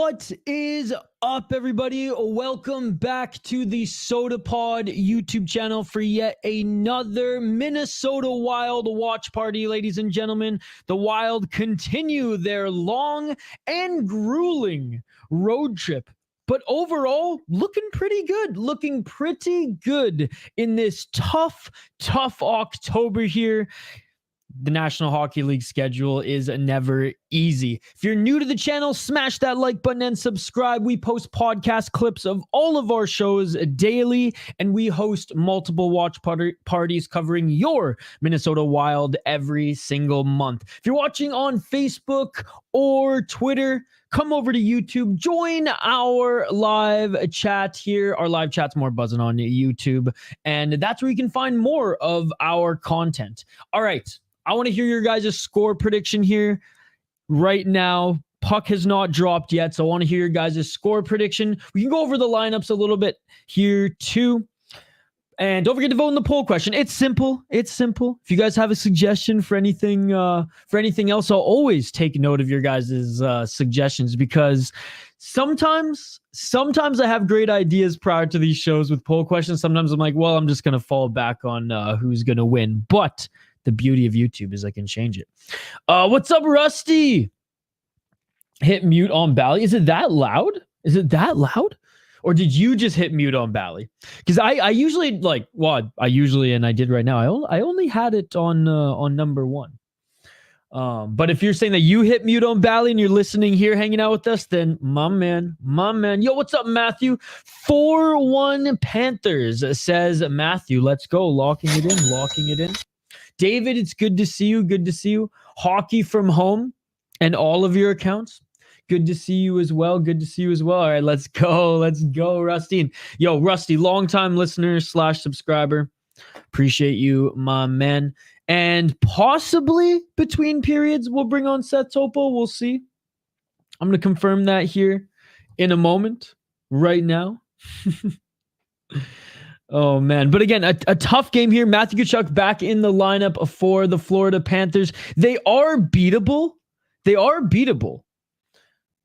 What is up, everybody? Welcome back to the Sota Pod YouTube channel for yet another Minnesota Wild watch party, ladies and gentlemen. The Wild continue their long and grueling road trip, but overall looking pretty good in this tough October here. The National Hockey League schedule is never easy. If you're new to the channel, smash that like button and subscribe. We post podcast clips of all of our shows daily, and we host multiple watch parties covering your Minnesota Wild every single month. If you're watching on Facebook or Twitter, come over to YouTube, join our live chat here. Our live chat's more buzzing on YouTube, and that's where you can find more of our content. All right. I want to hear your guys' score prediction here right now. Puck has not dropped yet, so I want to hear your guys' score prediction. We can go over the lineups a little bit here too. And don't forget to vote in the poll question. It's simple. If you guys have a suggestion for anything else, I'll always take note of your guys' suggestions, because sometimes I have great ideas prior to these shows with poll questions. Sometimes I'm like, well, I'm just going to fall back on who's going to win. But the beauty of YouTube is I can change it. What's up, Rusty? Hit mute on Bally. Is it that loud? Or did you just hit mute on Bally? Because I usually and I did right now. I only had it on number one. But if you're saying that you hit mute on Bally and you're listening here, hanging out with us, then my man. Yo, what's up, Matthew? 4-1 Panthers, says Matthew. Let's go. Locking it in. David, it's good to see you. Hockey from home and all of your accounts. Good to see you as well. All right, let's go, Rusty. Yo, Rusty, longtime listener / subscriber. Appreciate you, my man. And possibly between periods, we'll bring on Seth Topo. We'll see. I'm going to confirm that here in a moment, right now. Oh, man. But again, a tough game here. Matthew Tkachuk back in the lineup for the Florida Panthers. They are beatable.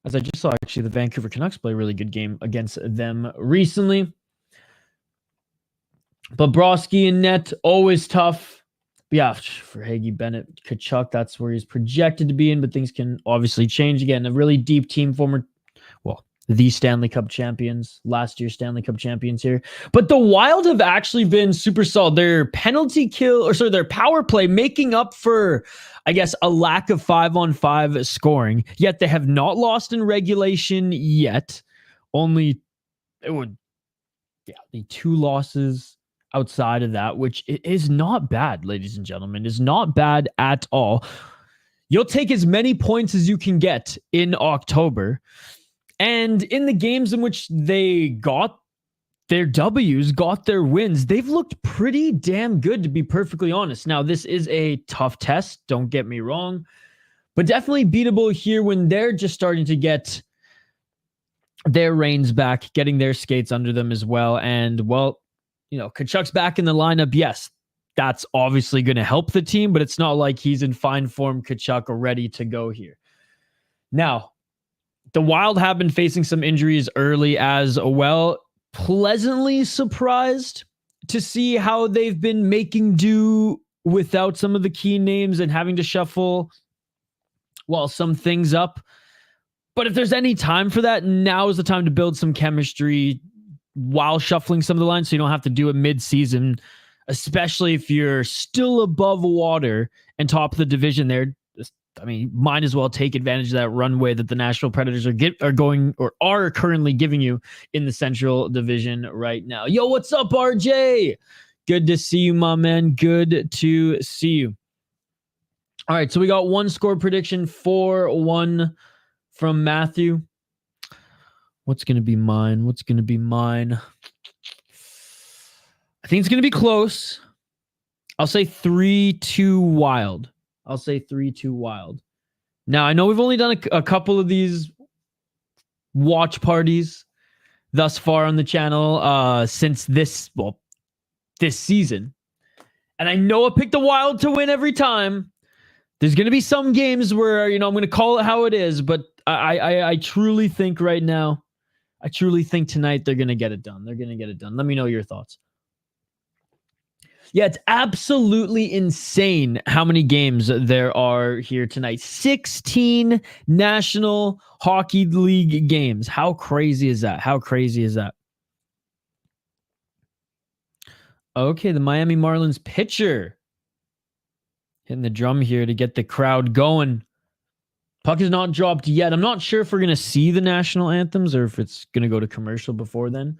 As I just saw, actually, the Vancouver Canucks play a really good game against them recently. Bobrovsky and net, always tough. But yeah, for Hagee, Bennett, Tkachuk, that's where he's projected to be in, but things can obviously change. Again, a really deep team, the Stanley Cup champions, last year's Stanley Cup champions here. But the Wild have actually been super solid. Their their power play making up for, I guess, a lack of 5-on-5 scoring. Yet they have not lost in regulation yet. Only 2 losses outside of that, which is not bad, ladies and gentlemen. Is not bad at all. You'll take as many points as you can get in October. And in the games in which they got their W's, got their wins, they've looked pretty damn good, to be perfectly honest. Now, this is a tough test, don't get me wrong, but definitely beatable here when they're just starting to get their reins back, getting their skates under them as well. And, Tkachuk's back in the lineup. Yes, that's obviously going to help the team, but it's not like he's in fine form Tkachuk ready to go here. Now, the Wild have been facing some injuries early as well. Pleasantly surprised to see how they've been making do without some of the key names and having to shuffle, some things up. But if there's any time for that, now is the time to build some chemistry while shuffling some of the lines, so you don't have to do it mid-season, especially if you're still above water and top of the division there. Might as well take advantage of that runway that the Nashville Predators are currently giving you in the Central Division right now. Yo, what's up, RJ? Good to see you, my man. Good to see you. All right, so we got one score prediction, 4-1 from Matthew. What's going to be mine? I think it's going to be close. I'll say 3-2 Wild. Now, I know we've only done a couple of these watch parties thus far on the channel since this season. And I know I picked the Wild to win every time. There's going to be some games where, I'm going to call it how it is, but I truly think right now, I truly think tonight they're going to get it done. They're going to get it done. Let me know your thoughts. Yeah, it's absolutely insane how many games there are here tonight. 16 National Hockey League games. How crazy is that? How crazy is that? Okay, the Miami Marlins pitcher hitting the drum here to get the crowd going. Puck is not dropped yet. I'm not sure if we're going to see the national anthems or if it's going to go to commercial before then.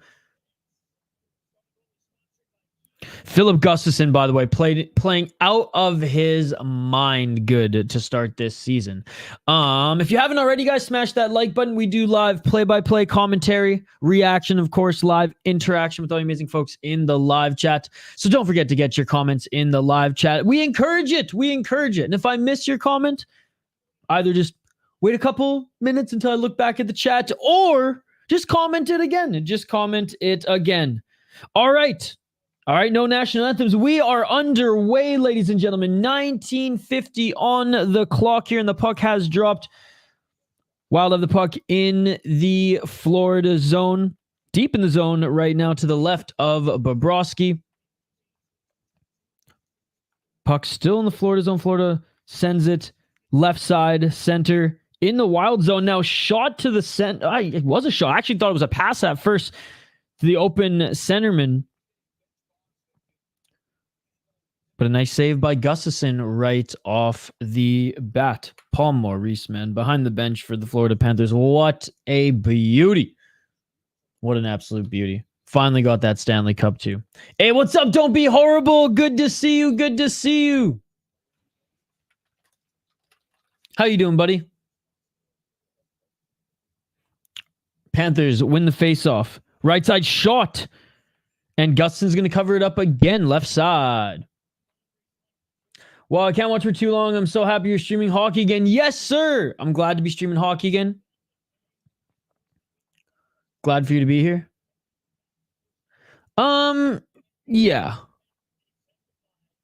Philip Gustafson, by the way, playing out of his mind good to start this season. If you haven't already, guys, smash that like button. We do live play-by-play commentary, reaction, of course, live interaction with all you amazing folks in the live chat. So don't forget to get your comments in the live chat. We encourage it. We encourage it. And if I miss your comment, either just wait a couple minutes until I look back at the chat or just comment it again. Just comment it again. All right. All right, no national anthems. We are underway, ladies and gentlemen. 19:50 on the clock here, and the puck has dropped. Wild have the puck in the Florida zone. Deep in the zone right now to the left of Bobrovsky. Puck still in the Florida zone. Florida sends it left side, center, in the Wild zone. Now shot to the center. It was a shot. I actually thought it was a pass at first to the open centerman. But a nice save by Gustafson right off the bat. Paul Maurice, man, behind the bench for the Florida Panthers. What a beauty. What an absolute beauty. Finally got that Stanley Cup too. Hey, what's up? Don't be horrible. Good to see you. Good to see you. How you doing, buddy? Panthers win the faceoff. Right side shot. And Gustafson's going to cover it up again. Left side. Well, I can't watch for too long. I'm so happy you're streaming hockey again. Yes, sir. I'm glad to be streaming hockey again. Glad for you to be here. Yeah.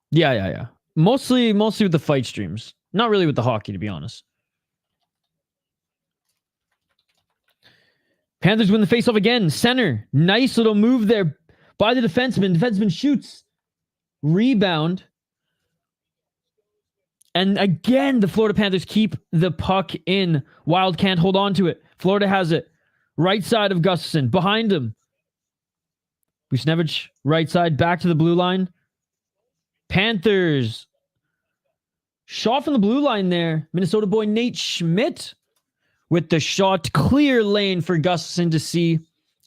Yeah. Mostly with the fight streams. Not really with the hockey, to be honest. Panthers win the faceoff again. Center. Nice little move there by the defenseman. Defenseman shoots. Rebound. And again, the Florida Panthers keep the puck in. Wild can't hold on to it. Florida has it. Right side of Gustafson. Behind him. Busnevich, right side, back to the blue line. Panthers. Shot from the blue line there. Minnesota boy Nate Schmidt with the shot. Clear lane for Gustafson to see.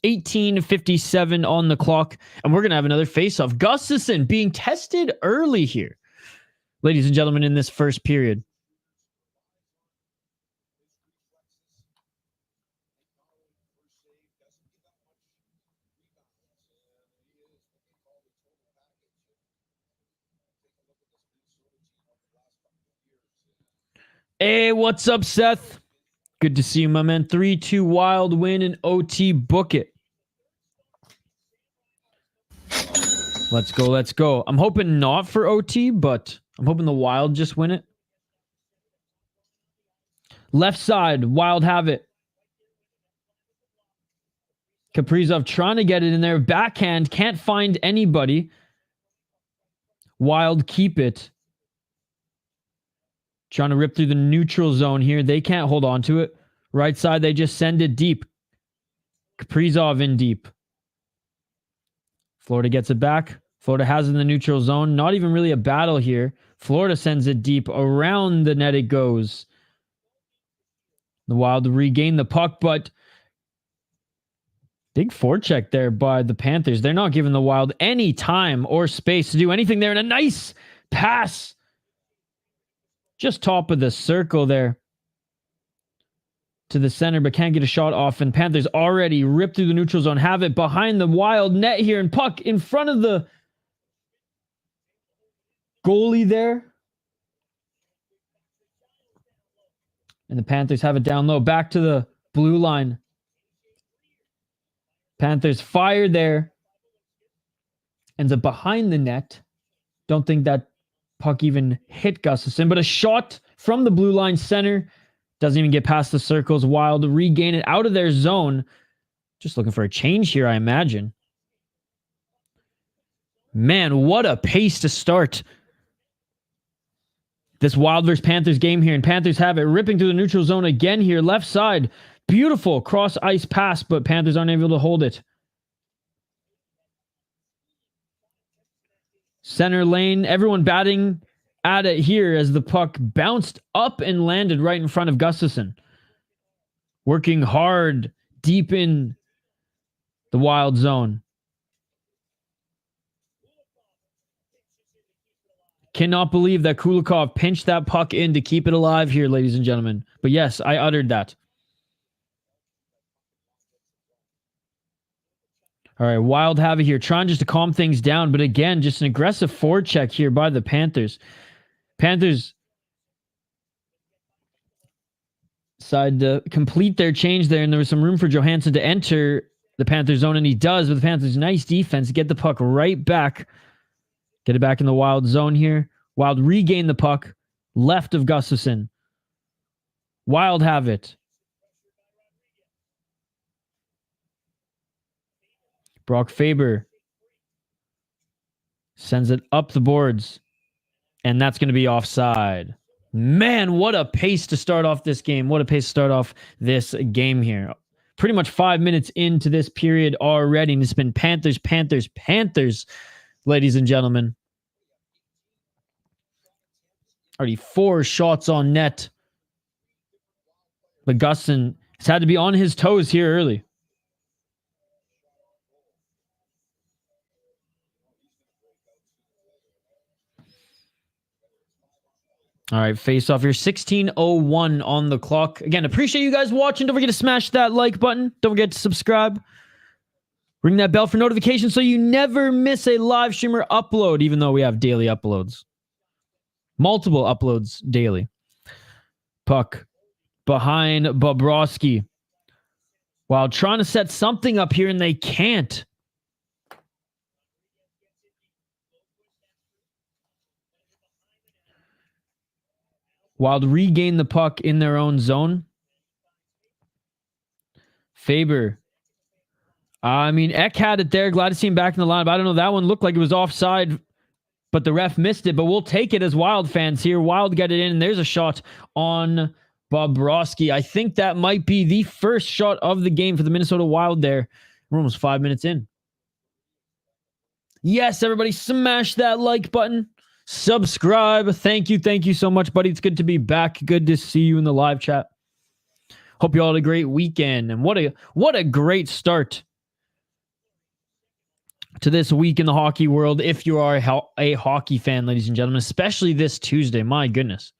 18:57 on the clock. And we're going to have another faceoff. Gustafson being tested early here, ladies and gentlemen, in this first period. Hey, what's up, Seth? Good to see you, my man. 3-2 Wild win in OT. Book it. Let's go, let's go. I'm hoping not for OT, but I'm hoping the Wild just win it. Left side, Wild have it. Kaprizov trying to get it in there. Backhand, can't find anybody. Wild keep it. Trying to rip through the neutral zone here. They can't hold on to it. Right side, they just send it deep. Kaprizov in deep. Florida gets it back. Florida has it in the neutral zone. Not even really a battle here. Florida sends it deep. Around the net it goes. The Wild regain the puck, but big forecheck there by the Panthers. They're not giving the Wild any time or space to do anything there. And a nice pass. Just top of the circle there to the center, but can't get a shot off. And Panthers already ripped through the neutral zone. Have it behind the Wild net here. And puck in front of the goalie there. And the Panthers have it down low. Back to the blue line. Panthers fire there. Ends up behind the net. Don't think that puck even hit Gustafson, but a shot from the blue line center Doesn't even get past the circles. Wild regain it out of their zone. Just looking for a change here, I imagine. Man, what a pace to start this Wild versus Panthers game here. And Panthers have it, ripping through the neutral zone again here. Left side. Beautiful cross ice pass, but Panthers aren't able to hold it. Center lane. Everyone batting at it here as the puck bounced up and landed right in front of Gustafsson. Working hard deep in the Wild zone. Cannot believe that Kulikov pinched that puck in to keep it alive here, ladies and gentlemen. But yes, I uttered that. All right, Wild have it here. Trying just to calm things down. But again, just an aggressive forecheck here by the Panthers. Panthers decided to complete their change there. And there was some room for Johansson to enter the Panthers zone. And he does with the Panthers. Nice defense. Get the puck right back. Get it back in the Wild zone here. Wild regain the puck. Left of Gustafsson. Wild have it. Brock Faber sends it up the boards. And that's going to be offside. Man, what a pace to start off this game. What a pace to start off this game here. Pretty much 5 minutes into this period already. And it's been Panthers, Panthers, Panthers, ladies and gentlemen. Already 4 shots on net. But Gustin has had to be on his toes here early. All right, face off here. 16:01 on the clock. Again, appreciate you guys watching. Don't forget to smash that like button. Don't forget to subscribe. Ring that bell for notifications so you never miss a live stream or upload, even though we have daily uploads. Multiple uploads daily. Puck behind Bobrovsky. While trying to set something up here, and they can't. Wild regain the puck in their own zone. Faber. I mean, Eck had it there. Glad to see him back in the lineup. I don't know. That one looked like it was offside, but the ref missed it. But we'll take it as Wild fans here. Wild get it in, and there's a shot on Bobrovsky. I think that might be the first shot of the game for the Minnesota Wild there. We're almost 5 minutes in. Yes, everybody, smash that like button. Subscribe. Thank you so much, buddy. It's good to be back. Good to see you in the live chat. Hope you all had a great weekend. And what a great start to this week in the hockey world. If you are a hockey fan, ladies and gentlemen, especially this Tuesday. My goodness.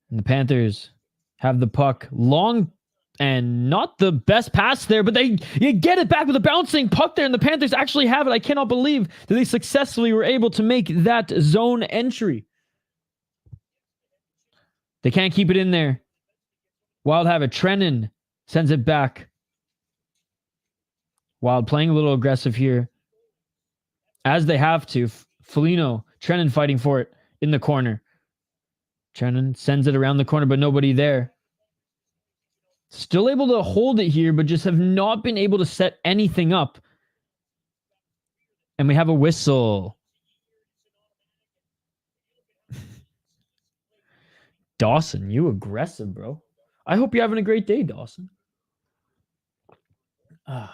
And the Panthers have the puck long. And not the best pass there, but you get it back with a bouncing puck there, and the Panthers actually have it. I cannot believe that they successfully were able to make that zone entry. They can't keep it in there. Wild have it. Trennan sends it back. Wild playing a little aggressive here, as they have to. Foligno, Trennan fighting for it in the corner. Trennan sends it around the corner, but nobody there. Still able to hold it here, but just have not been able to set anything up. And we have a whistle. Dawson, you aggressive, bro. I hope you're having a great day, Dawson. But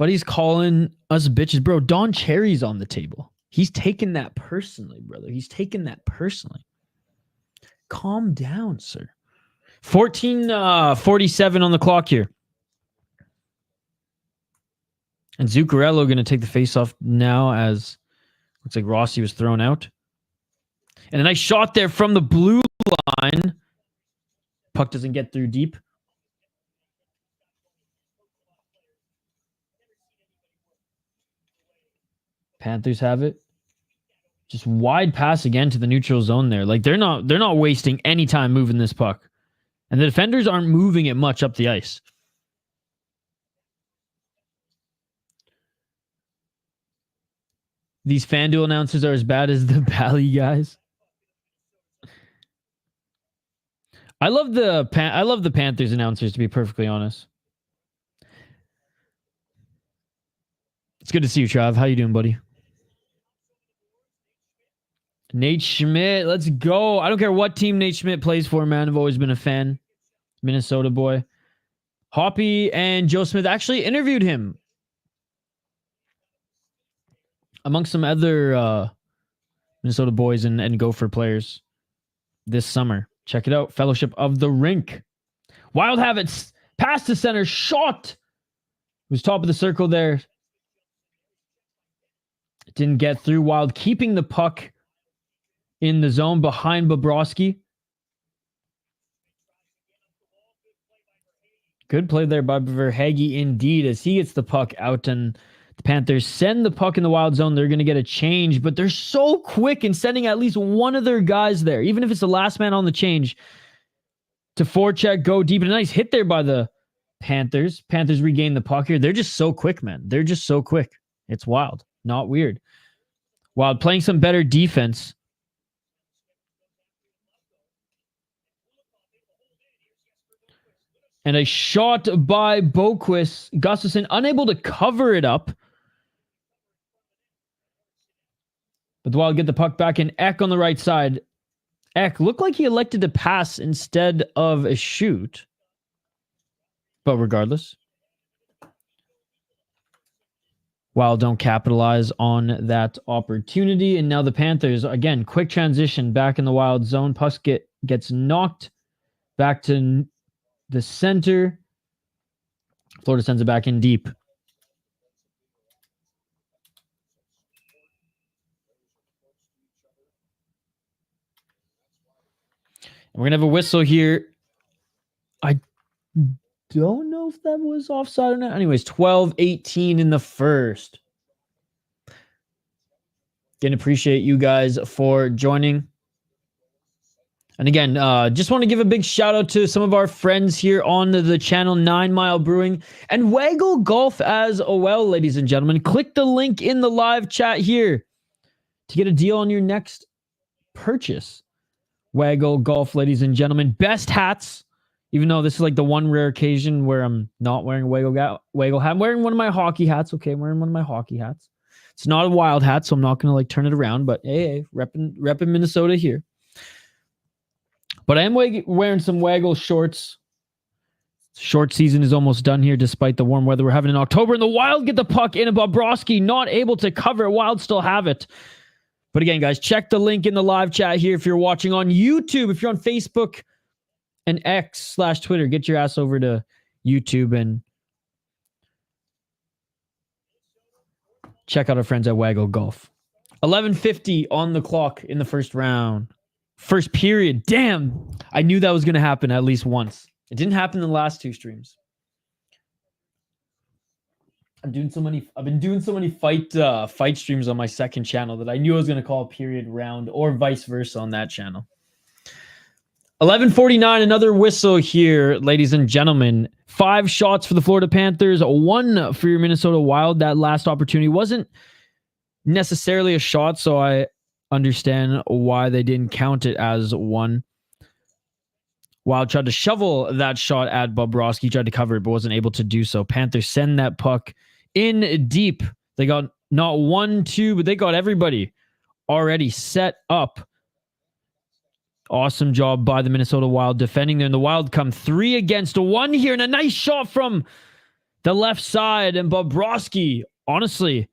he's calling us bitches, bro. Don Cherry's on the table. He's taking that personally, brother. He's taking that personally. Calm down, sir. 14:47 on the clock here. And Zuccarello going to take the face-off now, as looks like Rossi was thrown out. And a nice shot there from the blue line. Puck doesn't get through deep. Panthers have it. Just wide pass again to the neutral zone there. Like they're not wasting any time moving this puck. And the defenders aren't moving it much up the ice. These FanDuel announcers are as bad as the Bally guys. I love the Panthers announcers, to be perfectly honest. It's good to see you, Trav. How you doing, buddy? Nate Schmidt, let's go. I don't care what team Nate Schmidt plays for, man. I've always been a fan. Minnesota boy. Hoppy and Joe Smith actually interviewed him amongst some other Minnesota boys and Gopher players this summer. Check it out. Fellowship of the Rink. Wild have it. Pass to center. Shot. It was top of the circle there. Didn't get through. Wild keeping the puck in the zone behind Bobrovsky. Good play there by Verhaeghe indeed, as he gets the puck out, and the Panthers send the puck in the Wild zone. They're going to get a change, but they're so quick in sending at least one of their guys there, even if it's the last man on the change, to forecheck, go deep. And a nice hit there by the Panthers. Panthers regain the puck here. They're just so quick, man. They're just so quick. It's wild. Not weird. Wild playing some better defense. And a shot by Boquist. Gustafsson unable to cover it up. But the Wild get the puck back, and Ek on the right side. Ek looked like he elected to pass instead of a shoot. But regardless, Wild don't capitalize on that opportunity. And now the Panthers, again, quick transition back in the Wild zone. Puck gets knocked back to the center. Florida sends it back in deep. And we're going to have a whistle here. I don't know if that was offside or not. Anyways, 12-18 in the first. Again, appreciate you guys for joining. And again, just want to give a big shout out to some of our friends here on the channel, 9 Mile Brewing and Waggle Golf as well, ladies and gentlemen. Click the link in the live chat here to get a deal on your next purchase. Waggle Golf, ladies and gentlemen. Best hats, even though this is like the one rare occasion where I'm not wearing a Waggle hat. I'm wearing one of my hockey hats. Okay, I'm wearing one of my hockey hats. It's not a Wild hat, so I'm not going to like turn it around, but hey, repping Minnesota here. But I am wearing some Waggle shorts. Short season is almost done here despite the warm weather we're having in October. And the Wild get the puck in, and Bobrovsky not able to cover it. Wild still have it. But again, guys, check the link in the live chat here if you're watching on YouTube. If you're on Facebook and X/Twitter, get your ass over to YouTube and check out our friends at Waggle Golf. 11:50 on the clock in the first round. First period. Damn. I knew that was going to happen at least once. It didn't happen in the last two streams. I've been doing so many fight streams on my second channel that I knew I was going to call a period round, or vice versa on that channel. 11:49, another whistle here, ladies and gentlemen. 5 shots for the Florida Panthers, 1 for your Minnesota Wild. That last opportunity wasn't necessarily a shot, so I understand why they didn't count it as 1. Wild tried to shovel that shot at Bobrovsky, tried to cover it, but wasn't able to do so. Panthers send that puck in deep. They got not 1, 2, but they got everybody already set up. Awesome job by the Minnesota Wild defending there. And the Wild come 3 against 1 here, and a nice shot from the left side. And Bobrovsky, honestly,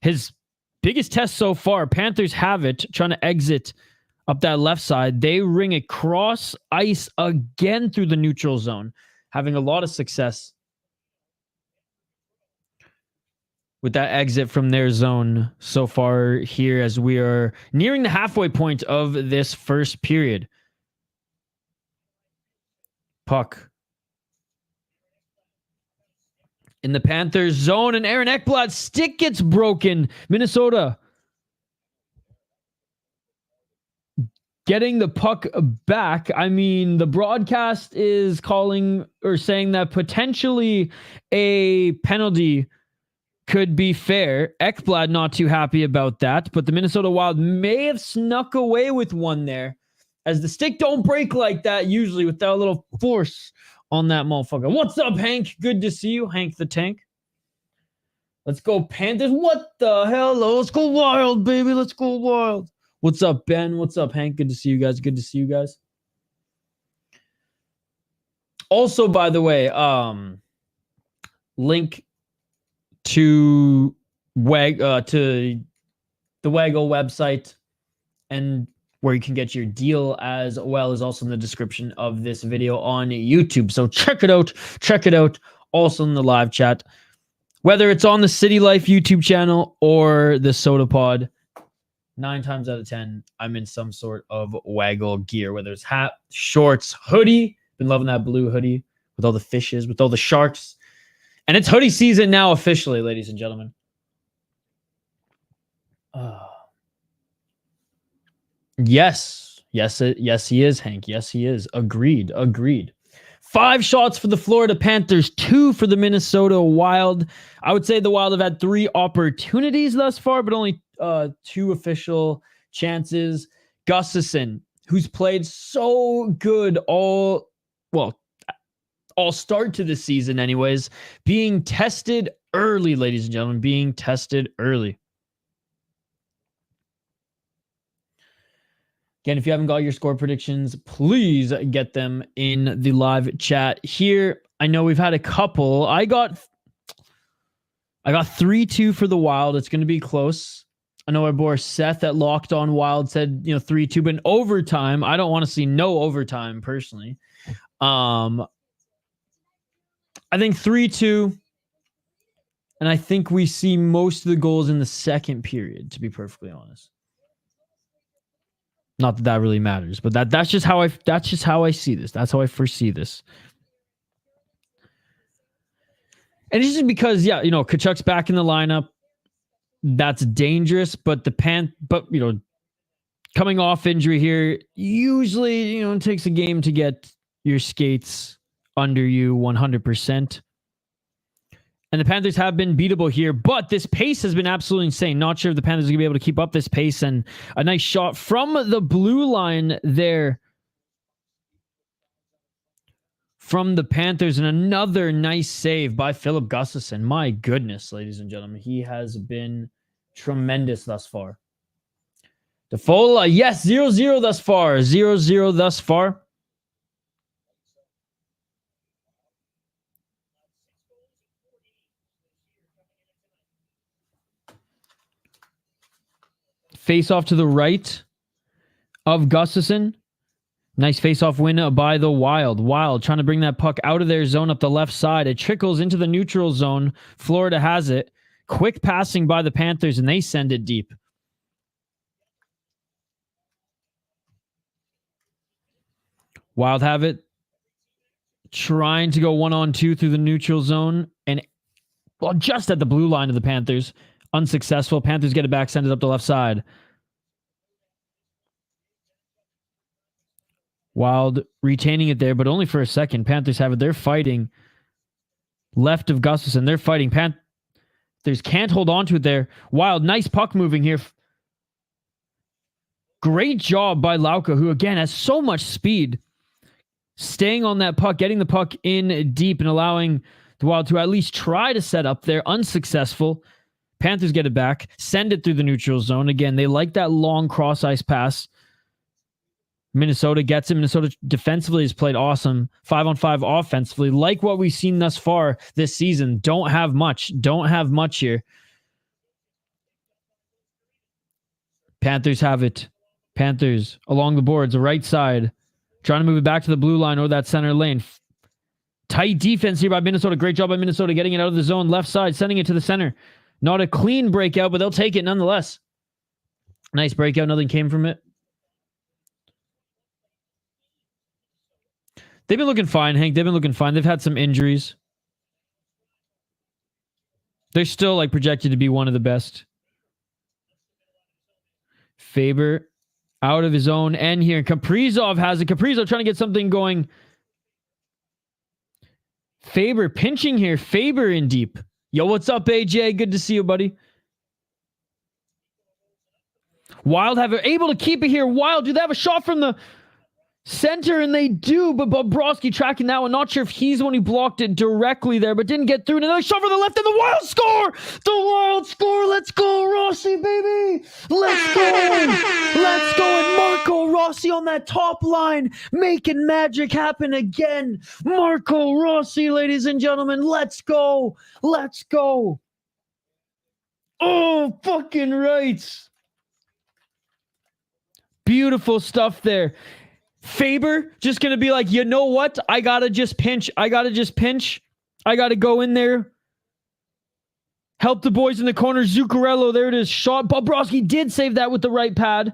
his biggest test so far. Panthers have it, trying to exit up that left side. They ring across ice again through the neutral zone, having a lot of success with that exit from their zone so far here, as we are nearing the halfway point of this first period. Puck in the Panthers zone, and Aaron Ekblad's stick gets broken. Minnesota getting the puck back. I mean, the broadcast is calling or saying that potentially a penalty could be fair. Ekblad not too happy about that, but the Minnesota Wild may have snuck away with one there, as the stick don't break like that usually without a little force on that motherfucker. What's up, Hank? Good to see you, Hank the Tank. Let's go, Panthers. What the hell? Let's go Wild, baby. Let's go Wild. What's up, Ben? What's up, Hank? Good to see you guys. Good to see you guys. Also, by the way, link to to the Waggle website and where you can get your deal, as well as also in the description of this video on YouTube. So check it out. Check it out. Also in the live chat, whether it's on the City Life YouTube channel or the Sota Pod, 9 times out of 10, I'm in some sort of Waggle gear, whether it's hat, shorts, hoodie. Been loving that blue hoodie with all the fishes, with all the sharks. And it's hoodie season now officially, ladies and gentlemen. Yes, he is, Hank. Yes, he is. Agreed. 5 shots for the Florida Panthers, 2 for the Minnesota Wild. I would say the Wild have had 3 opportunities thus far, but only 2 official chances. Gustafsson, who's played so good all start to the season anyways, being tested early, ladies and gentlemen, being tested early. Again, if you haven't got your score predictions, please get them in the live chat here. I know we've had a couple. I got 3-2 for the Wild. It's going to be close. I know our boy Seth at Locked On Wild said, 3-2, but in overtime, I don't want to see no overtime personally. I think 3-2, and I think we see most of the goals in the second period, to be perfectly honest. Not that really matters, but that's just how I see this. That's how I foresee this. And it's just because, Tkachuk's back in the lineup. That's dangerous, but coming off injury here, usually, it takes a game to get your skates under you 100%. And the Panthers have been beatable here, but this pace has been absolutely insane. Not sure if the Panthers are going to be able to keep up this pace. And a nice shot from the blue line there from the Panthers, and another nice save by Filip Gustafsson. My goodness, ladies and gentlemen, he has been tremendous thus far. Defola, yes, 0-0 thus far. 0-0 thus far. Face off to the right of Gustafsson. Nice face-off win by the Wild. Wild trying to bring that puck out of their zone up the left side. It trickles into the neutral zone. Florida has it. Quick passing by the Panthers, and they send it deep. Wild have it. Trying to go 1-on-2 through the neutral zone. And just at the blue line of the Panthers. Unsuccessful. Panthers get it back, send it up the left side. Wild retaining it there, but only for a second. Panthers have it. They're fighting left of Gustafsson. They're fighting. Panthers can't hold on to it there. Wild, nice puck moving here. Great job by Lauka, who again has so much speed. Staying on that puck, getting the puck in deep and allowing the Wild to at least try to set up there. Unsuccessful. Panthers get it back, send it through the neutral zone. Again, they like that long cross-ice pass. Minnesota gets it. Minnesota defensively has played awesome. 5-on-5 offensively. Like what we've seen thus far this season. Don't have much here. Panthers have it. Panthers along the boards, the right side. Trying to move it back to the blue line or that center lane. Tight defense here by Minnesota. Great job by Minnesota getting it out of the zone. Left side, sending it to the center. Not a clean breakout, but they'll take it nonetheless. Nice breakout. Nothing came from it. They've been looking fine, Hank. They've been looking fine. They've had some injuries. They're still projected to be one of the best. Faber out of his own end here. Kaprizov has it. Kaprizov trying to get something going. Faber pinching here. Faber in deep. Yo, what's up, AJ? Good to see you, buddy. Wild able to keep it here. Wild, do they have a shot from the center? And they do, but Bobrovsky tracking that one. Not sure if he's the one who blocked it directly there, but didn't get through. Another shot from the left, and the Wild score! The Wild score! Let's go, Rossi, baby! Let's go! Let's go! And Marco Rossi on that top line, making magic happen again. Marco Rossi, ladies and gentlemen, let's go! Let's go! Oh, fucking right! Beautiful stuff there. Faber just going to be like, you know what? I got to just pinch. I got to go in there. Help the boys in the corner. Zuccarello, there it is. Shot. Bobrovsky did save that with the right pad.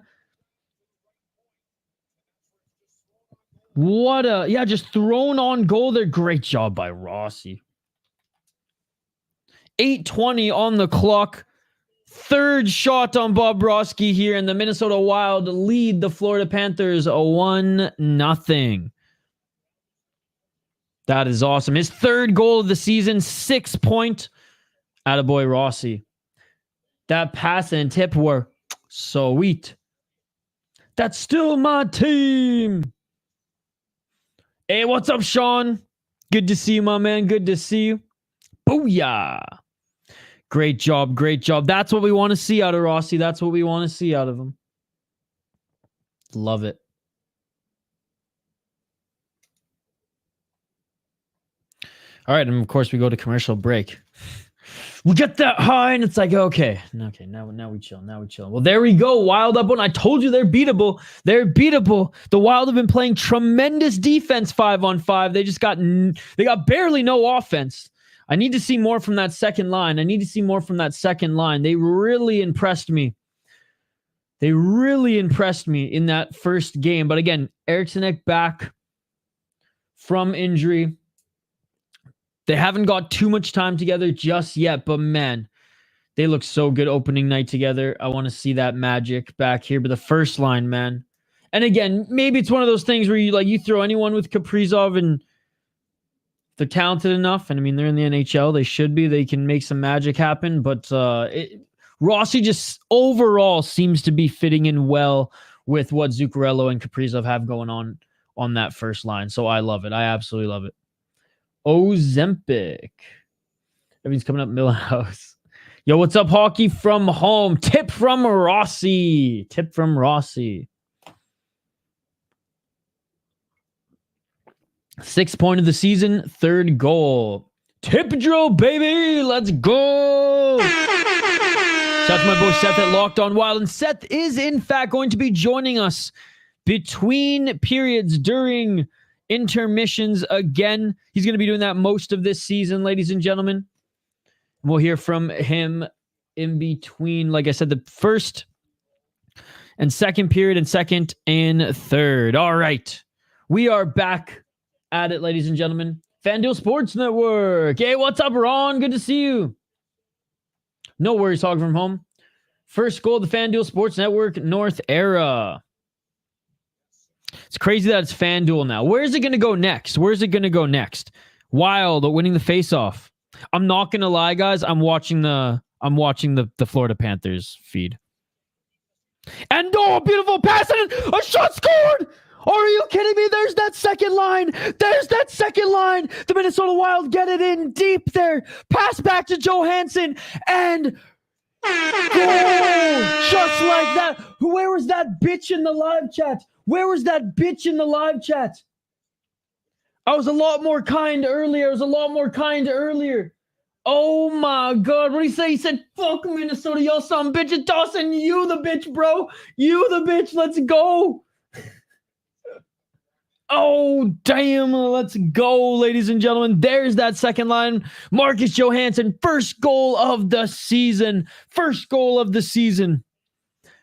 Just thrown on goal there. Great job by Rossi. 8:20 on the clock. Third shot on Bobrovsky here, and the Minnesota Wild lead the Florida Panthers 1-0. That is awesome. His third goal of the season, 6-point. Attaboy Rossi. That pass and tip were sweet. That's still my team. Hey, what's up, Sean? Good to see you, my man. Good to see you. Booyah. Great job. Great job. That's what we want to see out of Rossi. That's what we want to see out of him. Love it. All right. And of course, we go to commercial break. We get that high, and it's like, okay, now we chill. Now we chill. Well, there we go. Wild up one. I told you they're beatable. They're beatable. The Wild have been playing tremendous defense 5-on-5. They got barely no offense. I need to see more from that second line. They really impressed me. In that first game. But again, Eriksson back from injury. They haven't got too much time together just yet, but man, they look so good opening night together. I want to see that magic back here. But the first line, man. And again, maybe it's one of those things where you throw anyone with Kaprizov and they're talented enough, and I mean, they're in the NHL. They should be. They can make some magic happen. But Rossi just overall seems to be fitting in well with what Zuccarello and Kaprizov have going on that first line. So I love it. I absolutely love it. Ozempic. Everything's coming up Millhouse. Yo, what's up, hockey from home? Tip from Rossi. 6th point of the season, 3rd goal. Tip drill, baby. Let's go. Shout out to my boy Seth at Locked On Wild. And Seth is, in fact, going to be joining us between periods during intermissions again. He's going to be doing that most of this season, ladies and gentlemen. We'll hear from him in between, like I said, the first and second period and second and third. All right. We are back at it, ladies and gentlemen. FanDuel Sports Network. Hey, what's up, Ron? Good to see you. No worries, talking from home. First goal of the FanDuel Sports Network North era. It's crazy that it's FanDuel now. Where's it going to go next? Wild winning the faceoff. I'm not going to lie, guys. I'm watching the Florida Panthers feed. And beautiful pass and a shot scored. Are you kidding me? There's that second line. The Minnesota Wild get it in deep there. Pass back to Johansson and goal. Just like that. Where was that bitch in the live chat? I was a lot more kind earlier. Oh my God. What did he say? He said, fuck Minnesota, y'all some bitches. Dawson, you the bitch, bro. Let's go. Oh, damn. Let's go, ladies and gentlemen. There's that second line. Marcus Johansson, first goal of the season.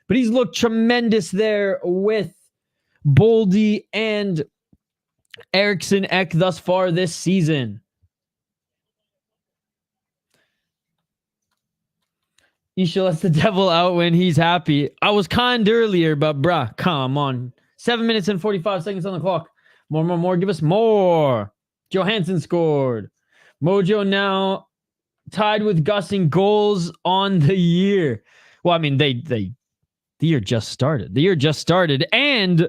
But he's looked tremendous there with Boldy and Eriksson Ek thus far this season. Isha lets the devil out when he's happy. I was kind earlier, but bruh, come on. 7 minutes and 45 seconds on the clock. More. Give us more. Johansson scored. Mojo now tied with Gus in goals on the year. Well, I mean, the year just started. The year just started, and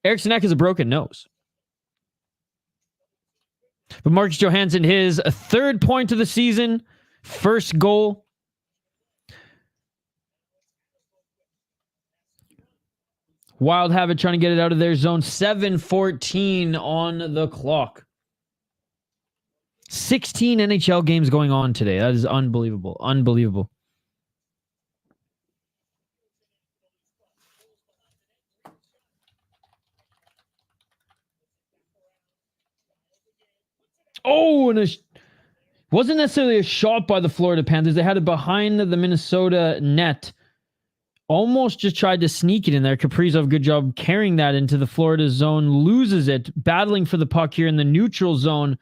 Eriksson Ek has a broken nose. But Marcus Johansson, his third point of the season, first goal. Wild have it trying to get it out of their zone. 7:14 on the clock. 16 NHL games going on today. That is unbelievable. Unbelievable. Oh, and wasn't necessarily a shot by the Florida Panthers. They had it behind the Minnesota net. Almost just tried to sneak it in there. Kaprizov, good job carrying that into the Florida zone. Loses it. Battling for the puck here in the neutral zone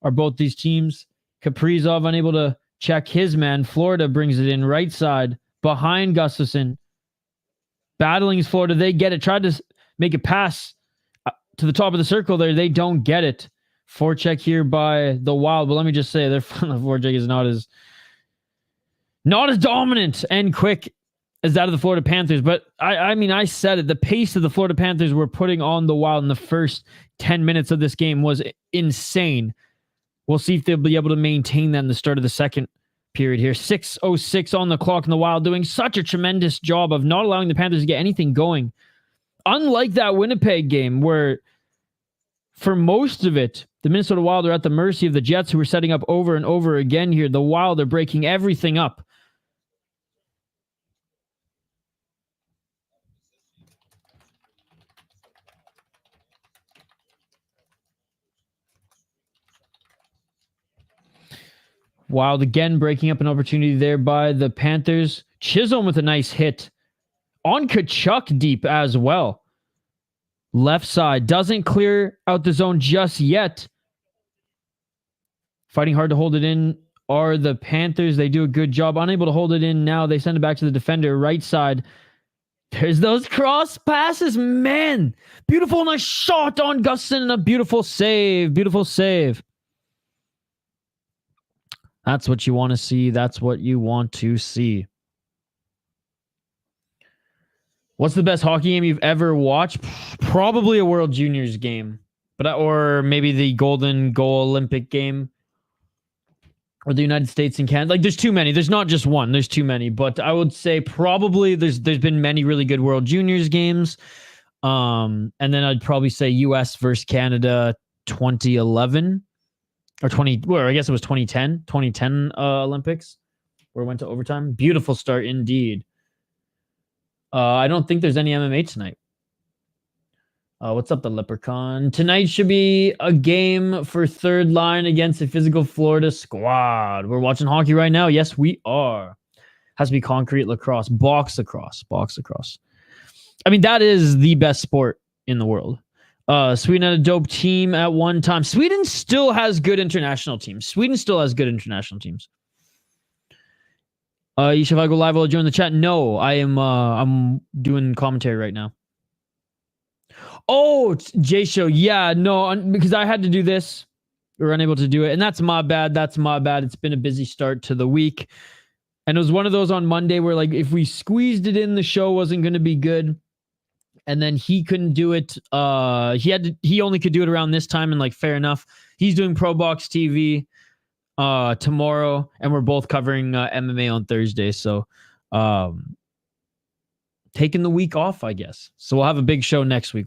are both these teams. Kaprizov unable to check his man. Florida brings it in right side behind Gustafsson. Battling is Florida. They get it. Tried to make a pass to the top of the circle there. They don't get it. Forecheck here by the Wild. But let me just say, their front forecheck is not as dominant and quick as that of the Florida Panthers. But I mean, I said it. The pace of the Florida Panthers were putting on the Wild in the first 10 minutes of this game was insane. We'll see if they'll be able to maintain that in the start of the second period here. 6:06 on the clock, and the Wild doing such a tremendous job of not allowing the Panthers to get anything going. Unlike that Winnipeg game where for most of it, the Minnesota Wild are at the mercy of the Jets, who are setting up over and over again here. The Wild are breaking everything up. Wild again breaking up an opportunity there by the Panthers. Chisholm with a nice hit on Tkachuk deep as well. Left side doesn't clear out the zone just yet. Fighting hard to hold it in are the Panthers. They do a good job. Unable to hold it in now. They send it back to the defender. Right side. There's those cross passes. Man. Beautiful. Nice shot on Gustin and a beautiful save. Beautiful save. That's what you want to see. That's what you want to see. What's the best hockey game you've ever watched? Probably a World Juniors game. Or maybe the Golden Goal Olympic game. Or the United States and Canada. Like, there's too many. There's not just one. There's too many. But I would say probably there's been many really good World Juniors games. And then I'd probably say US versus Canada 2011. Or 20, well, I guess it was 2010 Olympics, where it went to overtime. Beautiful start indeed. I don't think there's any MMA tonight. What's up, the Leprechaun? Tonight should be a game for third line against a physical Florida squad. We're watching hockey right now. Yes, we are. Has to be concrete lacrosse, box lacrosse. I mean, that is the best sport in the world. Sweden had a dope team at one time. Sweden still has good international teams. If I go live, I'll join the chat. No, I'm doing commentary right now. Oh, J Show. Yeah, no, because I had to do this. We were unable to do it. And that's my bad. It's been a busy start to the week. And it was one of those on Monday where, like, if we squeezed it in, the show wasn't going to be good. And then he couldn't do it. He only could do it around this time, and like, fair enough. He's doing Pro Box TV tomorrow, and we're both covering MMA on Thursday. So taking the week off, I guess. So we'll have a big show next week.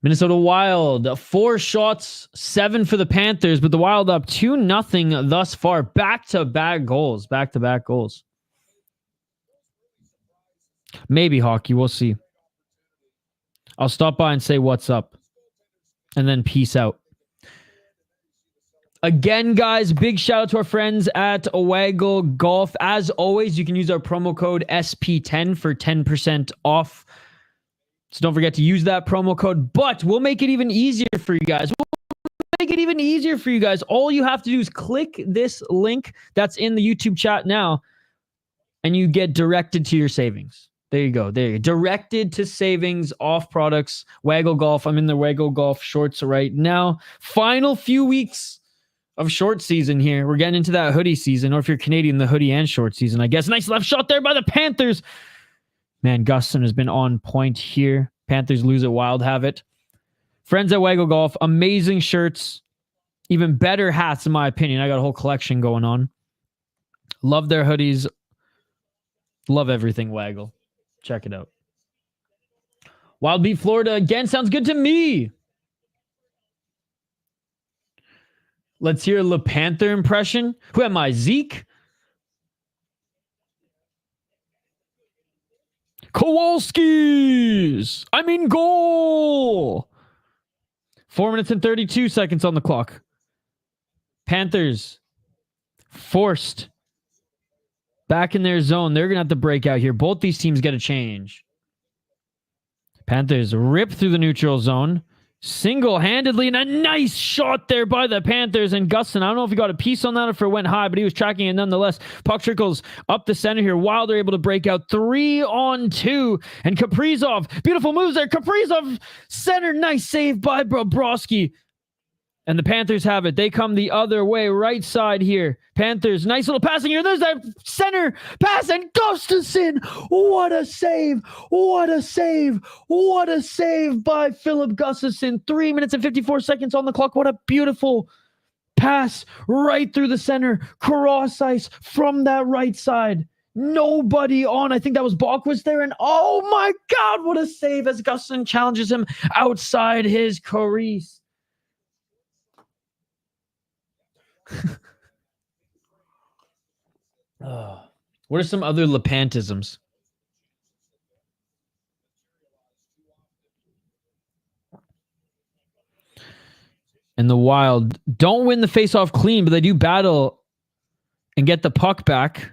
Minnesota Wild, 4 shots, 7 for the Panthers, but the Wild up 2-0 thus far. Back-to-back goals. Maybe hockey. We'll see. I'll stop by and say what's up. And then peace out. Again, guys, big shout out to our friends at Waggle Golf. As always, you can use our promo code SP10 for 10% off. So don't forget to use that promo code. But we'll make it even easier for you guys. All you have to do is click this link that's in the YouTube chat now, and you get directed to your savings. There you go. There you go. Directed to savings off products. Waggle Golf. I'm in the Waggle Golf shorts right now. Final few weeks of short season here. We're getting into that hoodie season, or if you're Canadian, the hoodie and short season, I guess. Nice left shot there by the Panthers. Man, Gustin has been on point here. Panthers lose it. Wild have it. Friends at Waggle Golf. Amazing shirts. Even better hats, in my opinion. I got a whole collection going on. Love their hoodies. Love everything Waggle. Check it out. Wild beat Florida again. Sounds good to me. Let's hear a Le Panther impression. Who am I? Zeke? Kowalski's. I'm in goal. 4 minutes and 32 seconds on the clock. Panthers forced back in their zone. They're going to have to break out here. Both these teams get a change. Panthers rip through the neutral zone single-handedly, and a nice shot there by the Panthers. And Gustin, I don't know if he got a piece on that or if it went high, but he was tracking it nonetheless. Puck trickles up the center here. Wild are able to break out 3-on-2. And Kaprizov, beautiful moves there. Kaprizov, center, nice save by Bobrovsky. And the Panthers have it. They come the other way, right side here. Panthers, nice little passing here. There's that center pass, and Gustafsson. What a save. What a save. What a save by Philip Gustafsson. 3 minutes and 54 seconds on the clock. What a beautiful pass right through the center. Cross ice from that right side. Nobody on. I think that was Balquist there. And oh my God, what a save as Gustafsson challenges him outside his crease. What are some other Lepantisms? And the Wild don't win the faceoff clean, but they do battle and get the puck back.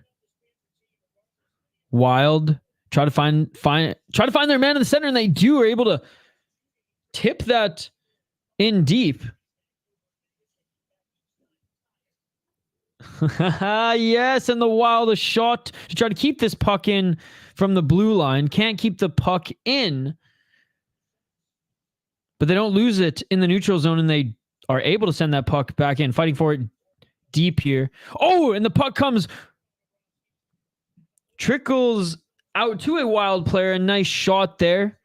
Wild try to find their man in the center, and they are able to tip that in deep. Yes, and the Wild a shot to try to keep this puck in from the blue line. Can't keep the puck in, but they don't lose it in the neutral zone, and they are able to send that puck back in, fighting for it deep here. Oh, and the puck trickles out to a Wild player. A nice shot there.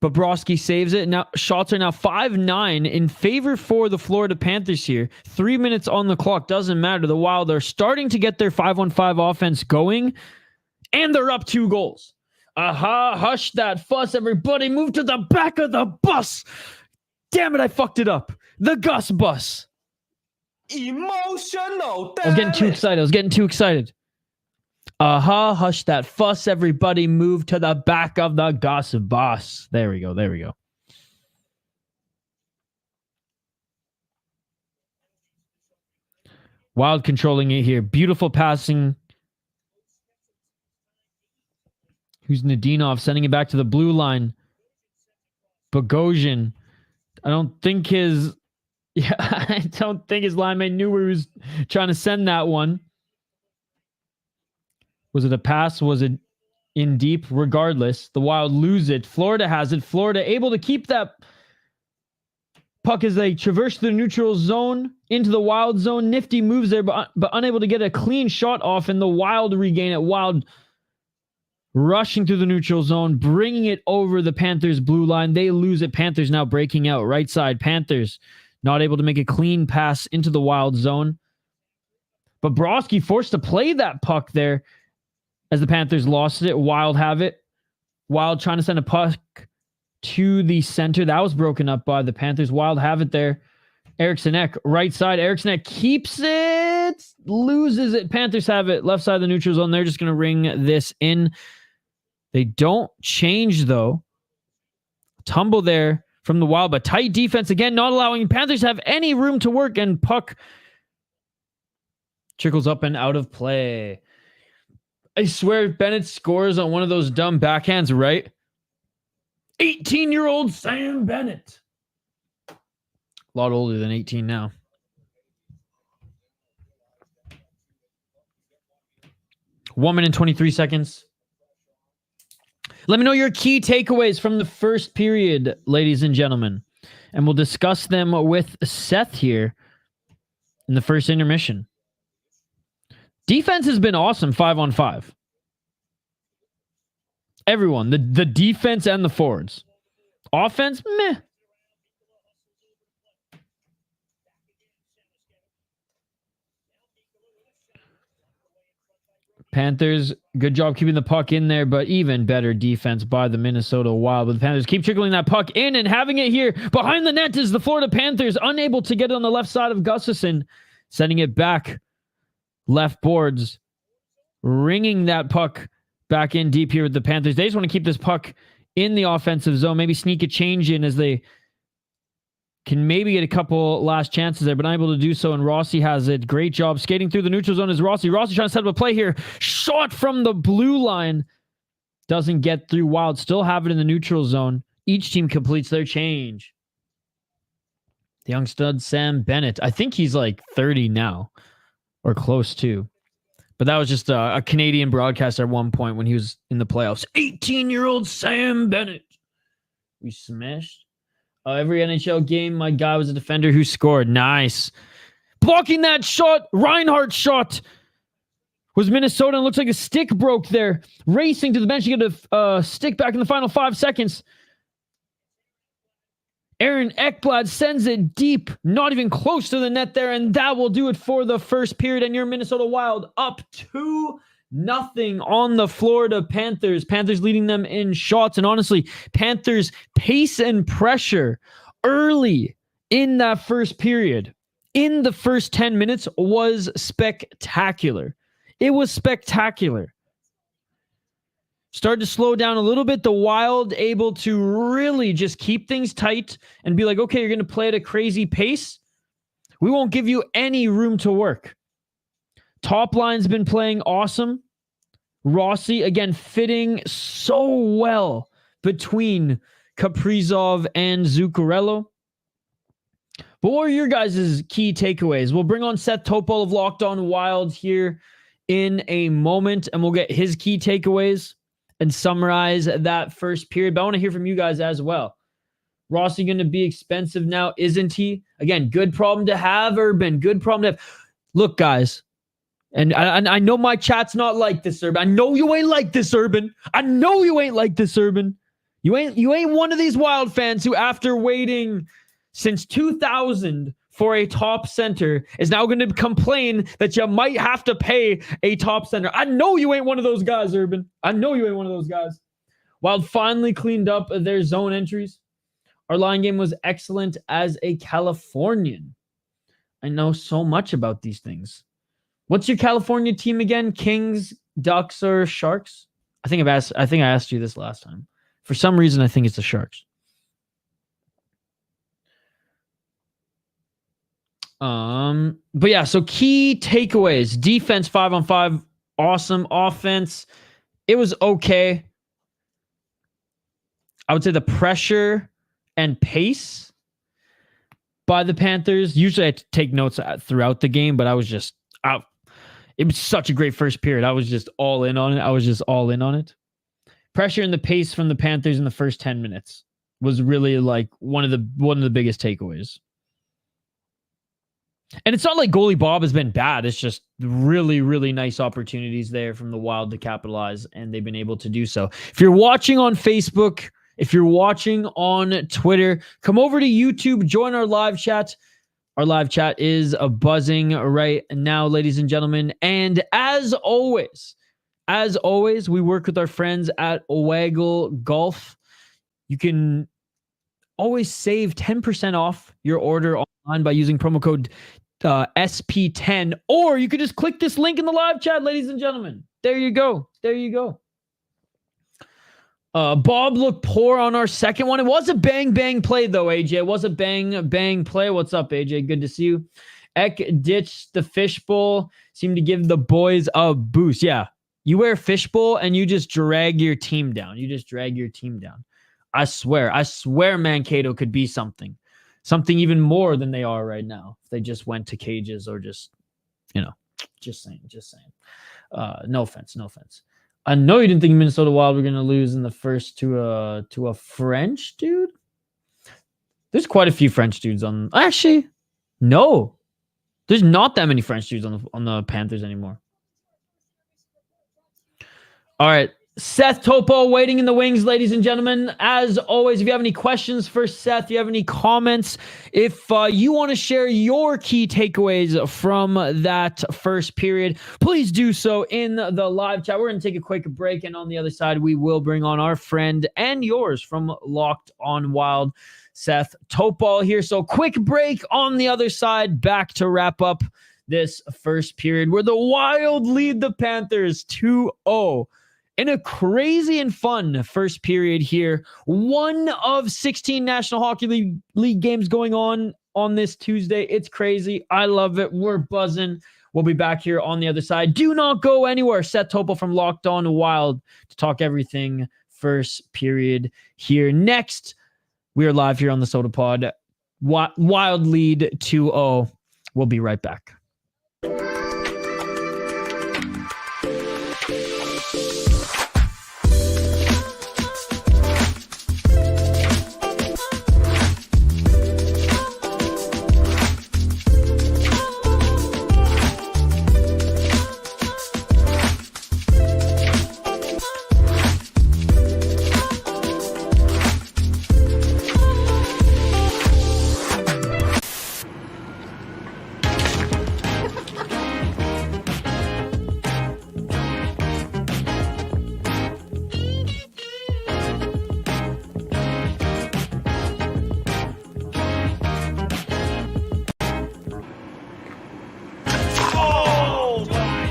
Bobrovsky saves it. Now shots are now 5-9 in favor for the Florida Panthers here. 3 minutes on the clock. Doesn't matter. The Wild are starting to get their 5-on-5 offense going, and they're up 2 goals. Aha, hush that fuss, everybody. Move to the back of the bus. Damn it, I fucked it up. The Gus bus. Emotional. I was getting too excited. Aha, hush that fuss, everybody. Move to the back of the Gus bus. There we go. Wild controlling it here. Beautiful passing. Who's Nadinov sending it back to the blue line? Bogosian. I don't think his lineman knew where he was trying to send that one. Was it a pass? Was it in deep? Regardless, the Wild lose it. Florida has it. Florida able to keep that puck as they traverse the neutral zone into the Wild zone. Nifty moves there, but unable to get a clean shot off, and the Wild regain it. Wild rushing through the neutral zone, bringing it over the Panthers' blue line. They lose it. Panthers now breaking out. Right side, Panthers not able to make a clean pass into the Wild zone. Bobrovsky forced to play that puck there as the Panthers lost it. Wild have it. Wild trying to send a puck to the center. That was broken up by the Panthers. Wild have it there. Eriksson Ek, right side. Eriksson Ek keeps it. Loses it. Panthers have it. Left side of the neutral zone. They're just going to ring this in. They don't change, though. Tumble there from the Wild, but tight defense again, not allowing Panthers to have any room to work, and puck trickles up and out of play. I swear Bennett scores on one of those dumb backhands, right? 18-year-old Sam Bennett. A lot older than 18 now. One minute and 23 seconds. Let me know your key takeaways from the first period, ladies and gentlemen. And we'll discuss them with Seth here in the first intermission. Defense has been awesome 5-on-5. Everyone, the defense and the forwards. Offense, meh. Panthers, good job keeping the puck in there, but even better defense by the Minnesota Wild. But the Panthers keep trickling that puck in and having it here. Behind the net is the Florida Panthers, unable to get it on the left side of Gustafsson, sending it back left boards, ringing that puck back in deep here with the Panthers. They just want to keep this puck in the offensive zone, maybe sneak a change in as they can maybe get a couple last chances there, but unable to do so. And Rossi has it. Great job skating through the neutral zone is Rossi. Rossi trying to set up a play here. Shot from the blue line. Doesn't get through. Wild still have it in the neutral zone. Each team completes their change. The young stud, Sam Bennett. I think he's like 30 now or close to. But that was just a Canadian broadcaster at one point when he was in the playoffs. 18-year-old Sam Bennett. We smashed. Every NHL game, my guy was a defender who scored. Nice. Blocking that shot. Reinhardt's shot was Minnesota. And looks like a stick broke there. Racing to the bench to get a stick back in the final 5 seconds. Aaron Ekblad sends it deep. Not even close to the net there. And that will do it for the first period. And your Minnesota Wild up 2-0 on the Florida Panthers. Panthers leading them in shots. And honestly, Panthers pace and pressure early in that first period, in the first 10 minutes, was spectacular. It was spectacular. Started to slow down a little bit. The Wild able to really just keep things tight and be like, okay, you're going to play at a crazy pace. We won't give you any room to work. Top line's been playing awesome. Rossi, again, fitting so well between Kaprizov and Zuccarello. But what are your guys' key takeaways? We'll bring on Seth Topol of Locked On Wild here in a moment, and we'll get his key takeaways and summarize that first period. But I want to hear from you guys as well. Rossi going to be expensive now, isn't he? Again, good problem to have, Urban. Good problem to have. Look, guys, and I know my chat's not like this, Urban. I know you ain't like this, Urban. I know you ain't like this, Urban. You ain't one of these Wild fans who, after waiting since 2000 for a top center, is now going to complain that you might have to pay a top center. I know you ain't one of those guys, Urban. I know you ain't one of those guys. Wild finally cleaned up their zone entries. Our line game was excellent as a Californian. I know so much about these things. What's your California team again? Kings, Ducks, or Sharks? I think I asked you this last time. For some reason, I think it's the Sharks. But yeah, so key takeaways. Defense 5-on-5, awesome. Offense, it was okay. I would say the pressure and pace by the Panthers. Usually I take notes throughout the game, but I was just out. It was such a great first period. I was just all in on it. Pressure and the pace from the Panthers in the first 10 minutes was really like one of the biggest takeaways. And it's not like goalie Bob has been bad. It's just really, really nice opportunities there from the Wild to capitalize, and they've been able to do so. If you're watching on Facebook, if you're watching on Twitter, come over to YouTube, join our live chat. Our live chat is buzzing right now, ladies and gentlemen. And as always, we work with our friends at Waggle Golf. You can always save 10% off your order online by using promo code SP10, or you could just click this link in the live chat, ladies and gentlemen. There you go. Bob looked poor on our second one. It was a bang play though, AJ. It was a bang play. What's up, AJ? Good to see you. Eck ditched the fishbowl. Seemed to give the boys a boost. Yeah, you wear fishbowl and you just drag your team down. I swear Mankato could be something even more than they are right now. If they just went to cages or just saying. No offense. I know you didn't think Minnesota Wild were going to lose in the first to a French dude. There's quite a few French dudes on. Actually, no. There's not that many French dudes on the Panthers anymore. All right. Seth Topo waiting in the wings, ladies and gentlemen. As always, if you have any questions for Seth, if you have any comments, if you want to share your key takeaways from that first period, please do so in the live chat. We're going to take a quick break, and on the other side, we will bring on our friend and yours from Locked on Wild, Seth Topol here. So quick break. On the other side, back to wrap up this first period where the Wild lead the Panthers 2-0 in a crazy and fun first period here. One of 16 National Hockey League games going on this Tuesday. It's crazy. I love it. We're buzzing. We'll be back here on the other side. Do not go anywhere. Seth Topol from Locked on Wild to talk everything first period here. Next, we are live here on the Sota Pod. Wild lead 2-0. We'll be right back.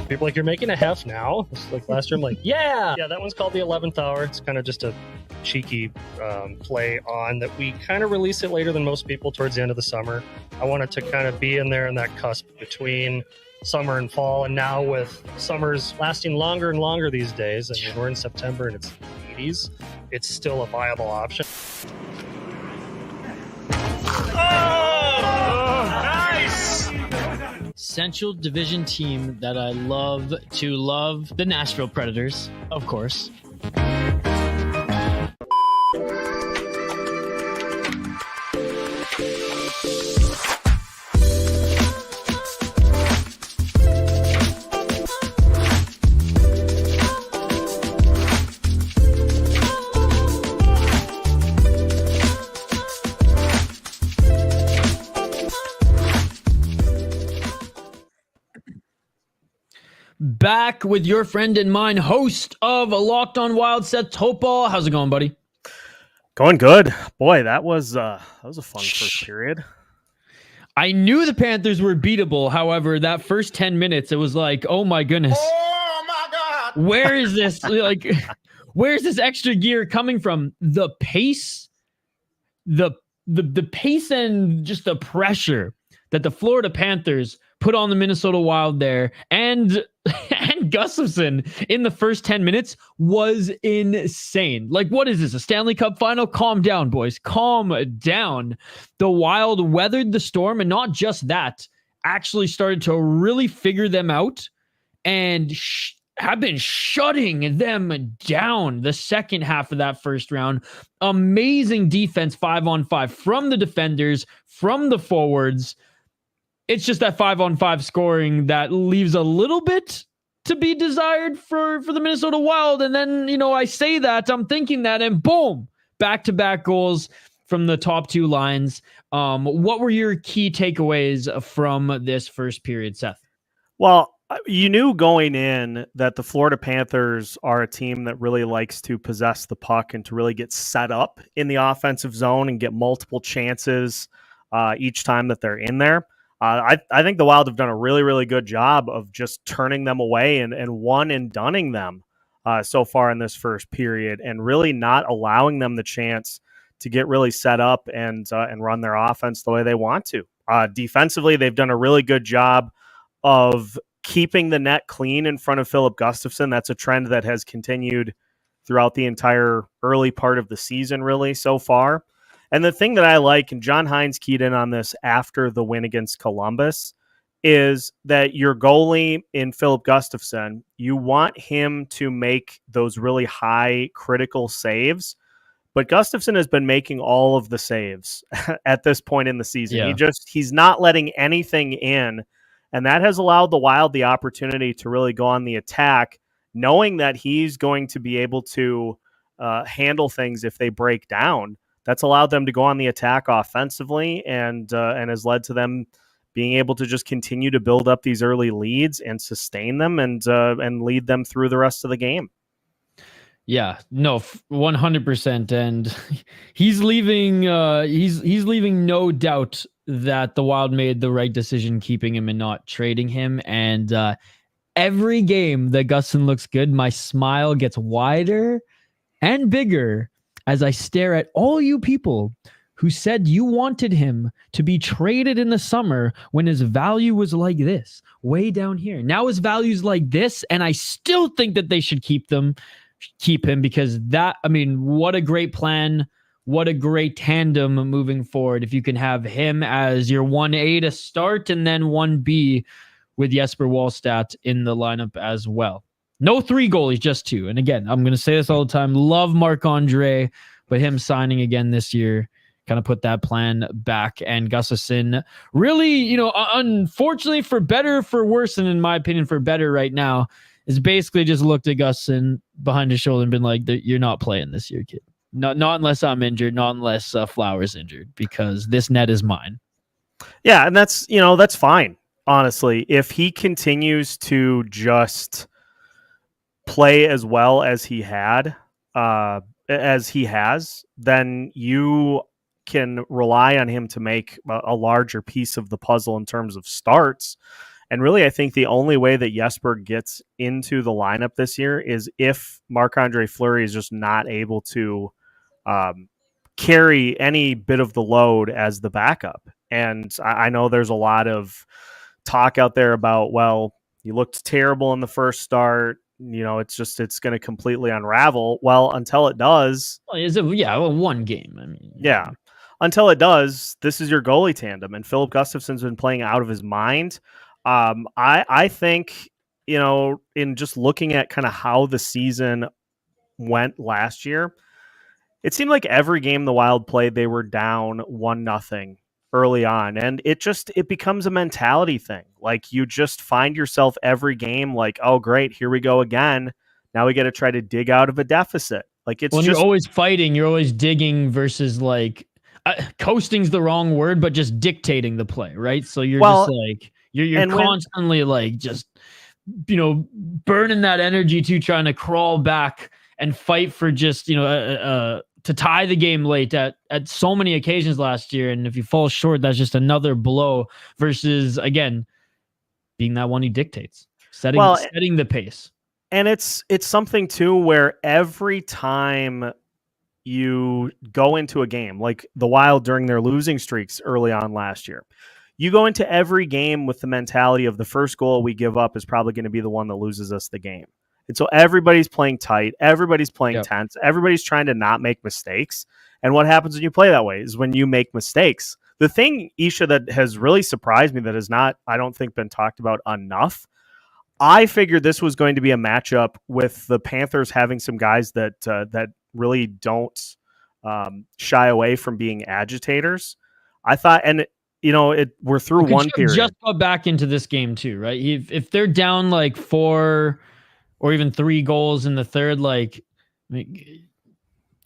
People like, you're making a hef now? It's like last year, I'm like, yeah, that one's called the 11th hour. It's kind of just a cheeky play on that. We kind of release it later than most people towards the end of the summer. I wanted to kind of be in there in that cusp between summer and fall. And now with summers lasting longer and longer these days, and we're in September and it's 80s, it's still a viable option. Central Division team that I love to love, the Nashville Predators, of course. Back with your friend and mine, host of Locked on Wild, Seth Topol. How's it going, buddy? Going good. Boy, that was a fun first period. I knew the Panthers were beatable. However, that first 10 minutes, it was like, oh my goodness. Oh my God. Where is this? Where's this extra gear coming from? The pace, the pace and just the pressure that the Florida Panthers put on the Minnesota Wild there, and Gustafsson in the first 10 minutes was insane. Like, what is this, a Stanley Cup final? Calm down, boys. Calm down. The Wild weathered the storm, and not just that, actually started to really figure them out and have been shutting them down the second half of that first round. Amazing defense 5-on-5 from the defenders, from the forwards. It's just that 5-on-5 scoring that leaves a little bit to be desired for the Minnesota Wild. And then, I say that, I'm thinking that, and boom, back-to-back goals from the top two lines. What were your key takeaways from this first period, Seth? Well, you knew going in that the Florida Panthers are a team that really likes to possess the puck and to really get set up in the offensive zone and get multiple chances each time that they're in there. I think the Wild have done a really, really good job of just turning them away and one and dunning them so far in this first period, and really not allowing them the chance to get really set up and run their offense the way they want to. Defensively, they've done a really good job of keeping the net clean in front of Philip Gustafsson. That's a trend that has continued throughout the entire early part of the season, really, so far. And the thing that I like, and John Hines keyed in on this after the win against Columbus, is that your goalie in Philip Gustafsson, you want him to make those really high critical saves. But Gustafsson has been making all of the saves at this point in the season. Yeah. He's not letting anything in. And that has allowed the Wild the opportunity to really go on the attack, knowing that he's going to be able to handle things if they break down. That's allowed them to go on the attack offensively and has led to them being able to just continue to build up these early leads and sustain them and lead them through the rest of the game. Yeah, no, 100%. And he's leaving. He's leaving no doubt that the Wild made the right decision keeping him and not trading him. And every game that Gustin looks good, my smile gets wider and bigger as I stare at all you people who said you wanted him to be traded in the summer when his value was like this, way down here. Now his value's like this, and I still think that they should keep him because what a great plan. What a great tandem moving forward. If you can have him as your 1A to start and then 1B with Jesper Wallstedt in the lineup as well. No 3 goalies, just 2. And again, I'm going to say this all the time. Love Marc-Andre, but him signing again this year kind of put that plan back. And Gustafsson really, unfortunately for better or for worse, and in my opinion for better right now, is basically just looked at Gustin behind his shoulder and been like, you're not playing this year, kid. Not unless I'm injured, not unless Flowers injured, because this net is mine. Yeah, and that's fine, honestly. If he continues to just play as well as he has, then you can rely on him to make a larger piece of the puzzle in terms of starts. And really, I think the only way that Jesper gets into the lineup this year is if Marc-Andre Fleury is just not able to carry any bit of the load as the backup. And I know there's a lot of talk out there about, well, he looked terrible in the first start. It's going to completely unravel. Well, until it does. One game. Yeah. Until it does, this is your goalie tandem. And Philip Gustafsson's been playing out of his mind. I think, in just looking at kind of how the season went last year, it seemed like every game the Wild played, they were down 1-0 early on. And it becomes a mentality thing. Like, you just find yourself every game like, oh, great, here we go again. Now we got to try to dig out of a deficit. Like, you're always fighting, you're always digging versus like coasting's the wrong word, but just dictating the play, right? So you're just like, you're constantly like just, burning that energy to trying to crawl back and fight for just, to tie the game late at so many occasions last year. And if you fall short, that's just another blow versus, again, being that one he dictates, setting the pace. And it's something too, where every time you go into a game, like the Wild during their losing streaks early on last year, you go into every game with the mentality of the first goal we give up is probably going to be the one that loses us the game. And so everybody's playing tight. Everybody's playing tense. Everybody's trying to not make mistakes. And what happens when you play that way is when you make mistakes. The thing, Isha, that has really surprised me that has not, I don't think, been talked about enough, I figured this was going to be a matchup with the Panthers having some guys that really don't shy away from being agitators. I thought, and we're through one period. Just got back into this game too, right? If they're down like 4 or even 3 goals in the third, like,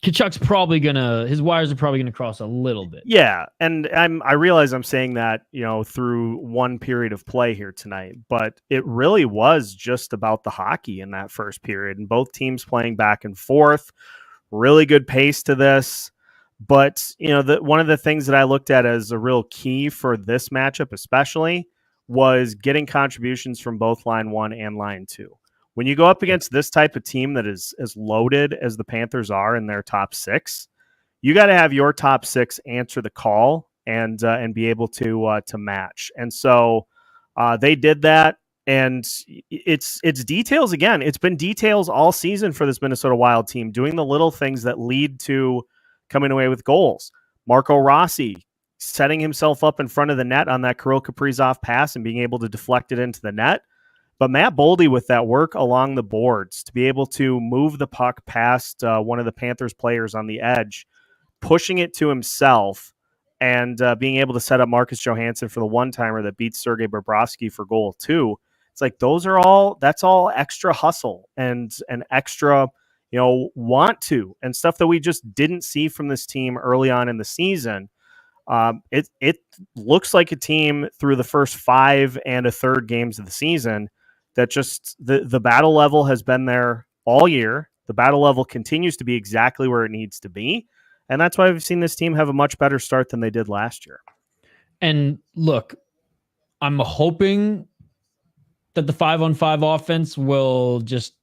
Tkachuk's probably his wires are probably gonna cross a little bit. Yeah, and I realize I'm saying that, through one period of play here tonight, but it really was just about the hockey in that first period, and both teams playing back and forth, really good pace to this. But one of the things that I looked at as a real key for this matchup, especially, was getting contributions from both line 1 and line 2. When you go up against this type of team that is as loaded as the Panthers are in their top 6, you got to have your top 6 answer the call and be able to match. And so they did that. And it's details again. It's been details all season for this Minnesota Wild team, doing the little things that lead to coming away with goals. Marco Rossi setting himself up in front of the net on that Kirill Kaprizov pass and being able to deflect it into the net. But Matt Boldy with that work along the boards to be able to move the puck past one of the Panthers players on the edge, pushing it to himself, and being able to set up Marcus Johansson for the one-timer that beats Sergei Bobrovsky for goal 2. It's like that's all extra hustle and an extra, want to, and stuff that we just didn't see from this team early on in the season. It looks like a team through the first 5 1/3 games of the season that just the battle level has been there all year. The battle level continues to be exactly where it needs to be. And that's why we've seen this team have a much better start than they did last year. And look, I'm hoping that the 5-on-5 offense will just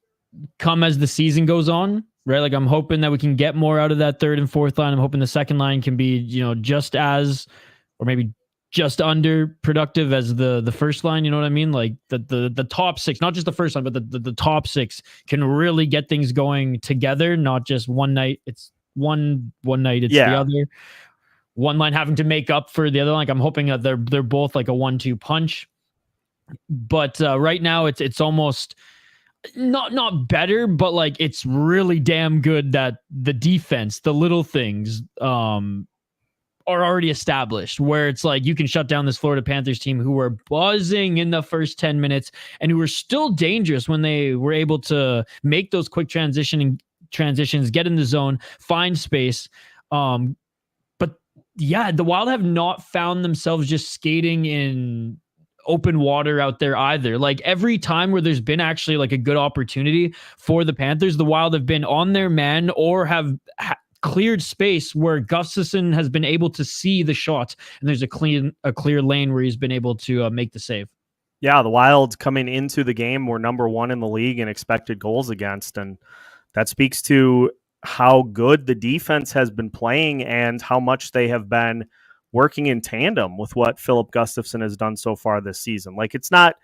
come as the season goes on, right? Like, I'm hoping that we can get more out of that third and fourth line. I'm hoping the second line can be, just as, or maybe just under productive as the first line. You know what I mean? Like the top 6, not just the first line, but the top 6 can really get things going together. Not just one night. It's one night. It's the other. One line having to make up for the other line. Like, I'm hoping that they're both like a 1-2 punch. But right now it's almost not better, but like it's really damn good that the defense, the little things, are already established, where it's like you can shut down this Florida Panthers team who were buzzing in the first 10 minutes and who were still dangerous when they were able to make those quick transitions, get in the zone, find space. But yeah, the Wild have not found themselves just skating in open water out there either. Like, every time where there's been actually like a good opportunity for the Panthers, the Wild have been on their man or have cleared space where Gustafsson has been able to see the shot, and there's a clear lane where he's been able to make the save. Yeah, the Wild coming into the game were number 1 in the league in expected goals against, and that speaks to how good the defense has been playing and how much they have been working in tandem with what Philip Gustafsson has done so far this season. Like, it's not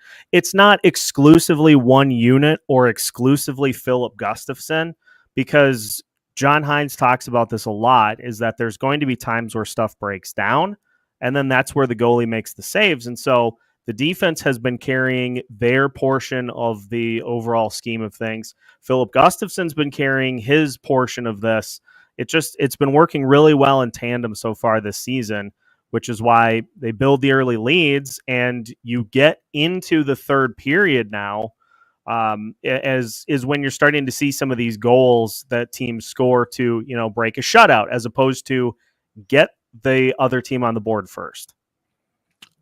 exclusively one unit or exclusively Philip Gustafsson, because John Hines talks about this a lot, is that there's going to be times where stuff breaks down, and then that's where the goalie makes the saves. And so the defense has been carrying their portion of the overall scheme of things. Philip Gustafsson's been carrying his portion of this. It's been working really well in tandem so far this season, which is why they build the early leads, and you get into the third period now, as is when you're starting to see some of these goals that teams score to, break a shutout, as opposed to get the other team on the board first.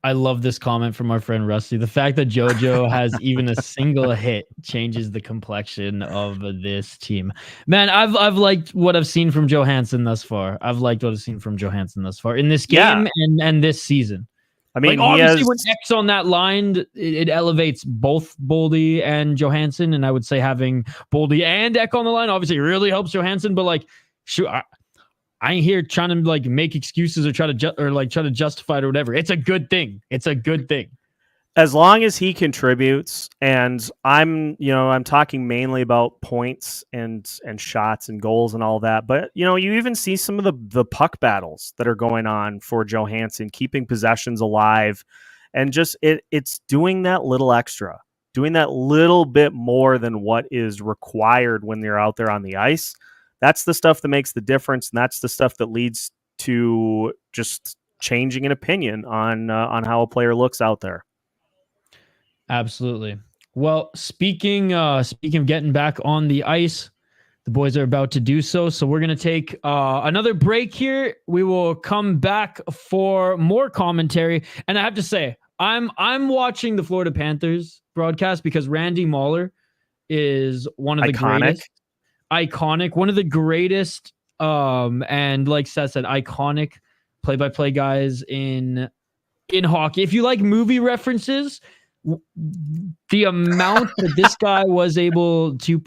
I love this comment from our friend Rusty. The fact that JoJo has even a single hit changes the complexion of this team. Man, I've liked what I've seen from Johansson thus far. In this game and this season. I mean, like, obviously when X on that line, it elevates both Boldy and Johansson, and I would say having Boldy and Ek on the line obviously really helps Johansson. But like, shoot, I ain't here trying to like make excuses or try to justify it or whatever. It's a good thing. As long as he contributes, and I'm talking mainly about points and shots and goals and all that. But, you even see some of the puck battles that are going on for Johansson, keeping possessions alive, and just it's doing that little extra, doing that little bit more than what is required when they're out there on the ice. That's the stuff that makes the difference, and that's the stuff that leads to just changing an opinion on how a player looks out there. Absolutely. Well, speaking of getting back on the ice, the boys are about to do so. So we're going to take another break here. We will come back for more commentary. And I have to say, I'm watching the Florida Panthers broadcast because Randy Mahler is one of the greatest. Iconic, one of the greatest, and like Seth said, iconic play-by-play guys in hockey. If you like movie references, the amount that this guy was able to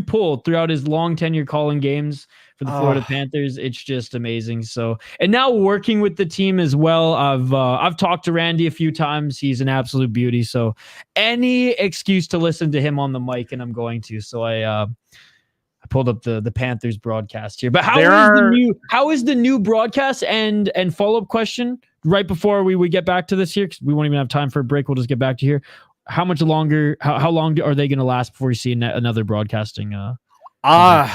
pull throughout his long tenure calling games for the Florida Panthers, it's just amazing. So, and now working with the team as well, I've talked to Randy a few times. He's an absolute beauty. So, any excuse to listen to him on the mic, and I'm going to. So I pulled up the Panthers broadcast here. But how is the new broadcast and follow-up question right before we get back to this here, because we won't even have time for a break. We'll just get back to here. How much longer, how long are they going to last before you see another broadcasting? That's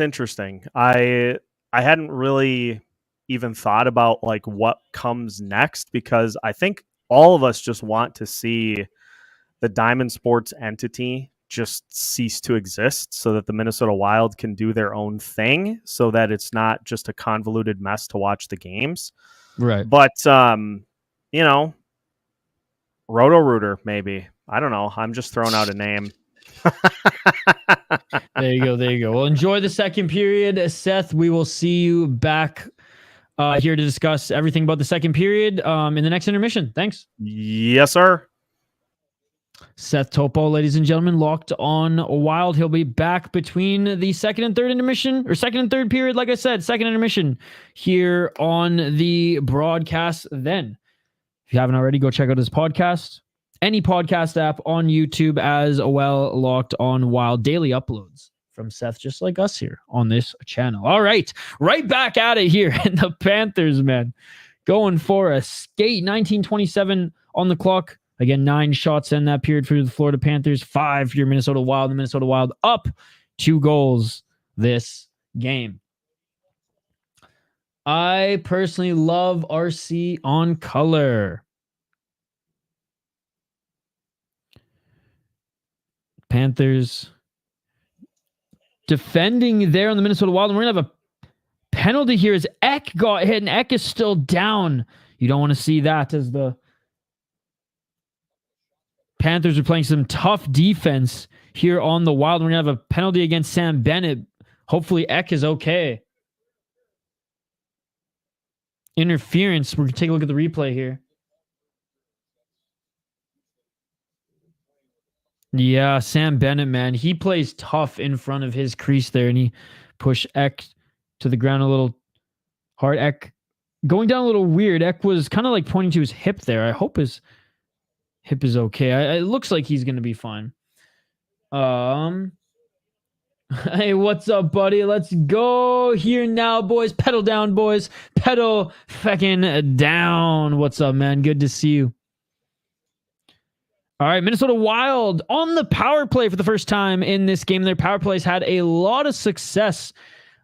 interesting. I hadn't really even thought about like what comes next, because I think all of us just want to see the Diamond Sports entity just cease to exist so that the Minnesota Wild can do their own thing, so that it's not just a convoluted mess to watch the games. Right. But, Roto-Rooter, maybe. I don't know. I'm just throwing out a name. There you go. Well, enjoy the second period, Seth. We will see you back here to discuss everything about the second period in the next intermission. Thanks. Yes, sir. Seth Topo, ladies and gentlemen, locked on Wild. He'll be back between the second and third intermission, or second and third period. Like I said, second intermission here on the broadcast. Then, if you haven't already, go check out his podcast. Any podcast app on YouTube as well. Locked on Wild. Daily uploads from Seth, just like us here on this channel. All right. Right back at it here. And the Panthers, man, going for a skate. 19:27 on the clock. Again, 9 shots in that period for the Florida Panthers, 5 for your Minnesota Wild. The Minnesota Wild up 2 goals this game. I personally love RC on color. Panthers defending there on the Minnesota Wild. And we're going to have a penalty here as Ek got hit, and Ek is still down. You don't want to see that, as the Panthers are playing some tough defense here on the Wild. We're going to have a penalty against Sam Bennett. Hopefully Ek is okay. Interference. We're going to take a look at the replay here. Yeah, Sam Bennett, man. He plays tough in front of his crease there, and he pushed Ek to the ground a little hard. Ek going down a little weird. Ek was kind of like pointing to his hip there. I hope his hip is okay. It looks like he's going to be fine. Hey, what's up, buddy? Let's go here now, boys. Pedal down, boys. Pedal fucking down. What's up, man? Good to see you. All right, Minnesota Wild on the power play for the first time in this game. Their power plays had a lot of success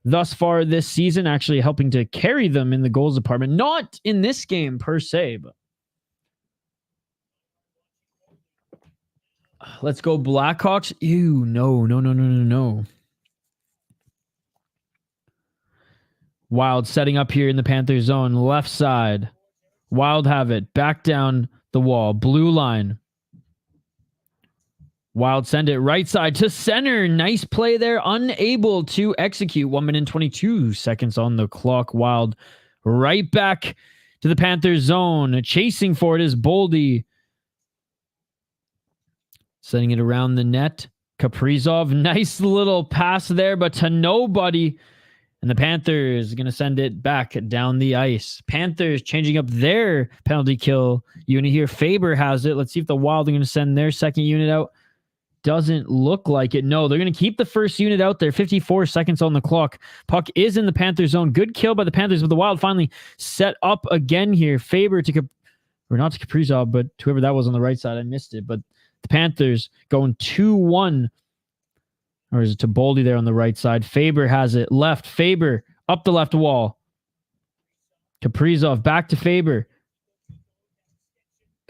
thus far this season, actually helping to carry them in the goals department. Not in this game per se, but let's go Blackhawks. Ew, no. Wild setting up here in the Panthers zone. Left side. Wild have it. Back down the wall. Blue line. Wild send it right side to center. Nice play there. Unable to execute. 1 minute and 22 seconds on the clock. Wild right back to the Panthers zone. Chasing for it is Boldy. Sending it around the net. Kaprizov. Nice little pass there, but to nobody. And the Panthers are going to send it back down the ice. Panthers changing up their penalty kill unit here. Faber has it. Let's see if the Wild are going to send their second unit out. Doesn't look like it. No, they're going to keep the first unit out there. 54 seconds on the clock. Puck is in the Panthers zone. Good kill by the Panthers, but the Wild finally set up again here. Faber to, or not to Kaprizov, but whoever that was on the right side. I missed it. But the Panthers going 2-1. Or is it to Boldy there on the right side? Faber has it. Left. Faber up the left wall. Kaprizov back to Faber.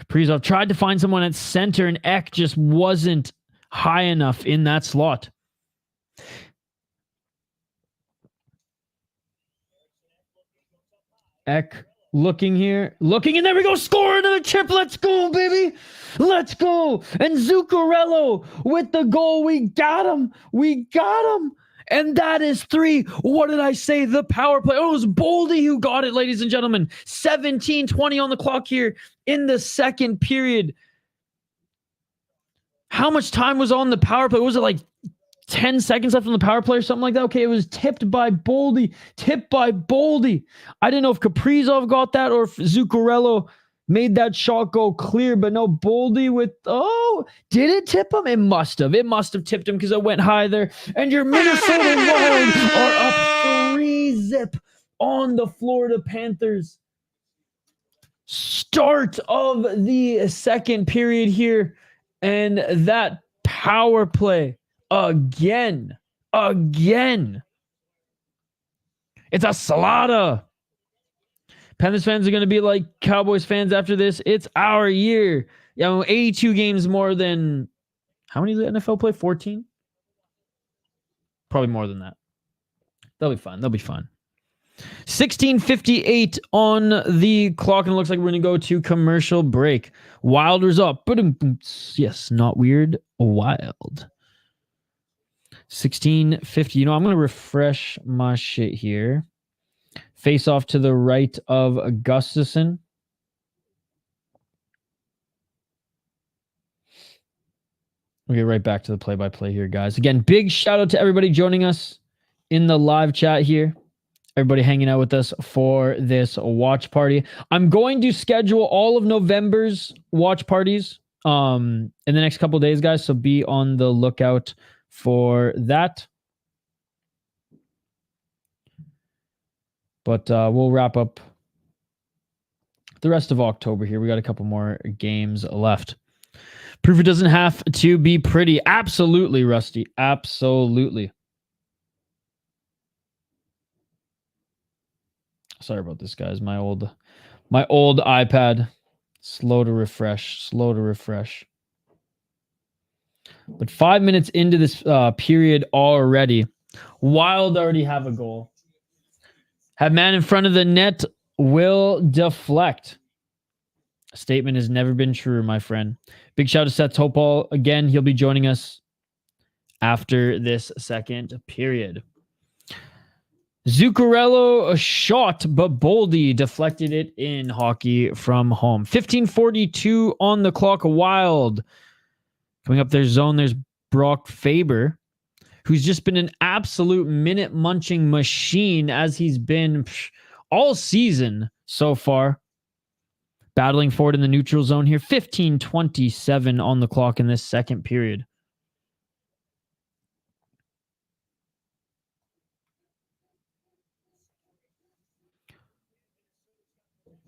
Kaprizov tried to find someone at center, and Ek just wasn't high enough in that slot. Ek looking here. Looking, and there we go. Score another chip. Let's go, baby. Let's go. And Zuccarello with the goal. We got him. And that is 3. What did I say? The power play. Oh, it was Boldy who got it, ladies and gentlemen. 17:20 on the clock here in the second period. How much time was on the power play? Was it like 10 seconds left on the power play or something like that? Okay, it was tipped by Boldy. I didn't know if Kaprizov got that or if Zuccarello Made that shot go clear, but no, Boldy with, did it tip him? It must have. It must have tipped him because it went high there. And your Minnesota Wild are up 3-zip on the Florida Panthers. Start of the second period here. And that power play again. It's a slaughter. Panthers fans are going to be like Cowboys fans after this. It's our year. 82 games more than, how many did the NFL play? 14? Probably more than that. They'll be fine. 16:58 on the clock, and it looks like we're going to go to commercial break. Wilders up. Yes, not weird. Wild. 16:50. I'm going to refresh my shit here. Face off to the right of Gustafson. We'll get right back to the play-by-play here, guys. Again, big shout out to everybody joining us in the live chat here. Everybody hanging out with us for this watch party. I'm going to schedule all of November's watch parties in the next couple of days, guys. So be on the lookout for that. But we'll wrap up the rest of October here. We got a couple more games left. Proof it doesn't have to be pretty. Absolutely, Rusty. Absolutely. Sorry about this, guys. My old iPad. Slow to refresh. But 5 minutes into this period already, Wild already have a goal. Have man in front of the net, will deflect. A statement has never been truer, my friend. Big shout out to Seth Topol. Again, he'll be joining us after this second period. Zuccarello a shot, but Boldy deflected it in hockey from home. 15:42 on the clock. Wild coming up their zone. There's Brock Faber, who's just been an absolute minute-munching machine as he's been all season so far. Battling forward in the neutral zone here. 15:27 on the clock in this second period.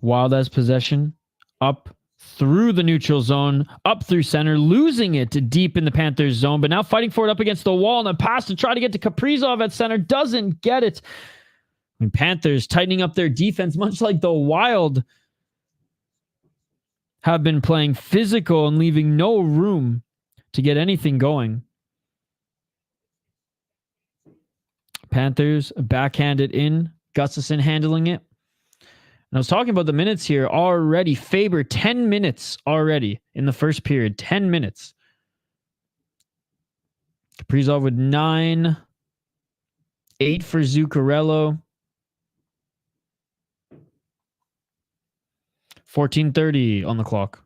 Wild has possession. Up through the neutral zone. Up through center. Losing it deep in the Panthers zone. But now fighting for it up against the wall. And a pass to try to get to Kaprizov at center. Doesn't get it. Panthers tightening up their defense. Much like the Wild have been playing physical and leaving no room to get anything going. Panthers backhanded in. Gustafson handling it. And I was talking about the minutes here already. Faber, 10 minutes already in the first period. 10 minutes. Kaprizov with 9. 8 for Zuccarello. 14:30 on the clock.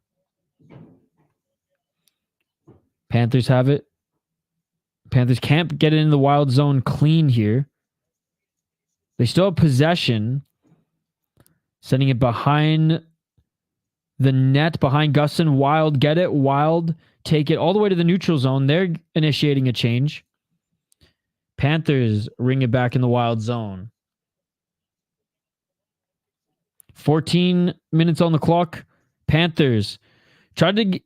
Panthers have it. Panthers can't get it in the Wild zone clean here. They still have possession. Sending it behind the net, behind Gustin. Wild get it. Wild take it all the way to the neutral zone. They're initiating a change. Panthers ring it back in the Wild zone. 14 minutes on the clock. Panthers tried to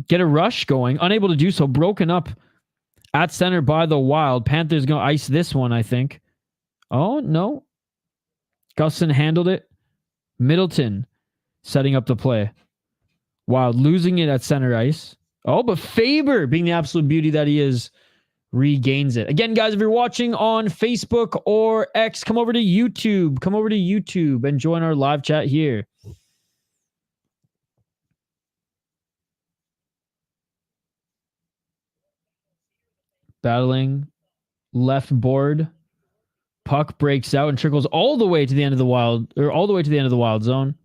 get a rush going. Unable to do so. Broken up at center by the Wild. Panthers going to ice this one, I think. Oh, no. Gustin handled it. Middleton setting up the play. Wild losing it at center ice. Oh, but Faber, being the absolute beauty that he is, regains it. Again, guys, if you're watching on Facebook or X, come over to YouTube. Come over to YouTube and join our live chat here. Battling left board. Puck breaks out and trickles all the way to the end of the Wild, or all the way to the end of the Wild zone.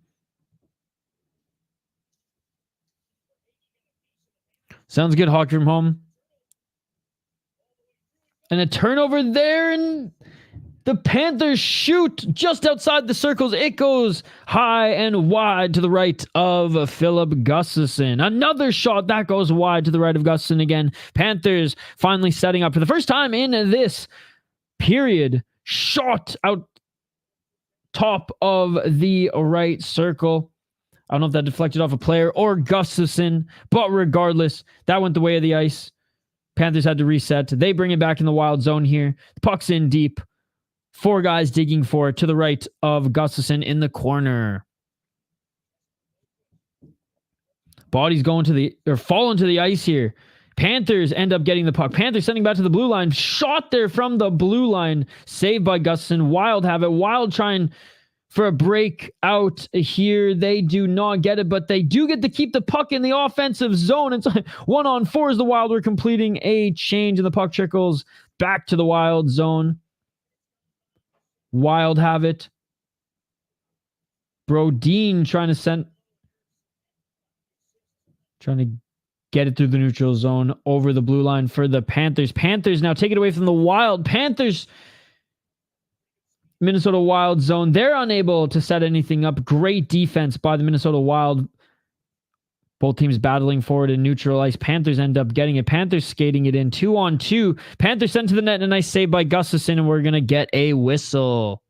Sounds good, hockey from home. And a turnover there, and The Panthers shoot just outside the circles. It goes high and wide to the right of Philip Gustafson. Another shot that goes wide to the right of Gustafson again. Panthers finally setting up for the first time in this period. Shot out top of the right circle. I don't know if that deflected off a player or Gustafson, but regardless, that went the way of the ice. Panthers had to reset. They bring it back in the Wild zone here. The puck's in deep. 4 guys digging for it to the right of Gustafson in the corner. Body's going to the, or falling to the ice here. Panthers end up getting the puck. Panthers sending back to the blue line. Shot there from the blue line. Saved by Gustafson. Wild have it. Wild trying for a break out here. They do not get it, but they do get to keep the puck in the offensive zone. It's 1-on-4 as the Wild were completing a change, and the puck trickles back to the Wild zone. Wild have it. Brodin trying to get it through the neutral zone over the blue line for the Panthers. Panthers now take it away from the Wild. Panthers, Minnesota Wild zone. They're unable to set anything up. Great defense by the Minnesota Wild. Both teams battling forward in neutral ice. Panthers end up getting it. Panthers skating it in 2-on-2. Panthers sent to the net, and a nice save by Gustafson, and we're going to get a whistle.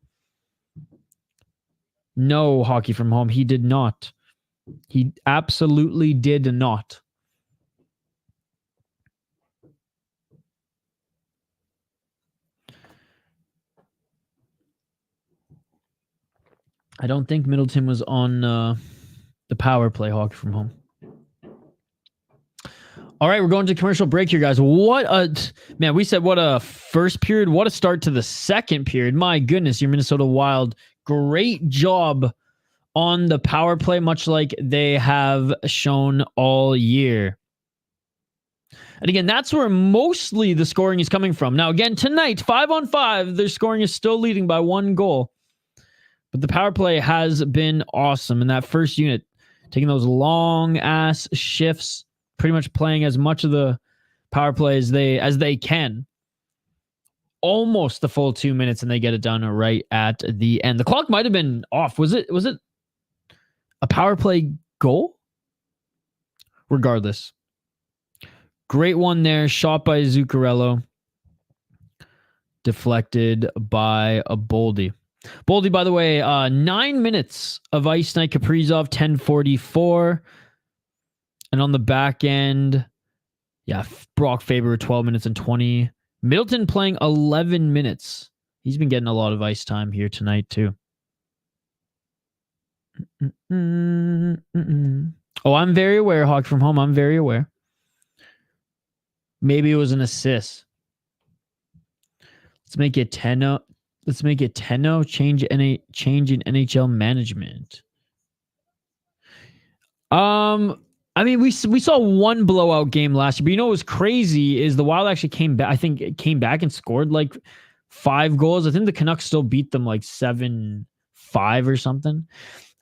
No, hockey from home. He did not. He absolutely did not. I don't think Middleton was on the power play, hockey from home. All right, we're going to commercial break here, guys. What a first period. What a start to the second period. My goodness, your Minnesota Wild. Great job on the power play, much like they have shown all year. And again, that's where mostly the scoring is coming from. Now, again, tonight, 5-on-5, their scoring is still leading by 1 goal. But the power play has been awesome. In that first unit, taking those long-ass shifts, pretty much playing as much of the power play as they can. Almost the full 2 minutes, and they get it done right at the end. The clock might have been off. Was it a power play goal? Regardless. Great one there. Shot by Zuccarello. Deflected by a Boldy. Boldy, by the way, 9 minutes of ice night. Kaprizov, 10:44. And on the back end, Brock Faber, 12 minutes and 20. Middleton playing 11 minutes. He's been getting a lot of ice time here tonight, too. Oh, I'm very aware, Hawk from home. I'm very aware. Maybe it was an assist. Let's make it 10-0. Let's make it 10-0. Change in NHL management. I mean, we saw one blowout game last year, but you know what was crazy is the Wild actually came back. I think it came back and scored like 5 goals. I think the Canucks still beat them like 7-5 or something.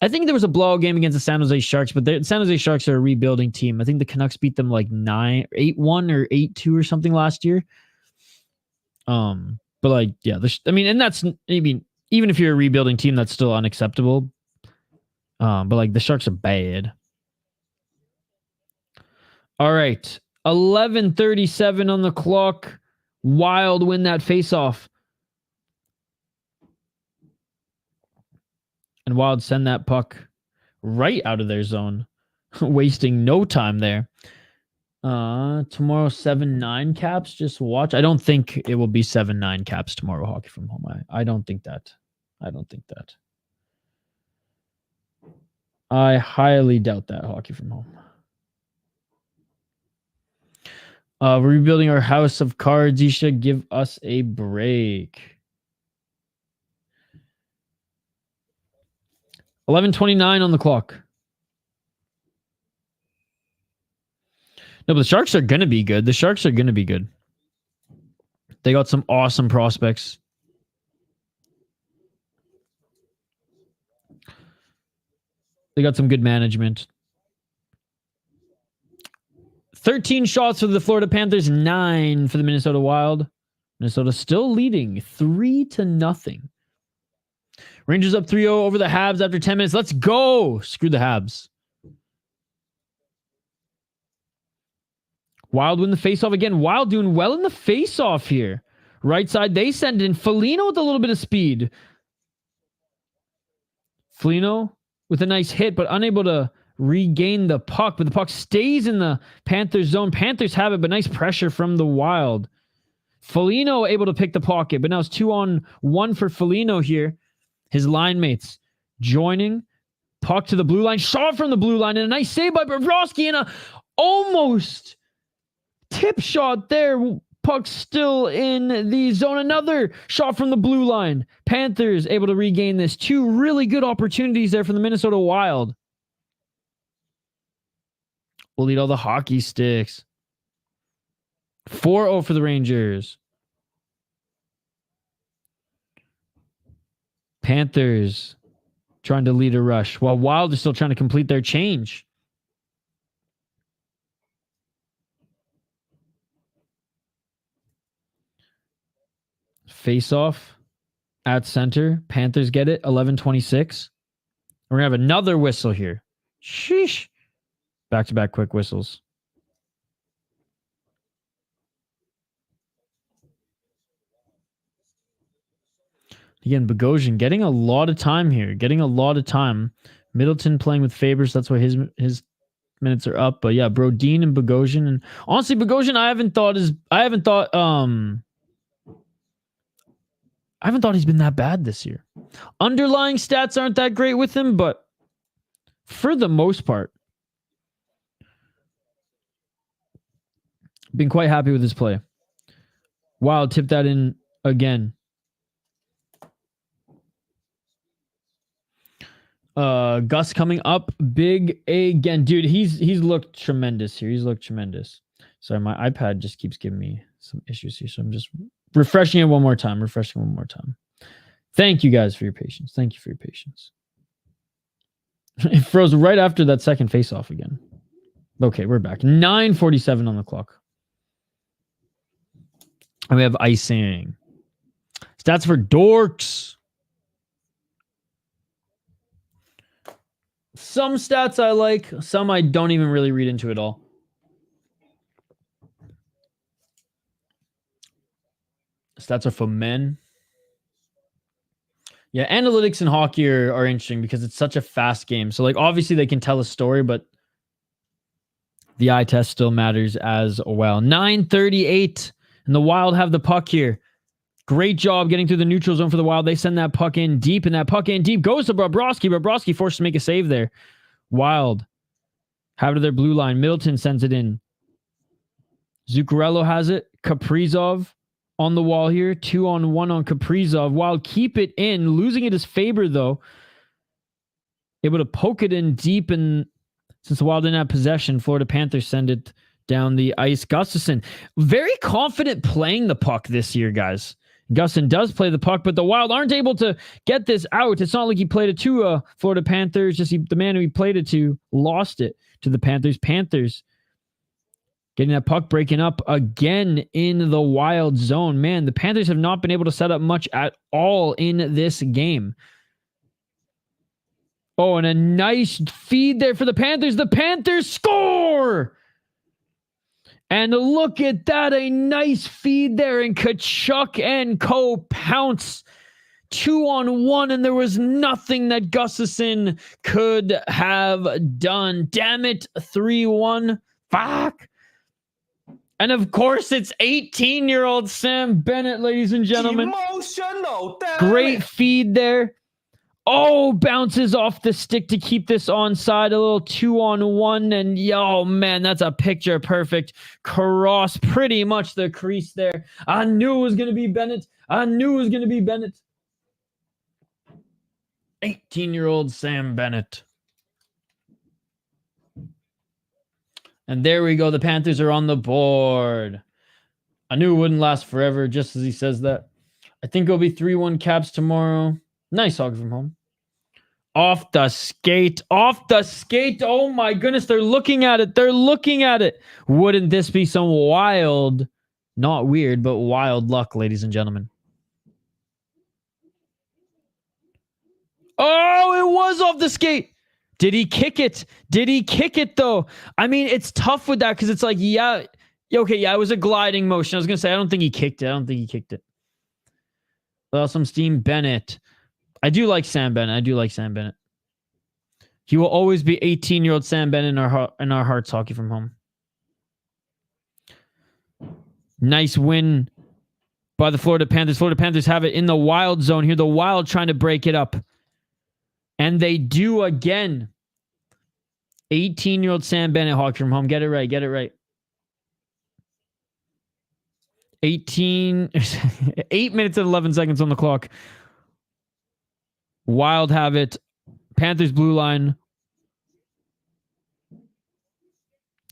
I think there was a blowout game against the San Jose Sharks, but the San Jose Sharks are a rebuilding team. I think the Canucks beat them like 8-1 or 8-2 or something last year. But like, yeah, and that's, even if you're a rebuilding team, that's still unacceptable. But like the Sharks are bad. All right. 11:37 on the clock. Wild win that faceoff. And Wild send that puck right out of their zone. Wasting no time there. Tomorrow 7-9 caps. Just watch. I don't think it will be 7-9 caps tomorrow, hockey from home. I don't think that. I highly doubt that, hockey from home. We're rebuilding our house of cards. You should give us a break. 11:29 on the clock. No, but the Sharks are going to be good. They got some awesome prospects. They got some good management. 13 shots for the Florida Panthers, 9 for the Minnesota Wild. Minnesota still leading 3-0. Rangers up 3-0 over the Habs after 10 minutes. Let's go. Screw the Habs. Wild win the faceoff again. Wild doing well in the faceoff here. Right side, they send in Foligno with a little bit of speed. Foligno with a nice hit, but unable to regain the puck. But the puck stays in the Panthers zone. Panthers have it, but nice pressure from the Wild. Foligno able to pick the pocket, but now it's 2-on-1 for Foligno here. His line mates joining. Puck to the blue line. Shot from the blue line, and a nice save by Bobrovsky, and a almost tip shot there. Puck still in the zone. Another shot from the blue line. Panthers able to regain this. Two really good opportunities there for the Minnesota Wild. We'll need all the hockey sticks. 4-0 for the Rangers. Panthers trying to lead a rush while Wild is still trying to complete their change. Face off at center. Panthers get it. 11:26. We're going to have another whistle here. Sheesh. Back-to-back quick whistles. Again, Bogosian getting a lot of time here. Getting a lot of time. Middleton playing with Fabers. That's why his minutes are up. But yeah, Brodin and Bogosian. And honestly, Bogosian, I haven't thought he's been that bad this year. Underlying stats aren't that great with him, but for the most part, been quite happy with his play. Wild tip that in again. Gus coming up big again. Dude, he's looked tremendous here. He's looked tremendous. Sorry, my iPad just keeps giving me some issues here, so I'm just refreshing it one more time. Thank you guys for your patience. Thank you for your patience. It froze right after that second face-off again. Okay, we're back. 9:47 on the clock. And we have icing. Stats for dorks. Some stats I like, some I don't even really read into at all. Stats are for men. Yeah, analytics in hockey are interesting because it's such a fast game. So, like, obviously they can tell a story, but the eye test still matters as well. 9:38, and the Wild have the puck here. Great job getting through the neutral zone for the Wild. They send that puck in deep, and that puck in deep goes to Bobrovsky. Bobrovsky forced to make a save there. Wild have it to their blue line. Middleton sends it in. Zuccarello has it. Kaprizov on the wall here. 2-on-1 on Kaprizov. Wild keep it in. Losing it is Faber, though. Able to poke it in deep, and since the Wild didn't have possession, Florida Panthers send it down the ice. Gustafsson, very confident playing the puck this year, guys. Gustin does play the puck, but the Wild aren't able to get this out. It's not like he played it to Florida Panthers. Just the man who he played it to lost it to the Panthers. Panthers getting that puck breaking up again in the Wild zone. Man, the Panthers have not been able to set up much at all in this game. Oh, and a nice feed there for the Panthers. The Panthers score! And look at that, a nice feed there, and Kachuk and co pounce 2-on-1, and there was nothing that Gustafsson could have done. Damn it, 3-1. Fuck. And of course, it's 18-year-old Sam Bennett, ladies and gentlemen. Emotional. Great feed there. Oh, bounces off the stick to keep this onside. A little 2-on-1. And yo, man, that's a picture perfect cross. Pretty much the crease there. I knew it was going to be Bennett. 18-year-old Sam Bennett. And there we go. The Panthers are on the board. I knew it wouldn't last forever, just as he says that. I think it'll be 3-1 Caps tomorrow. Nice hockey from home. Off the skate. Oh my goodness. They're looking at it. Wouldn't this be some wild Not weird, but wild luck, ladies and gentlemen. Oh, it was off the skate. Did he kick it? Did he kick it, though? I mean, it's tough with that because it's like, yeah, okay, yeah, it was a gliding motion. I was going to say, I don't think he kicked it. Well, some Steam Bennett. I do like Sam Bennett. He will always be 18-year-old Sam Bennett in our hearts. Hockey from home. Nice win by the Florida Panthers. Florida Panthers have it in the Wild zone here. The Wild trying to break it up. And they do again. 18-year-old Sam Bennett, hockey from home. Get it right. 8 minutes and 11 seconds on the clock. Wild have it. Panthers blue line.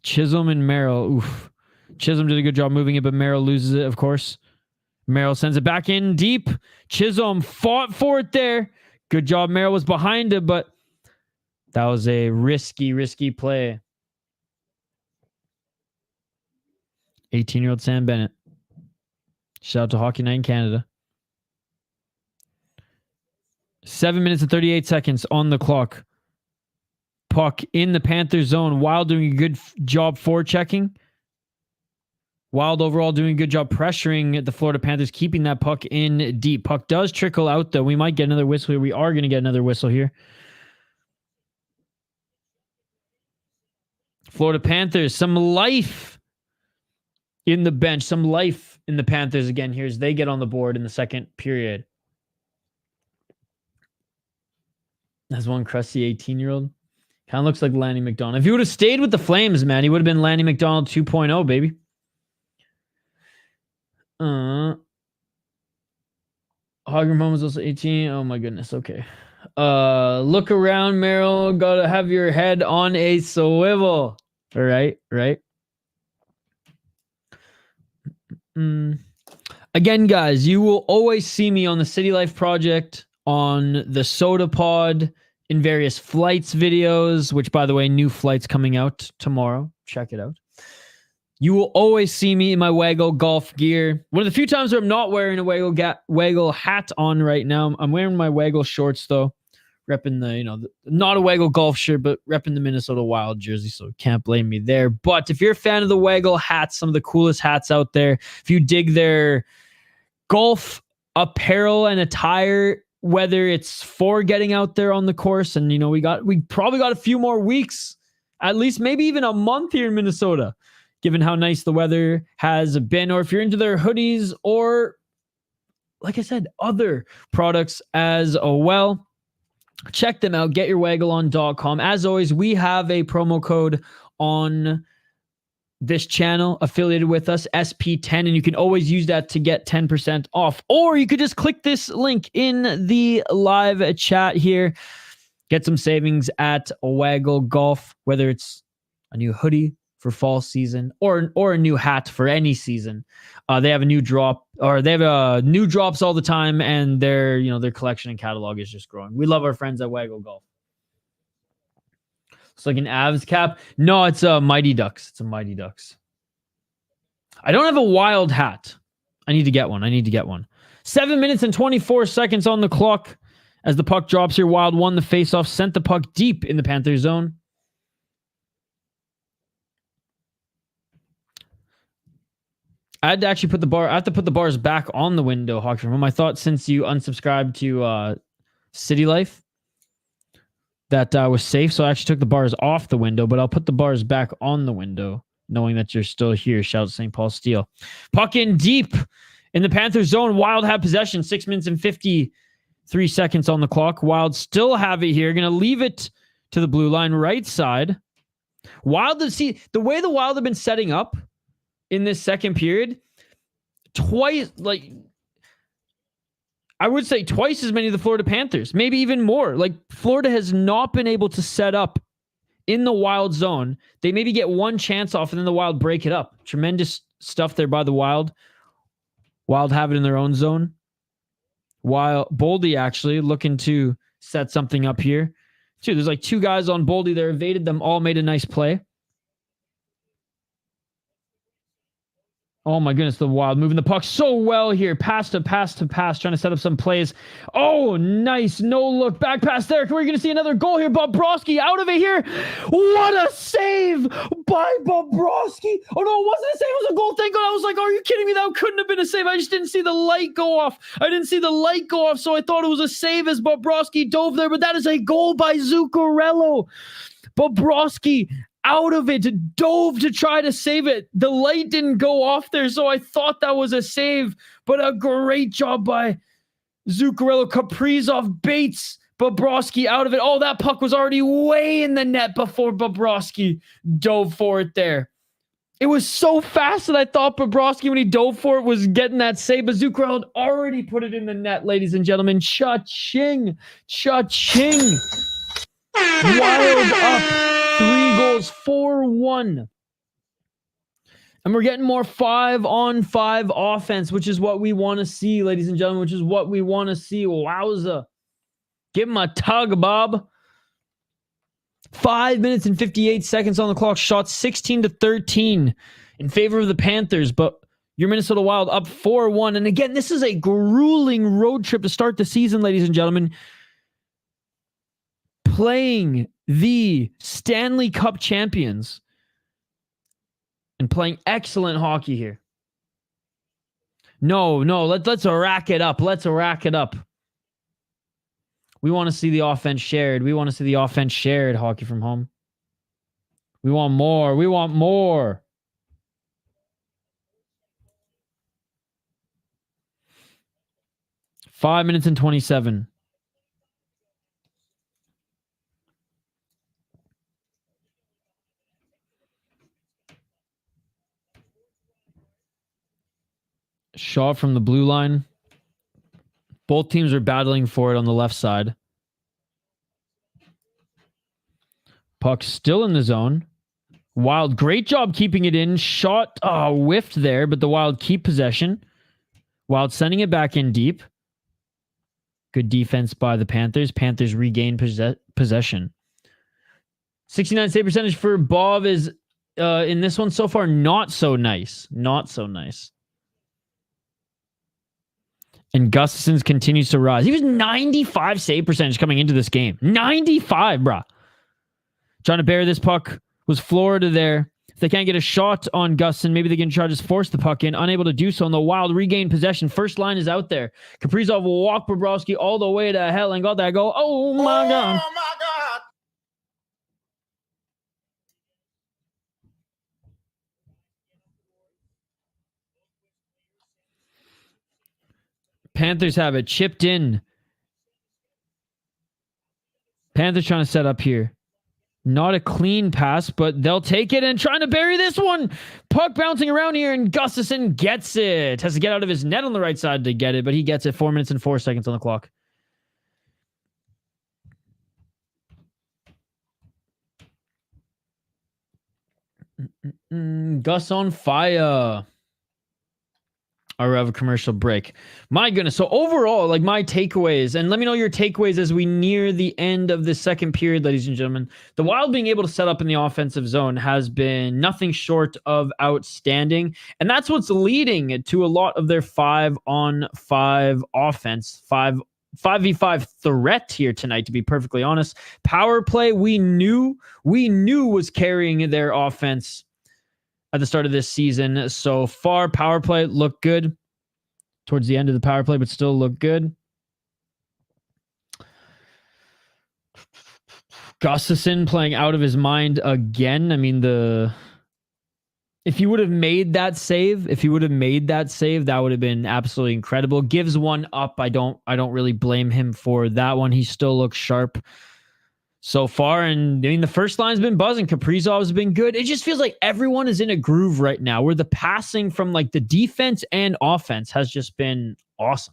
Chisholm and Merrill. Oof. Chisholm did a good job moving it, but Merrill loses it, of course. Merrill sends it back in deep. Chisholm fought for it there. Good job. Merrill was behind it, but that was a risky play. 18-year-old Sam Bennett. Shout out to Hockey Night in Canada. 7 minutes and 38 seconds on the clock. Puck in the Panthers zone. Wild doing a good job forechecking. Wild overall doing a good job pressuring the Florida Panthers, keeping that puck in deep. Puck does trickle out, though. We might get another whistle here. We are going to get another whistle here. Florida Panthers, some life in the bench, some life in the Panthers again here as they get on the board in the second period. That's one crusty 18-year-old. Kind of looks like Lanny McDonald. If he would have stayed with the Flames, man, he would have been Lanny McDonald 2.0, baby. Hogger Mom was also 18. Oh my goodness. Okay. Look around, Merrill. Gotta have your head on a swivel. All right. Again, guys, you will always see me on the City Life Project, on the Sota Pod, in various flights videos, which, by the way, new flights coming out tomorrow. Check it out. You will always see me in my Waggle golf gear. One of the few times where I'm not wearing a Waggle hat on right now. I'm wearing my Waggle shorts, though. Repping not a Waggle golf shirt, but repping the Minnesota Wild jersey, so can't blame me there. But if you're a fan of the Waggle hats, some of the coolest hats out there, if you dig their golf apparel and attire, whether it's for getting out there on the course, and we probably got a few more weeks, at least maybe even a month here in Minnesota, given how nice the weather has been, or if you're into their hoodies or, like I said, other products as well. Check them out. GetYourWaggleOn.com. As always, we have a promo code on this channel affiliated with us, SP10, and you can always use that to get 10% off. Or you could just click this link in the live chat here. Get some savings at Waggle Golf, whether it's a new hoodie for fall season or a new hat for any season. They have a new drop, or they have new drops all the time, and their collection and catalog is just growing. We love our friends at Waggle Golf. It's like an Avs cap. No, it's a Mighty Ducks. It's a Mighty Ducks. I don't have a Wild hat. I need to get one. 7 minutes and 24 seconds on the clock as the puck drops here. Wild won the faceoff, sent the puck deep in the Panthers zone. I had to actually put the bars back on the window, Hockey from Home. I thought since you unsubscribed to City Life that was safe, so I actually took the bars off the window, but I'll put the bars back on the window, knowing that you're still here. Shout out to St. Paul Steel. Puck in deep in the Panthers zone. Wild have possession. 6 minutes and 53 seconds on the clock. Wild still have it here. Going to leave it to the blue line right side. Wild, see the way the Wild have been setting up in this second period, I would say twice as many of the Florida Panthers, maybe even more. Like, Florida has not been able to set up in the Wild zone. They maybe get one chance off, and then the Wild break it up. Tremendous stuff there by the Wild. Wild have it in their own zone. While Boldy actually looking to set something up here. There's like two guys on Boldy there, evaded them, all made a nice play. Oh my goodness, the Wild moving the puck so well here. Pass to pass to pass, trying to set up some plays. Oh, nice. No look. Back pass there. We're going to see another goal here. Bobrovsky out of it here. What a save by Bobrovsky. Oh no, it wasn't a save. It was a goal. Thank God. I was like, are you kidding me? That couldn't have been a save. I just didn't see the light go off. So I thought it was a save as Bobrovsky dove there, but that is a goal by Zuccarello. Bobrovsky out of it, dove to try to save it. The light didn't go off there, so I thought that was a save, but a great job by Zuccarello. Kaprizov baits Bobrovsky out of it. Oh, that puck was already way in the net before Bobrovsky dove for it there. It was so fast that I thought Bobrovsky, when he dove for it, was getting that save, but Zuccarello had already put it in the net, ladies and gentlemen. Cha-ching. Cha-ching. Wild up. 3 goals, 4-1. And we're getting more 5-on-5 offense, which is what we want to see, ladies and gentlemen, which is what we want to see. Wowza. Give him a tug, Bob. 5 minutes and 58 seconds on the clock. Shot 16-13 in favor of the Panthers, but your Minnesota Wild up 4-1. And again, this is a grueling road trip to start the season, ladies and gentlemen. Playing the Stanley Cup champions and playing excellent hockey here. No, let's rack it up. Let's rack it up. We want to see the offense shared. Hockey from home. We want more. 5 minutes and 27. Shot from the blue line. Both teams are battling for it on the left side. Puck still in the zone. Wild, great job keeping it in. Shot whiffed there, but the Wild keep possession. Wild sending it back in deep. Good defense by the Panthers. Panthers regain possession. 69 save percentage for Bob is in this one so far not so nice. And Gustafson's continues to rise. He was 95 save percentage coming into this game. 95, bruh. Trying to bury this puck was Florida there. If they can't get a shot on Gustafson, maybe they can try to just force the puck in. Unable to do so, and the Wild regain possession. First line is out there. Kaprizov will walk Bobrovsky all the way to hell and got that goal. Oh my God. Oh my God. Panthers have it chipped in. Panthers trying to set up here. Not a clean pass, but they'll take it and trying to bury this one. Puck bouncing around here, and Gustafson gets it. Has to get out of his net on the right side to get it, but he gets it. 4 minutes and 4 seconds on the clock. Gus on fire. All right, we have a commercial break. My goodness. So overall, like my takeaways, and let me know your takeaways as we near the end of the second period, ladies and gentlemen. The Wild being able to set up in the offensive zone has been nothing short of outstanding. And that's what's leading to a lot of their 5-on-5 offense, 5v5 threat here tonight, to be perfectly honest. Power play, we knew was carrying their offense at the start of this season. So far, power play looked good towards the end of the power play, but still looked good. Gustafson playing out of his mind again. I mean, if he would have made that save, that would have been absolutely incredible. Gives one up. I don't really blame him for that one. He still looks sharp so far. And I mean, the first line's been buzzing. Kaprizov's been good. It just feels like everyone is in a groove right now where the passing from like the defense and offense has just been awesome.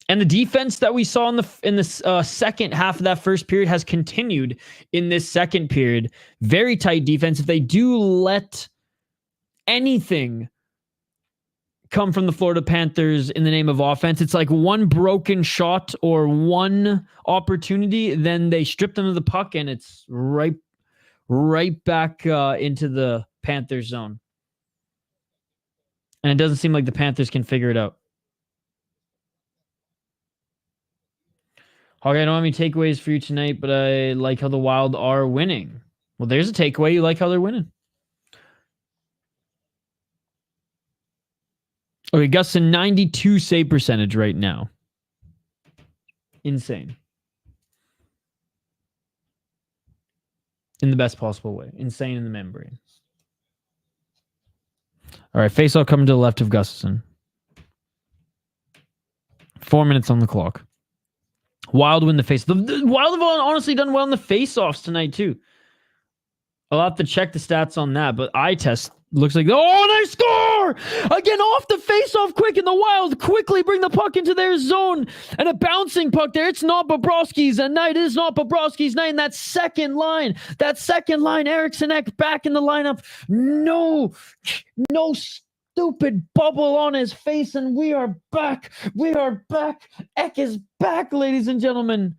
And the defense that we saw in the second half of that first period has continued in this second period. Very tight defense. If they do let anything come from the Florida Panthers in the name of offense, it's like one broken shot or one opportunity, then they strip them of the puck and it's right back into the Panthers zone. And it doesn't seem like the Panthers can figure it out. Okay, I don't have any takeaways for you tonight, but I like how the Wild are winning. Well, there's a takeaway. You like how they're winning. Okay, Gustin, 92 save percentage right now. Insane. In the best possible way. Insane in the membrane. All right, face-off coming to the left of Gustafson. 4 minutes on the clock. Wild win the face. The Wild have honestly done well in the face-offs tonight, too. I'll have to check the stats on that, but eye test looks like... Oh, they score! Again, off the face-off quick, and the Wild quickly bring the puck into their zone. And a bouncing puck there. It's not Bobrovsky's night. It is not Bobrovsky's night. And that second line, Eriksson Ek back in the lineup. No stupid bubble on his face, and we are back. We are back. Ek is back, ladies and gentlemen.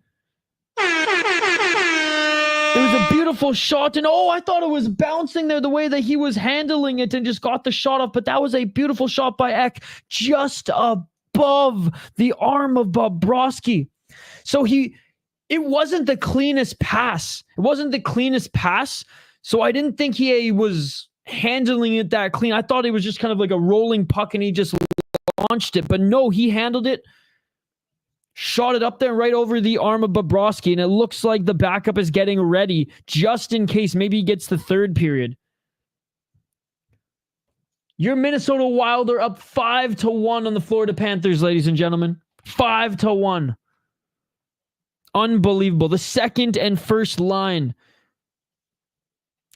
It was a beautiful shot, and I thought it was bouncing there the way that he was handling it and just got the shot off, but that was a beautiful shot by Ek just above the arm of Bobrovsky. So it wasn't the cleanest pass. So I didn't think he was handling it that clean. I thought it was just kind of like a rolling puck and he just launched it, but no, he handled it. Shot it up there right over the arm of Bobrovsky, and it looks like the backup is getting ready just in case maybe he gets the third period. Your Minnesota Wild are up 5-1 on the Florida Panthers, ladies and gentlemen. 5-1. Unbelievable. The second and first line.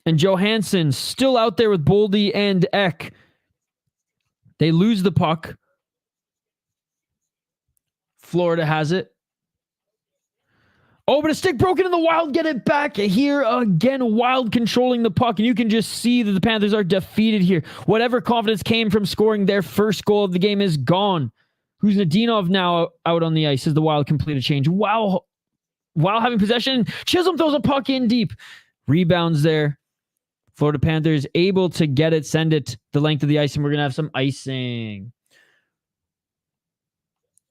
And Johansson still out there with Boldy and Ek. They lose the puck. Florida has it. Oh, but a stick broken and the Wild get it back. Here again, Wild controlling the puck. And you can just see that the Panthers are defeated here. Whatever confidence came from scoring their first goal of the game is gone. Who's Nadinov now out on the ice as the Wild complete a change. Wow. While having possession, Chisholm throws a puck in deep. Rebounds there. Florida Panthers able to get it, send it the length of the ice, and we're going to have some icing.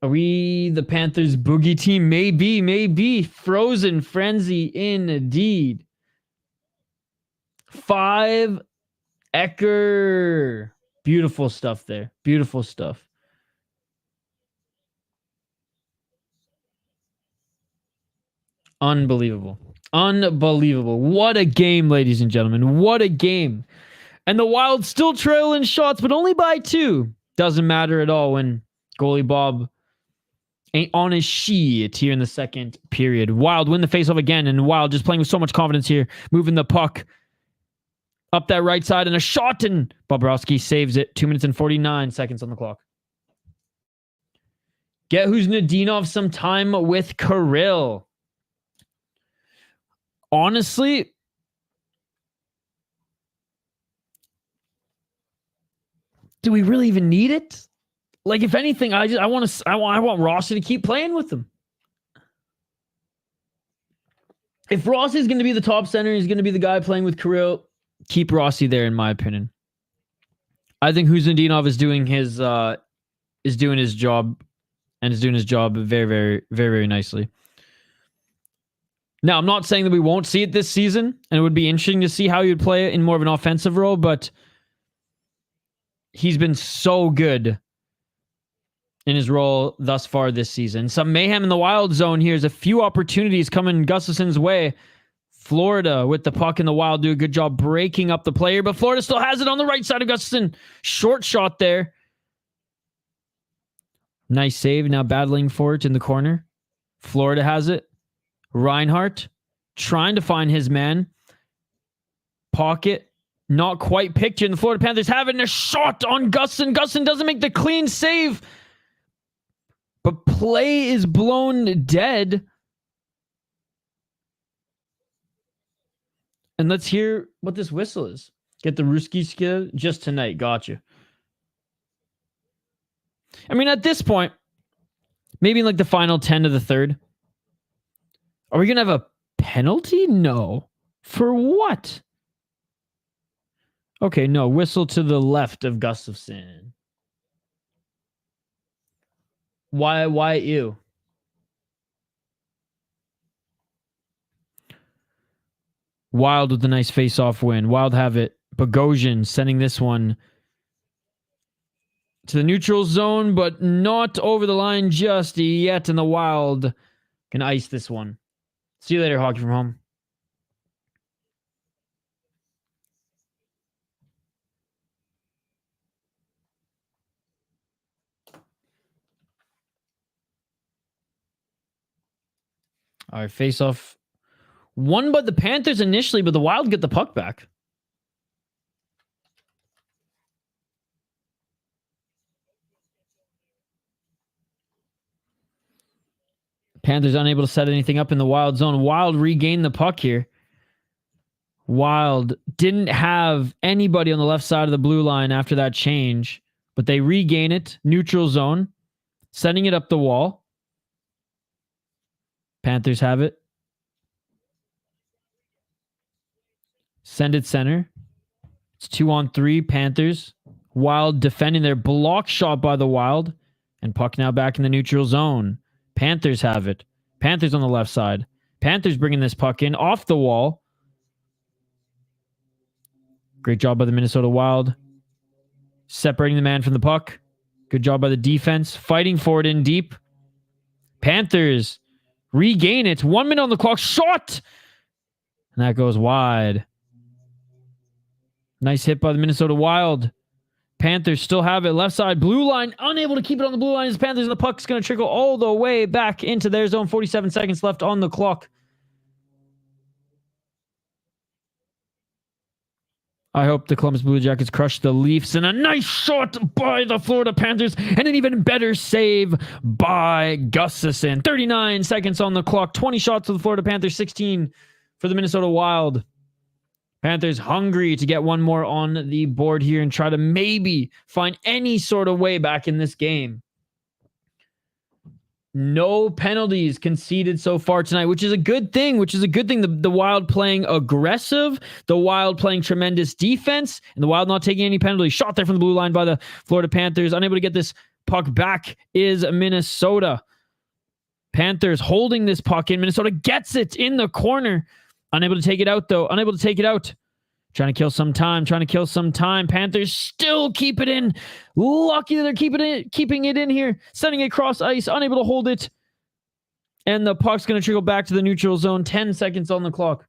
Are we the Panthers boogie team? Maybe. Frozen frenzy indeed. 5 Ecker. Beautiful stuff there. Beautiful stuff. Unbelievable. What a game, ladies and gentlemen. What a game. And the Wild still trail in shots, but only by 2. Doesn't matter at all when goalie Bob ain't on his shit here in the second period. Wild win the faceoff again, and Wild just playing with so much confidence here, moving the puck up that right side, and a shot, and Bobrovsky saves it. 2 minutes and 49 seconds on the clock. Get who's Nadinov some time with Kirill. Honestly, do we really even need it? Like, if anything, I want Rossi to keep playing with them. If Rossi is going to be the top center, he's going to be the guy playing with Kirill. Keep Rossi there, in my opinion. I think Huznadinov is doing his job, and is doing his job very, very, very, very nicely. Now, I'm not saying that we won't see it this season, and it would be interesting to see how he would play it in more of an offensive role, but he's been so good in his role thus far this season. Some mayhem in the Wild zone here. There's a few opportunities coming Gustafson's way. Florida with the puck in the Wild do a good job breaking up the player, but Florida still has it on the right side of Gustafson. Short shot there. Nice save. Now battling for it in the corner. Florida has it. Reinhart trying to find his man. Pocket. Not quite picked here. And the Florida Panthers have it, and a shot on Gustin. Gustin doesn't make the clean save. But play is blown dead. And let's hear what this whistle is. Get the Ruski skill just tonight. Gotcha. I mean, at this point, maybe in like the final 10 of the third, are we going to have a penalty? No. For what? Okay, no. Whistle to the left of Gustafson. Why ew? Wild with a nice face-off win. Wild have it. Bogosian sending this one to the neutral zone, but not over the line just yet. And the Wild can ice this one. See you later, Hockey from Home. All right, face-off. Won by the Panthers initially, but the Wild get the puck back. Panthers unable to set anything up in the Wild zone. Wild regain the puck here. Wild didn't have anybody on the left side of the blue line after that change, but they regain it. Neutral zone. Sending it up the wall. Panthers have it. Send it center. It's 2-on-3. Panthers. Wild defending their block shot by the Wild. And puck now back in the neutral zone. Panthers have it. Panthers on the left side. Panthers bringing this puck in off the wall. Great job by the Minnesota Wild. Separating the man from the puck. Good job by the defense. Fighting for it in deep. Panthers regain it. 1 minute on the clock. Shot! And that goes wide. Nice hit by the Minnesota Wild. Panthers still have it. Left side, blue line. Unable to keep it on the blue line as Panthers, and the puck's going to trickle all the way back into their zone. 47 seconds left on the clock. I hope the Columbus Blue Jackets crush the Leafs. And a nice shot by the Florida Panthers. And an even better save by Gustafsson. 39 seconds on the clock. 20 shots for the Florida Panthers. 16 for the Minnesota Wild. Panthers hungry to get one more on the board here and try to maybe find any sort of way back in this game. No penalties conceded so far tonight, which is a good thing. The Wild playing aggressive, the Wild playing tremendous defense, and the Wild not taking any penalties. Shot there from the blue line by the Florida Panthers. Unable to get this puck back is Minnesota. Panthers holding this puck in. Minnesota gets it in the corner. Unable to take it out, though. Trying to kill some time. Panthers still keep it in. Lucky that they're keeping it in here. Sending it across ice. Unable to hold it. And the puck's going to trickle back to the neutral zone. 10 seconds on the clock.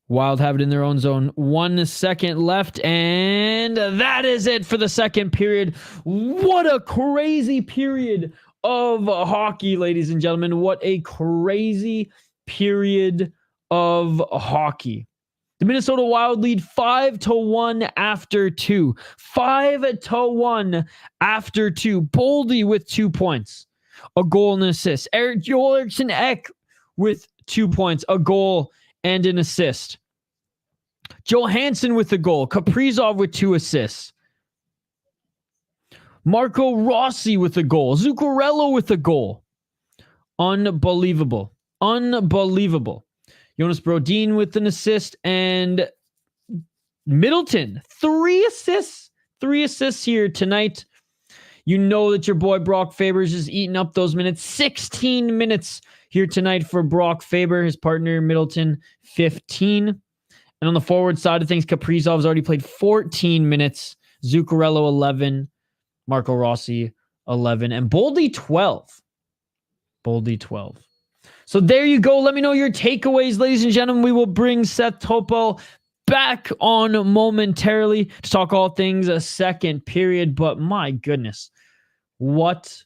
Wild have it in their own zone. 1 second left, and that is it for the second period. What a crazy period of hockey, ladies and gentlemen. What a crazy period of hockey. The Minnesota Wild lead 5-1 after 2. 5-1 after 2. Boldy with 2 points. A goal and an assist. Joel Eriksson Ek with 2 points. A goal and an assist. Johansson with the goal. Kaprizov with 2 assists. Marco Rossi with the goal. Zuccarello with the goal. Unbelievable. Jonas Brodin with an assist. And Middleton, 3 assists. 3 assists here tonight. You know that your boy Brock Faber's just eating up those minutes. 16 minutes here tonight for Brock Faber. His partner Middleton, 15. And on the forward side of things, Kaprizov's already played 14 minutes. Zuccarello, 11. Marco Rossi, 11. And Boldy, 12. So there you go. Let me know your takeaways, ladies and gentlemen. We will bring Seth Topol back on momentarily to talk all things a second period. But my goodness, what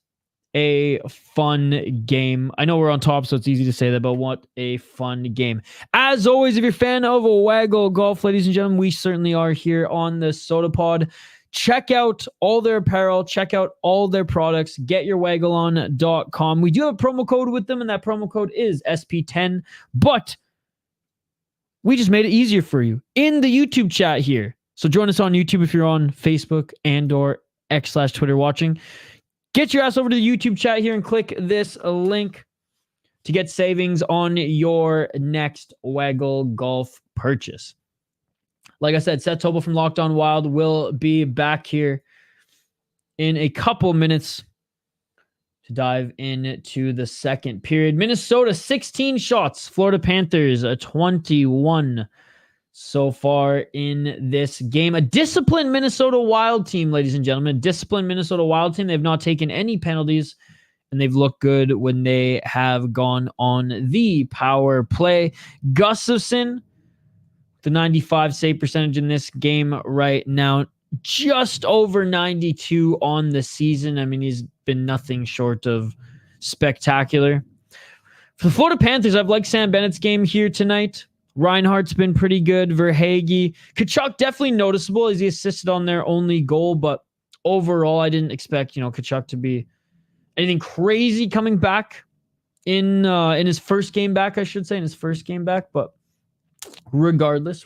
a fun game. I know we're on top, so it's easy to say that, but what a fun game. As always, if you're a fan of Waggle Golf, ladies and gentlemen, we certainly are here on the Sota Pod. Check out all their apparel. Check out all their products. Get your waggleon.com. We do have a promo code with them, and that promo code is SP10. But we just made it easier for you in the YouTube chat here. So join us on YouTube if you're on Facebook and or X/Twitter watching. Get your ass over to the YouTube chat here and click this link to get savings on your next Waggle Golf purchase. Like I said, Seth Topol from Locked On Wild will be back here in a couple minutes to dive into the second period. Minnesota, 16 shots. Florida Panthers, 21 so far in this game. A disciplined Minnesota Wild team, ladies and gentlemen. A disciplined Minnesota Wild team. They've not taken any penalties, and they've looked good when they have gone on the power play. Gustafsson, the 95 save percentage in this game right now, just over 92 on the season. I mean, he's been nothing short of spectacular. For the Florida Panthers, I've liked Sam Bennett's game here tonight. Reinhardt's been pretty good. Verhaeghe. Tkachuk definitely noticeable as he assisted on their only goal, but overall, I didn't expect, Tkachuk to be anything crazy coming back in his first game back, I should say, in his first game back, but regardless.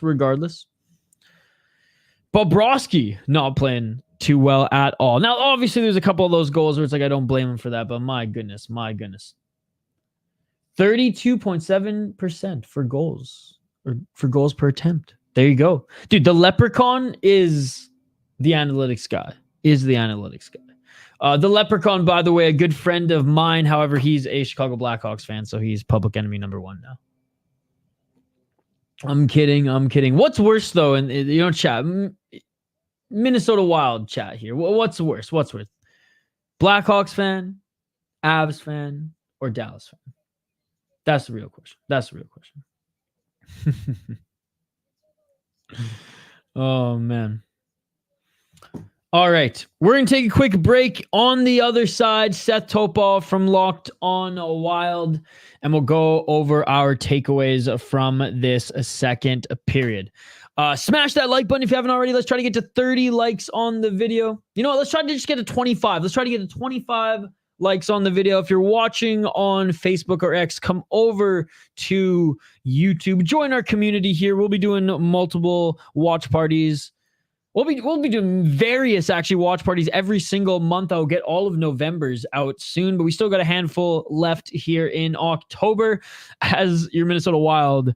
Bobrovsky not playing too well at all. Now, obviously, there's a couple of those goals where it's like, I don't blame him for that, but my goodness. 32.7% for goals, or for goals per attempt. There you go. Dude, the Leprechaun is the analytics guy. The Leprechaun, by the way, a good friend of mine. However, he's a Chicago Blackhawks fan, so he's public enemy number one now. I'm kidding. What's worse, though, and chat, Minnesota Wild chat here. What's worse? Blackhawks fan, Avs fan, or Dallas fan? That's the real question. Oh, man. All right. We're going to take a quick break. On the other side, Seth Topol from Locked On Wild, and we'll go over our takeaways from this second period. Smash that like button if you haven't already. Let's try to get to 30 likes on the video. You know what? Let's try to just get to 25. Let's try to get to 25 likes on the video. If you're watching on Facebook or X, come over to YouTube. Join our community here. We'll be doing multiple watch parties. We'll be doing various watch parties every single month. I'll get all of November's out soon, but we still got a handful left here in October as your Minnesota Wild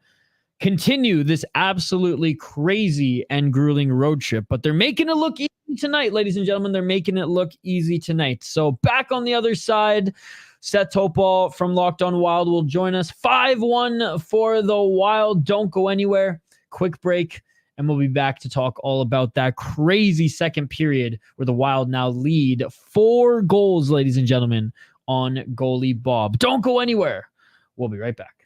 continue this absolutely crazy and grueling road trip. But they're making it look easy tonight, ladies and gentlemen. They're making it look easy tonight. So back on the other side, Seth Topol from Locked On Wild will join us. 5-1 for the Wild. Don't go anywhere. Quick break, and we'll be back to talk all about that crazy second period where the Wild now lead 4 goals, ladies and gentlemen, on goalie Bob. Don't go anywhere. We'll be right back.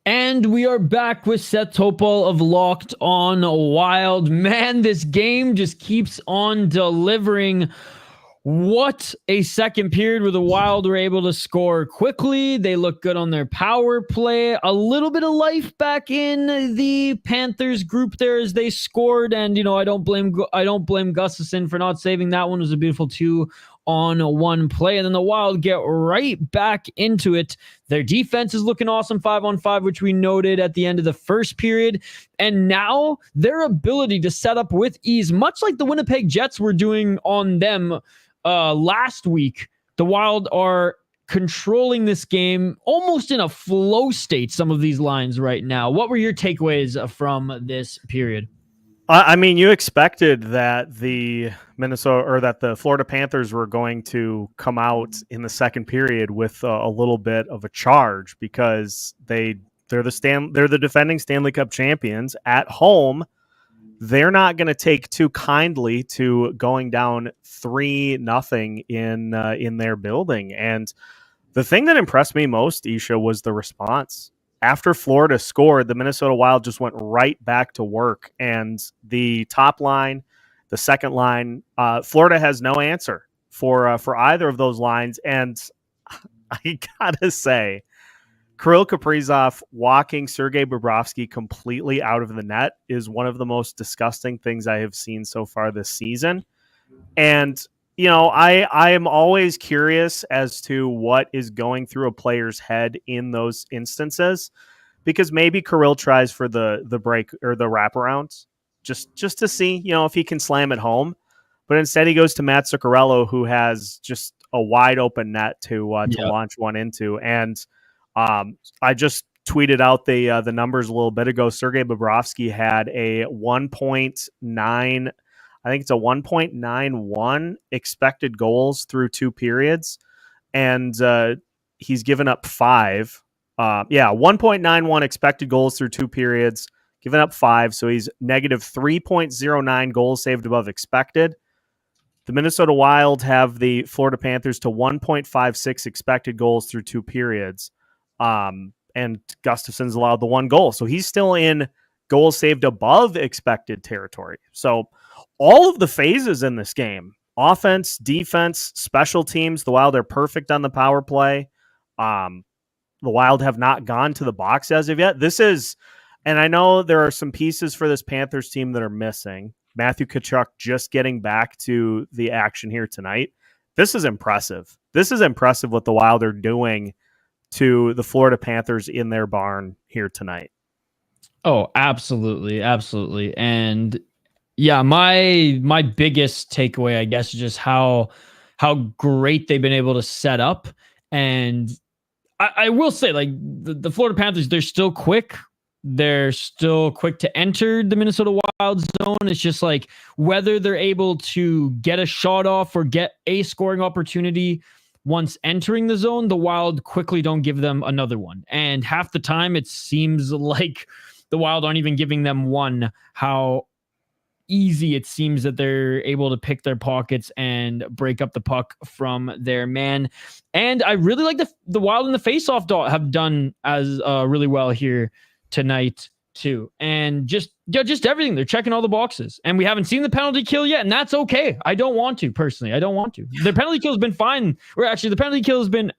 And we are back with Seth Topol of Locked On Wild. Man, this game just keeps on delivering. What a second period where the Wild were able to score quickly. They look good on their power play. A little bit of life back in the Panthers group there as they scored. And, I don't blame Gustafsson for not saving that one. It was a beautiful 2-on-1 play. And then the Wild get right back into it. Their defense is looking awesome, 5-on-5, which we noted at the end of the first period. And now their ability to set up with ease, much like the Winnipeg Jets were doing on them last week. The Wild are controlling this game almost in a flow state, some of these lines right now. What were your takeaways from this period? I mean, you expected that the Florida Panthers were going to come out in the second period with a little bit of a charge because they're the defending Stanley Cup champions at home. They're not going to take too kindly to going down 3-0 in their building. And the thing that impressed me most, Isha, was the response. After Florida scored, the Minnesota Wild just went right back to work. And the top line, the second line, Florida has no answer for either of those lines. And I gotta say, Kirill Kaprizov walking Sergei Bobrovsky completely out of the net is one of the most disgusting things I have seen so far this season. And I am always curious as to what is going through a player's head in those instances, because maybe Kirill tries for the break or the wraparounds just to see, if he can slam it home. But instead he goes to Matt Zuccarello, who has just a wide open net to launch one into. And I just tweeted out the numbers a little bit ago. Sergei Bobrovsky had a 1.9, I think it's a 1.91 expected goals through 2 periods, and he's given up 5. 1.91 expected goals through 2 periods, given up 5, so he's negative 3.09 goals saved above expected. The Minnesota Wild have the Florida Panthers to 1.56 expected goals through 2 periods, and Gustafson's allowed the 1 goal, so he's still in goals saved above expected territory. So all of the phases in this game, offense, defense, special teams, the Wild are perfect on the power play. The Wild have not gone to the box as of yet. And I know there are some pieces for this Panthers team that are missing. Matthew Tkachuk just getting back to the action here tonight. This is impressive. This is impressive what the Wild are doing to the Florida Panthers in their barn here tonight. Oh, absolutely. Absolutely. And yeah, my biggest takeaway, I guess, is just how great they've been able to set up. And I will say, like, the Florida Panthers, they're still quick. They're still quick to enter the Minnesota Wild zone. It's just like whether they're able to get a shot off or get a scoring opportunity once entering the zone, the Wild quickly don't give them another one. And half the time, it seems like the Wild aren't even giving them one. How easy it seems that they're able to pick their pockets and break up the puck from their man. And I really like the Wild and the faceoff have done as really well here tonight too. And just everything. They're checking all the boxes. And we haven't seen the penalty kill yet, and that's okay. I don't want to, personally. I don't want to. The penalty kill has been fine. Or actually, the penalty kill has been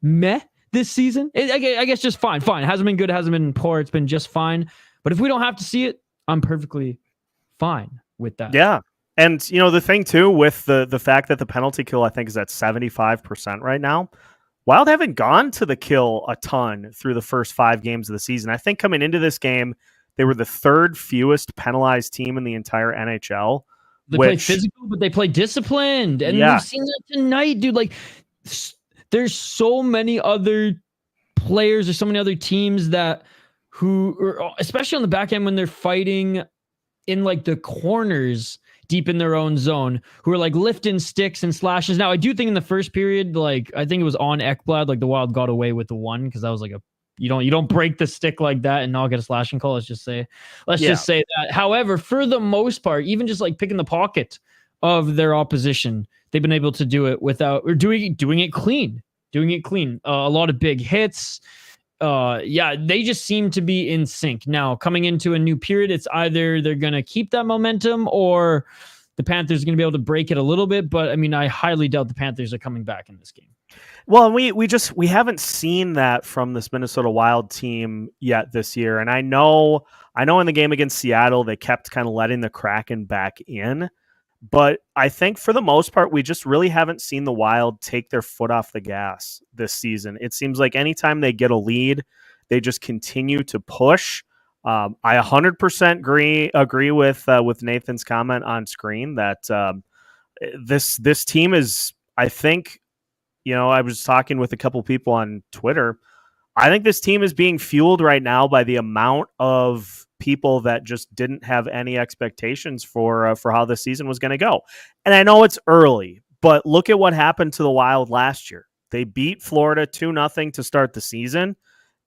meh this season. I guess just fine. Fine. It hasn't been good. It hasn't been poor. It's been just fine. But if we don't have to see it, I'm perfectly fine with that. Yeah. And, the thing, too, with the fact that the penalty kill, I think, is at 75% right now, Wild haven't gone to the kill a ton through the first 5 games of the season. I think coming into this game, they were the 3rd fewest penalized team in the entire NHL. They play physical, but they play disciplined. And we've seen that tonight, dude. Like, there's so many other players, there's so many other teams especially on the back end when they're fighting in like the corners deep in their own zone, who are like lifting sticks and slashes. Now, I do think in the first period, like, I think it was on Ekblad, like the Wild got away with the 1 because that was like you don't break the stick like that and not get a slashing call. Let's just say that. However, for the most part, even just like picking the pocket of their opposition, they've been able to do it without or doing it clean. A lot of big hits. They just seem to be in sync. Now, coming into a new period, it's either they're going to keep that momentum or the Panthers are going to be able to break it a little bit. But I mean, I highly doubt the Panthers are coming back in this game. Well, we haven't seen that from this Minnesota Wild team yet this year. And I know in the game against Seattle, they kept kind of letting the Kraken back in. But I think for the most part, we just really haven't seen the Wild take their foot off the gas this season. It seems like anytime they get a lead, they just continue to push. I 100% agree with Nathan's comment on screen that this team is, I think, I was talking with a couple people on Twitter. I think this team is being fueled right now by the amount of people that just didn't have any expectations for how the season was going to go. And I know it's early, but look at what happened to the Wild last year. They beat Florida 2-0 to start the season,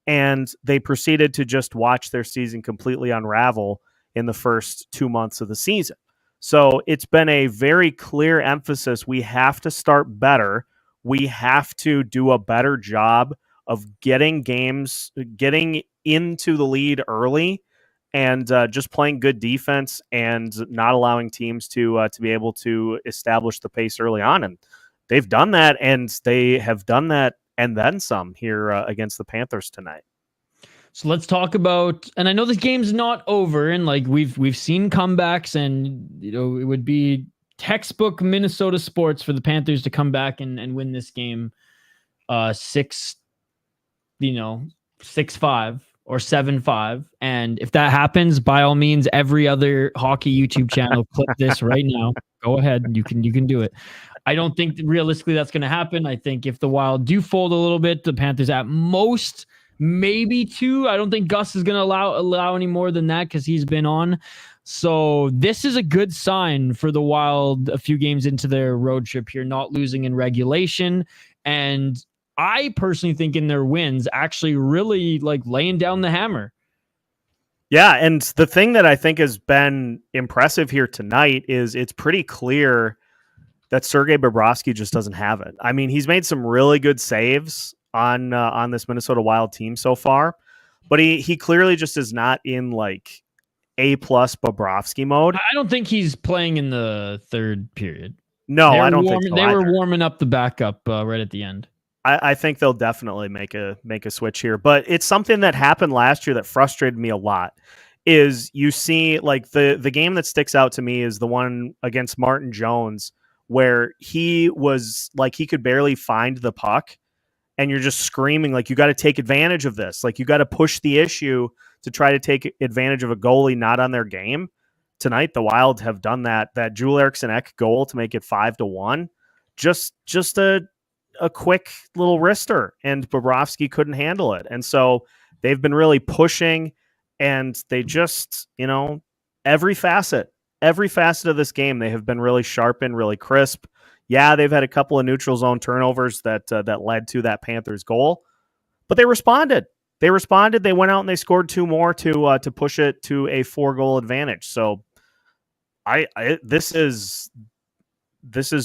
and they proceeded to just watch their season completely unravel in the first 2 months of the season. So it's been a very clear emphasis. We have to start better. We have to do a better job of getting into the lead early, and just playing good defense and not allowing teams to be able to establish the pace early on. And they've done that, and they have done that and then some here against the Panthers tonight. So let's talk about, and I know this game's not over, and like we've seen comebacks, and it would be textbook Minnesota sports for the Panthers to come back and win this game 6-5 or 7-5. And if that happens, by all means, every other hockey YouTube channel, clip this right now. Go ahead. You can do it. I don't think realistically that's going to happen. I think if the Wild do fold a little bit, the Panthers at most maybe 2. I don't think Gus is going to allow any more than that because he's been on. So this is a good sign for the Wild a few games into their road trip here, not losing in regulation. And I personally think in their wins, actually really like laying down the hammer. Yeah, and the thing that I think has been impressive here tonight is it's pretty clear that Sergei Bobrovsky just doesn't have it. I mean, he's made some really good saves on this Minnesota Wild team so far, but he clearly just is not in like A+ Bobrovsky mode. I don't think he's playing in the third period. No, I don't think so they either. were warming up the backup right at the end. I think they'll definitely make a switch here, but it's something that happened last year that frustrated me a lot. Is you see like the game that sticks out to me is the one against Martin Jones, where he was like he could barely find the puck, and you're just screaming like you got to take advantage of this, like you got to push the issue to try to take advantage of a goalie not on their game. Tonight the Wild have done that. That Joel Eriksson Ek goal to make it 5-1, just a quick little wrister, and Bobrovsky couldn't handle it. And so they've been really pushing, and they just, every facet of this game, they have been really sharp and really crisp. Yeah, they've had a couple of neutral zone turnovers that led to that Panthers goal, but they responded. They went out and they scored 2 more to push it to a 4-goal advantage. So this is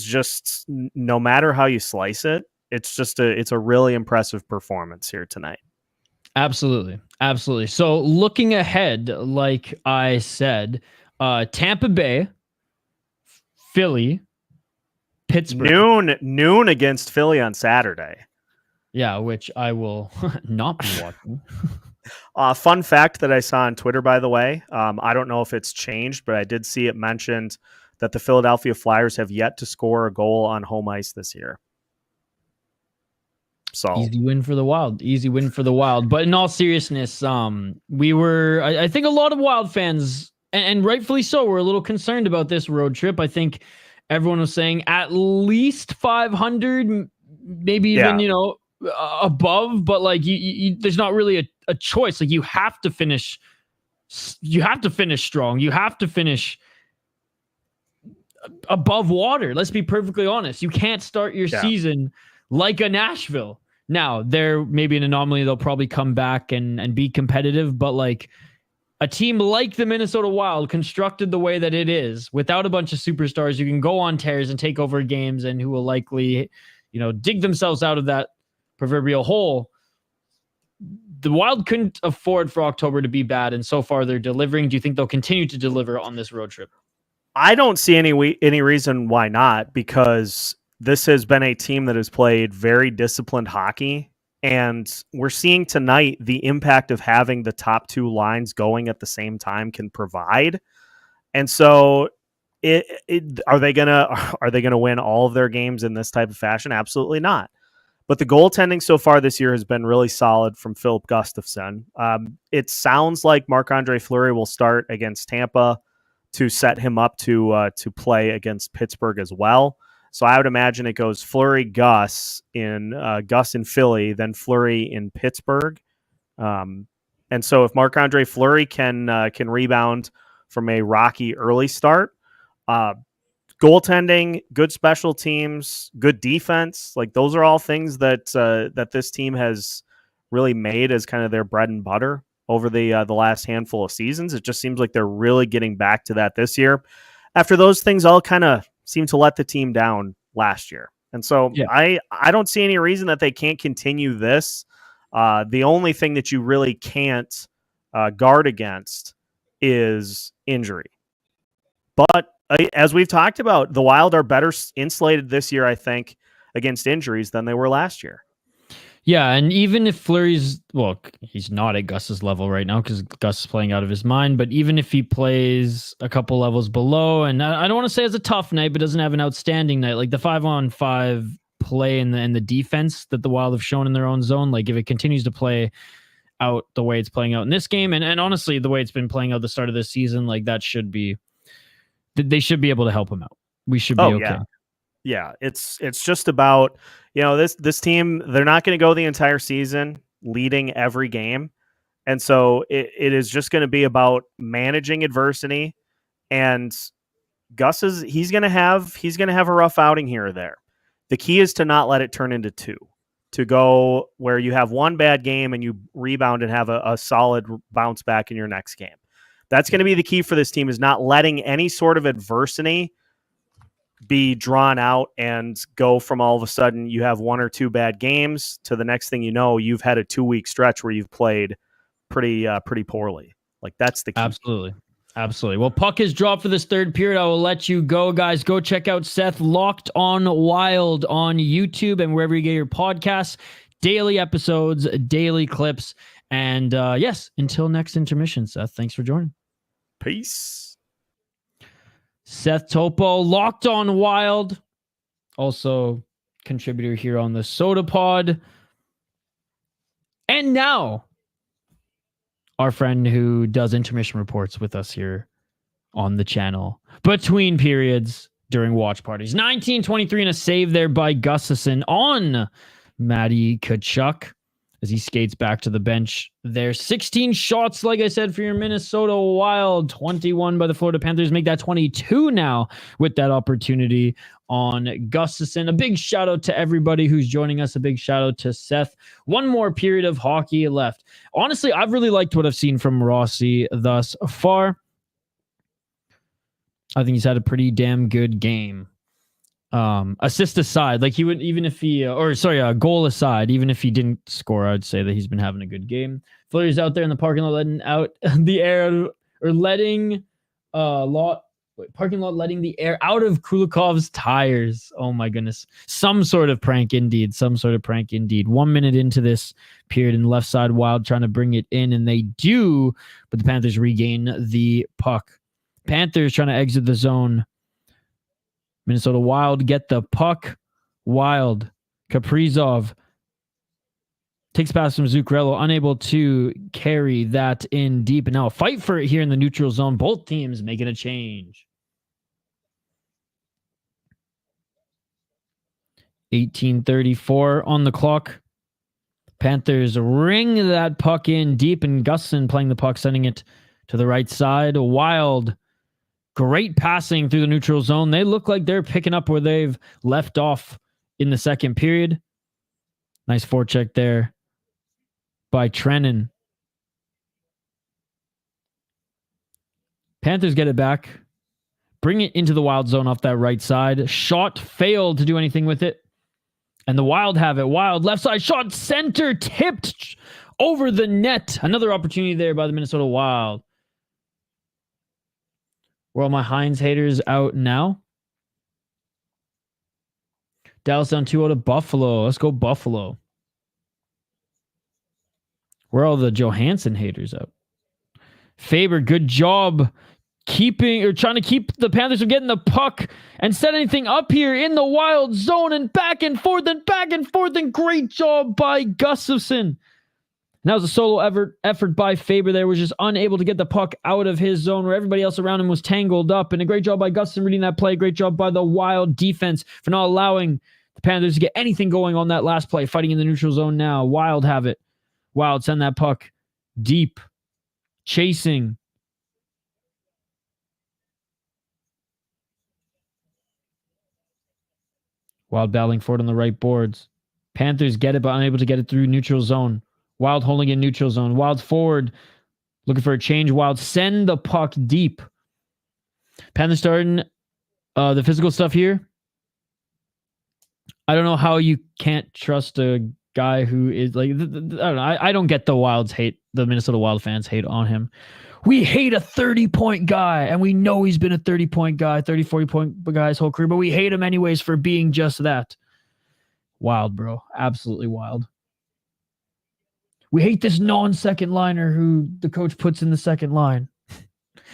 just, no matter how you slice it, it's a really impressive performance here tonight. Absolutely. So looking ahead, like I said, Tampa Bay, Philly, Pittsburgh. Noon against Philly on Saturday. Yeah, which I will not be watching. Fun fact that I saw on Twitter, by the way, I don't know if it's changed, but I did see it mentioned that the Philadelphia Flyers have yet to score a goal on home ice this year. So easy win for the Wild. But in all seriousness, I think a lot of Wild fans, and rightfully so, were a little concerned about this road trip. I think everyone was saying at least 500, maybe even, above, but like you there's not really a choice. Like you have to finish strong. You have to finish above water. Let's be perfectly honest. You can't start your season like a Nashville. Now, they're maybe an anomaly. They'll probably come back and be competitive, but like a team like the Minnesota Wild, constructed the way that it is, without a bunch of superstars, you can go on tears and take over games, and who will likely, dig themselves out of that proverbial hole. The Wild couldn't afford for October to be bad, and so far they're delivering. Do you think they'll continue to deliver on this road trip? I don't see any reason why not, because this has been a team that has played very disciplined hockey, and we're seeing tonight the impact of having the top 2 lines going at the same time can provide. And so are they gonna win all of their games in this type of fashion? Absolutely not. But the goaltending so far this year has been really solid from Philip Gustafsson. It sounds like Marc-Andre Fleury will start against Tampa to set him up to play against Pittsburgh as well. So I would imagine it goes Fleury, Gus in Philly, then Fleury in Pittsburgh. And so if Marc-Andre Fleury can rebound from a rocky early start, goaltending, good special teams, good defense, like those are all things that that this team has really made as kind of their bread and butter over the last handful of seasons. It just seems like they're really getting back to that this year, after those things all kind of seem to let the team down last year. And so Yeah. I don't see any reason that they can't continue this. The only thing that you really can't guard against is injury. But as we've talked about, the Wild are better insulated this year, I think, against injuries than they were last year. Yeah, and even if Fleury's, well, he's not at Gus's level right now because Gus is playing out of his mind, but even if he plays a couple levels below, and I don't want to say it's a tough night, but doesn't have an outstanding night, like the 5-on-5 play and the defense that the Wild have shown in their own zone, like if it continues to play out the way it's playing out in this game, and honestly, the way it's been playing out the start of this season, like that should be, they should be able to help him out. We should be okay. Yeah, it's just about, this team, they're not going to go the entire season leading every game. And so it is just going to be about managing adversity. And Gus he's going to have a rough outing here or there. The key is to not let it turn into two, to go where you have one bad game and you rebound and have a solid bounce back in your next game. That's going to be the key for this team, is not letting any sort of adversity be drawn out and go from all of a sudden you have one or two bad games to the next thing you know, you've had a 2-week stretch where you've played pretty poorly. Like that's the key. Absolutely. Well, puck is dropped for this third period. I will let you go, guys. Go check out Seth Locked on Wild on YouTube and wherever you get your podcasts. Daily episodes, daily clips. And yes, until next intermission, Seth, thanks for joining. Peace. Seth Topo, Locked on Wild, also contributor here on the Sota Pod. And now, our friend who does intermission reports with us here on the channel between periods during watch parties. 19-23 and a save there by Gustafson on Matty Tkachuk as he skates back to the bench there. 16 shots, like I said, for your Minnesota Wild. 21 by the Florida Panthers. Make that 22 now with that opportunity on Gustafson. A big shout out to everybody who's joining us. A big shout out to Seth. One more period of hockey left. Honestly, I've really liked what I've seen from Rossi thus far. I think he's had a pretty damn good game. Assist aside, like he would, even if he, goal aside, even if he didn't score, I'd say that he's been having a good game. Fleury's out there in the parking lot letting out the air, or letting letting the air out of Kulikov's tires. Oh my goodness. Some sort of prank indeed. 1 minute into this period, in the left side, Wild trying to bring it in, and they do, but the Panthers regain the puck. Panthers trying to exit the zone. Minnesota Wild get the puck. Wild. Kaprizov takes pass from Zuccarello, unable to carry that in deep. And now a fight for it here in the neutral zone. Both teams making a change. 18:34 on the clock. Panthers ring that puck in deep, and Gusson playing the puck, sending it to the right side. Wild. Great passing through the neutral zone. They look like they're picking up where they've left off in the second period. Nice forecheck there by Trennan. Panthers get it back. Bring it into the Wild zone off that right side. Shot failed to do anything with it. And the Wild have it. Wild left side shot, center tipped over the net. Another opportunity there by the Minnesota Wild. Were all my Heinz haters out now? Dallas down 2-0 to Buffalo. Let's go Buffalo. Where are all the Johansson haters out? Faber, good job trying to keep the Panthers from getting the puck and set anything up here in the Wild zone, and back and forth and back and forth, and great job by Gustafson. And that was a solo effort by Faber there, was just unable to get the puck out of his zone where everybody else around him was tangled up. And a great job by Gustin reading that play. Great job by the Wild defense for not allowing the Panthers to get anything going on that last play. Fighting in the neutral zone now. Wild have it. Wild send that puck deep. Chasing. Wild battling for it on the right boards. Panthers get it, but unable to get it through neutral zone. Wild holding in neutral zone. Wild forward. Looking for a change. Wild send the puck deep. Panthers starting the physical stuff here. I don't know how you can't trust a guy who is like, I don't know. I don't get the Wild's hate. The Minnesota Wild fans hate on him. We hate a 30-point guy, and we know he's been a 30-point guy, 30, 40-point guy his whole career, but we hate him anyways for being just that. Wild, bro. Absolutely wild. We hate this non-second liner who the coach puts in the second line,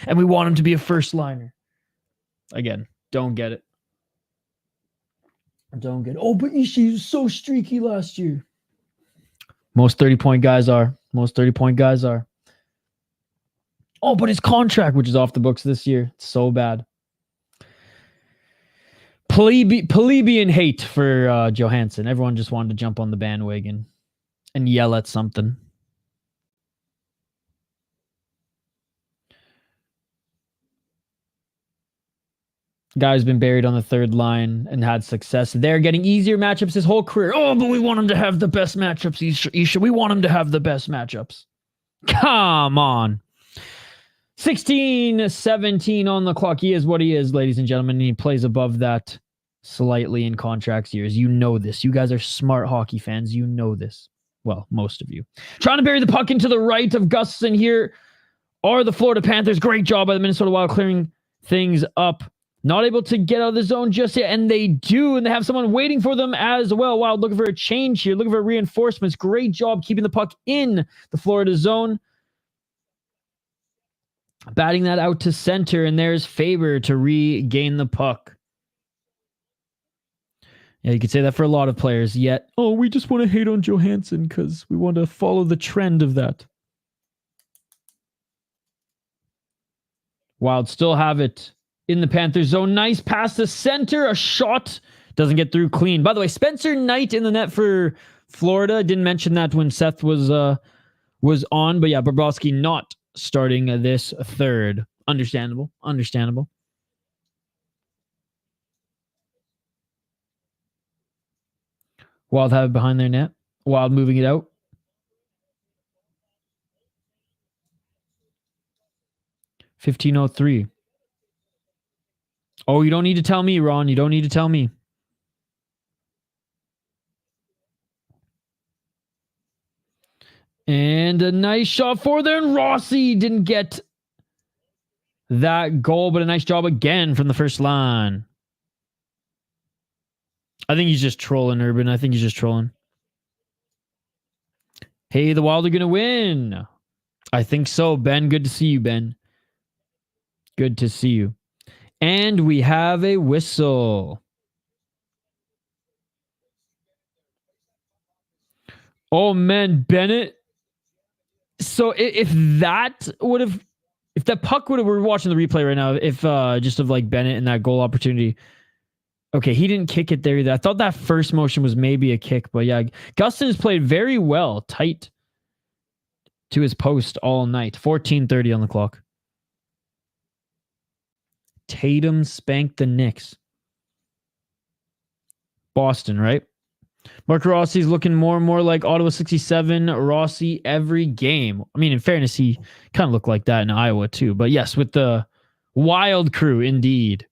and we want him to be a first liner. Again, don't get it. Don't get it. Oh, but Ishii was so streaky last year. Most 30-point guys are. Most 30-point guys are. Oh, but his contract, which is off the books this year, it's so bad. Plebeian hate for Johansson. Everyone just wanted to jump on the bandwagon and yell at something. Guy's been buried on the third line and had success. They're getting easier matchups his whole career. Oh, but we want him to have the best matchups. Isha. We want him to have the best matchups. Come on. 16-17 on the clock. He is what he is, ladies and gentlemen. And he plays above that slightly in contracts years. You know this. You guys are smart hockey fans. You know this. Well, most of you. Trying to bury the puck into the right of Gustin here are the Florida Panthers. Great job by the Minnesota Wild clearing things up. Not able to get out of the zone just yet, and they do, and they have someone waiting for them as well. Wild looking for a change here, looking for reinforcements. Great job keeping the puck in the Florida zone. Batting that out to center, and there's Faber to regain the puck. Yeah, you could say that for a lot of players, yet, oh, we just want to hate on Johansson because we want to follow the trend of that. Wild still have it in the Panthers zone. Nice pass to center. A shot doesn't get through clean. By the way, Spencer Knight in the net for Florida. Didn't mention that when Seth was on, but yeah, Bobrovsky not starting this third. Understandable. Wild have it behind their net. Wild moving it out. $15:03. Oh, you don't need to tell me, Ron. You don't need to tell me. And a nice shot for there. And Rossi didn't get that goal, but a nice job again from the first line. I think he's just trolling, Urban. I think he's just trolling. Hey, the Wild are going to win. I think so, Ben. Good to see you, Ben. Good to see you. And we have a whistle. Oh, man, Bennett. So if that puck would have, we're watching the replay right now, if just of like Bennett and that goal opportunity. Okay, he didn't kick it there either. I thought that first motion was maybe a kick, but yeah, Gustin has played very well, tight to his post all night. 14:30 on the clock. Tatum spanked the Knicks. Boston, right? Mark Rossi's looking more and more like Ottawa 67 Rossi every game. I mean, in fairness, he kind of looked like that in Iowa too. But yes, with the Wild crew, indeed.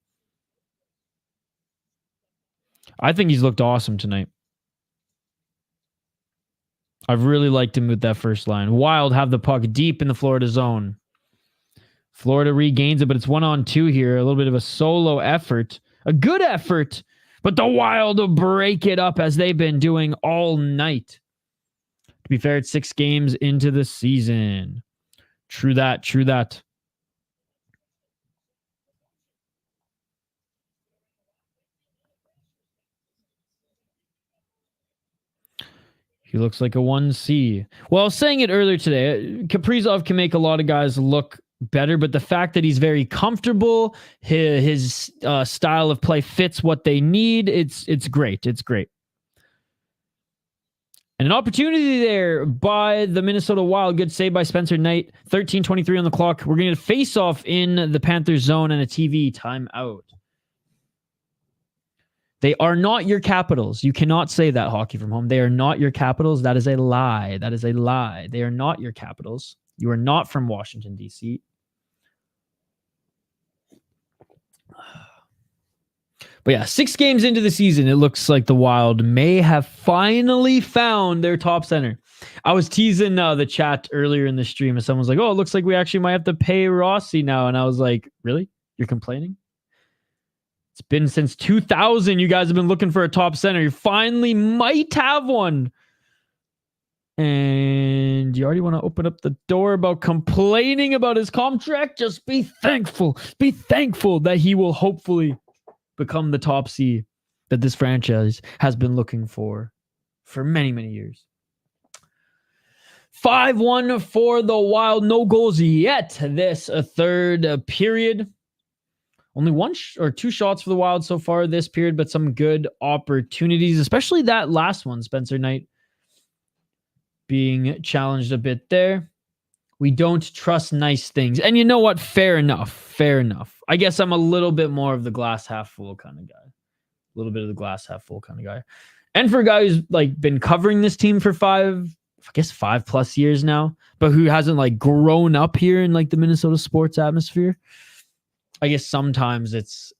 I think he's looked awesome tonight. I've really liked him with that first line. Wild have the puck deep in the Florida zone. Florida regains it, but it's 1-on-2 here. A little bit of a solo effort. A good effort, but the Wild will break it up as they've been doing all night. To be fair, it's 6 games into the season. True that. He looks like a 1C. Well, I was saying it earlier today. Kaprizov can make a lot of guys look better, but the fact that he's very comfortable, his style of play fits what they need, it's great. It's great. And an opportunity there by the Minnesota Wild. Good save by Spencer Knight. 13:23 on the clock. We're going to face off in the Panthers zone and a TV timeout. They are not your Capitals. You cannot say that, Hockey from Home. They are not your Capitals. That is a lie. That is a lie. They are not your Capitals. You are not from Washington, D.C. But yeah, 6 games into the season, it looks like the Wild may have finally found their top center. I was teasing the chat earlier in the stream, and someone was like, oh, it looks like we actually might have to pay Rossi now. And I was like, really? You're complaining? It's been since 2000 you guys have been looking for a top center. You finally might have one. And you already want to open up the door about complaining about his contract? Just be thankful. Be thankful that he will hopefully become the top C that this franchise has been looking for many, many years. 5-1 for the Wild. No goals yet this third period. Only one or two shots for the Wild so far this period, but some good opportunities, especially that last one, Spencer Knight being challenged a bit there. We don't trust nice things. And you know what? Fair enough. Fair enough. I guess I'm a little bit more of the glass half full kind of guy. A little bit of the glass half full kind of guy. And for a guy who's like been covering this team for 5+ years now, but who hasn't like grown up here in like the Minnesota sports atmosphere, I guess sometimes it's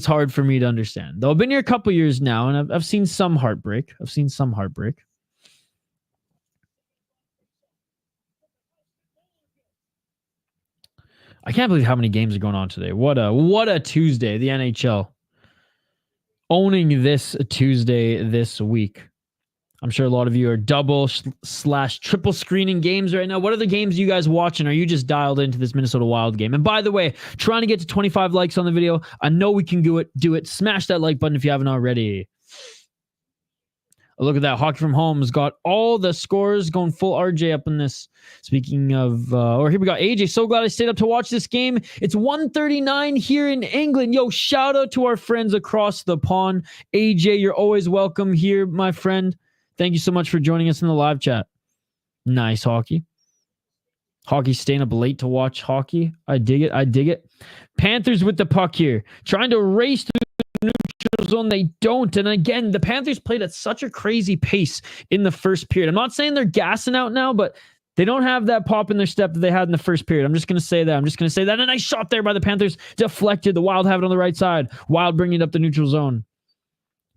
hard for me to understand. Though I've been here a couple years now, and I've seen some heartbreak. I can't believe how many games are going on today. What a Tuesday, the NHL. Owning this Tuesday this week. I'm sure a lot of you are double/triple screening games right now. What other games are you guys watching? Are you just dialed into this Minnesota Wild game? And by the way, trying to get to 25 likes on the video. I know we can do it. Smash that like button if you haven't already. A look at that. Hockey from Home's got all the scores going full RJ up in this. Speaking of, here we got AJ. So glad I stayed up to watch this game. It's 1:39 here in England. Yo, shout out to our friends across the pond. AJ, you're always welcome here, my friend. Thank you so much for joining us in the live chat. Nice, Hockey. Hockey staying up late to watch hockey. I dig it. Panthers with the puck here. Trying to race through the neutral zone. They don't. And again, the Panthers played at such a crazy pace in the first period. I'm not saying they're gassing out now, but they don't have that pop in their step that they had in the first period. I'm just going to say that. And a nice shot there by the Panthers. Deflected. The Wild have it on the right side. Wild bringing it up the neutral zone.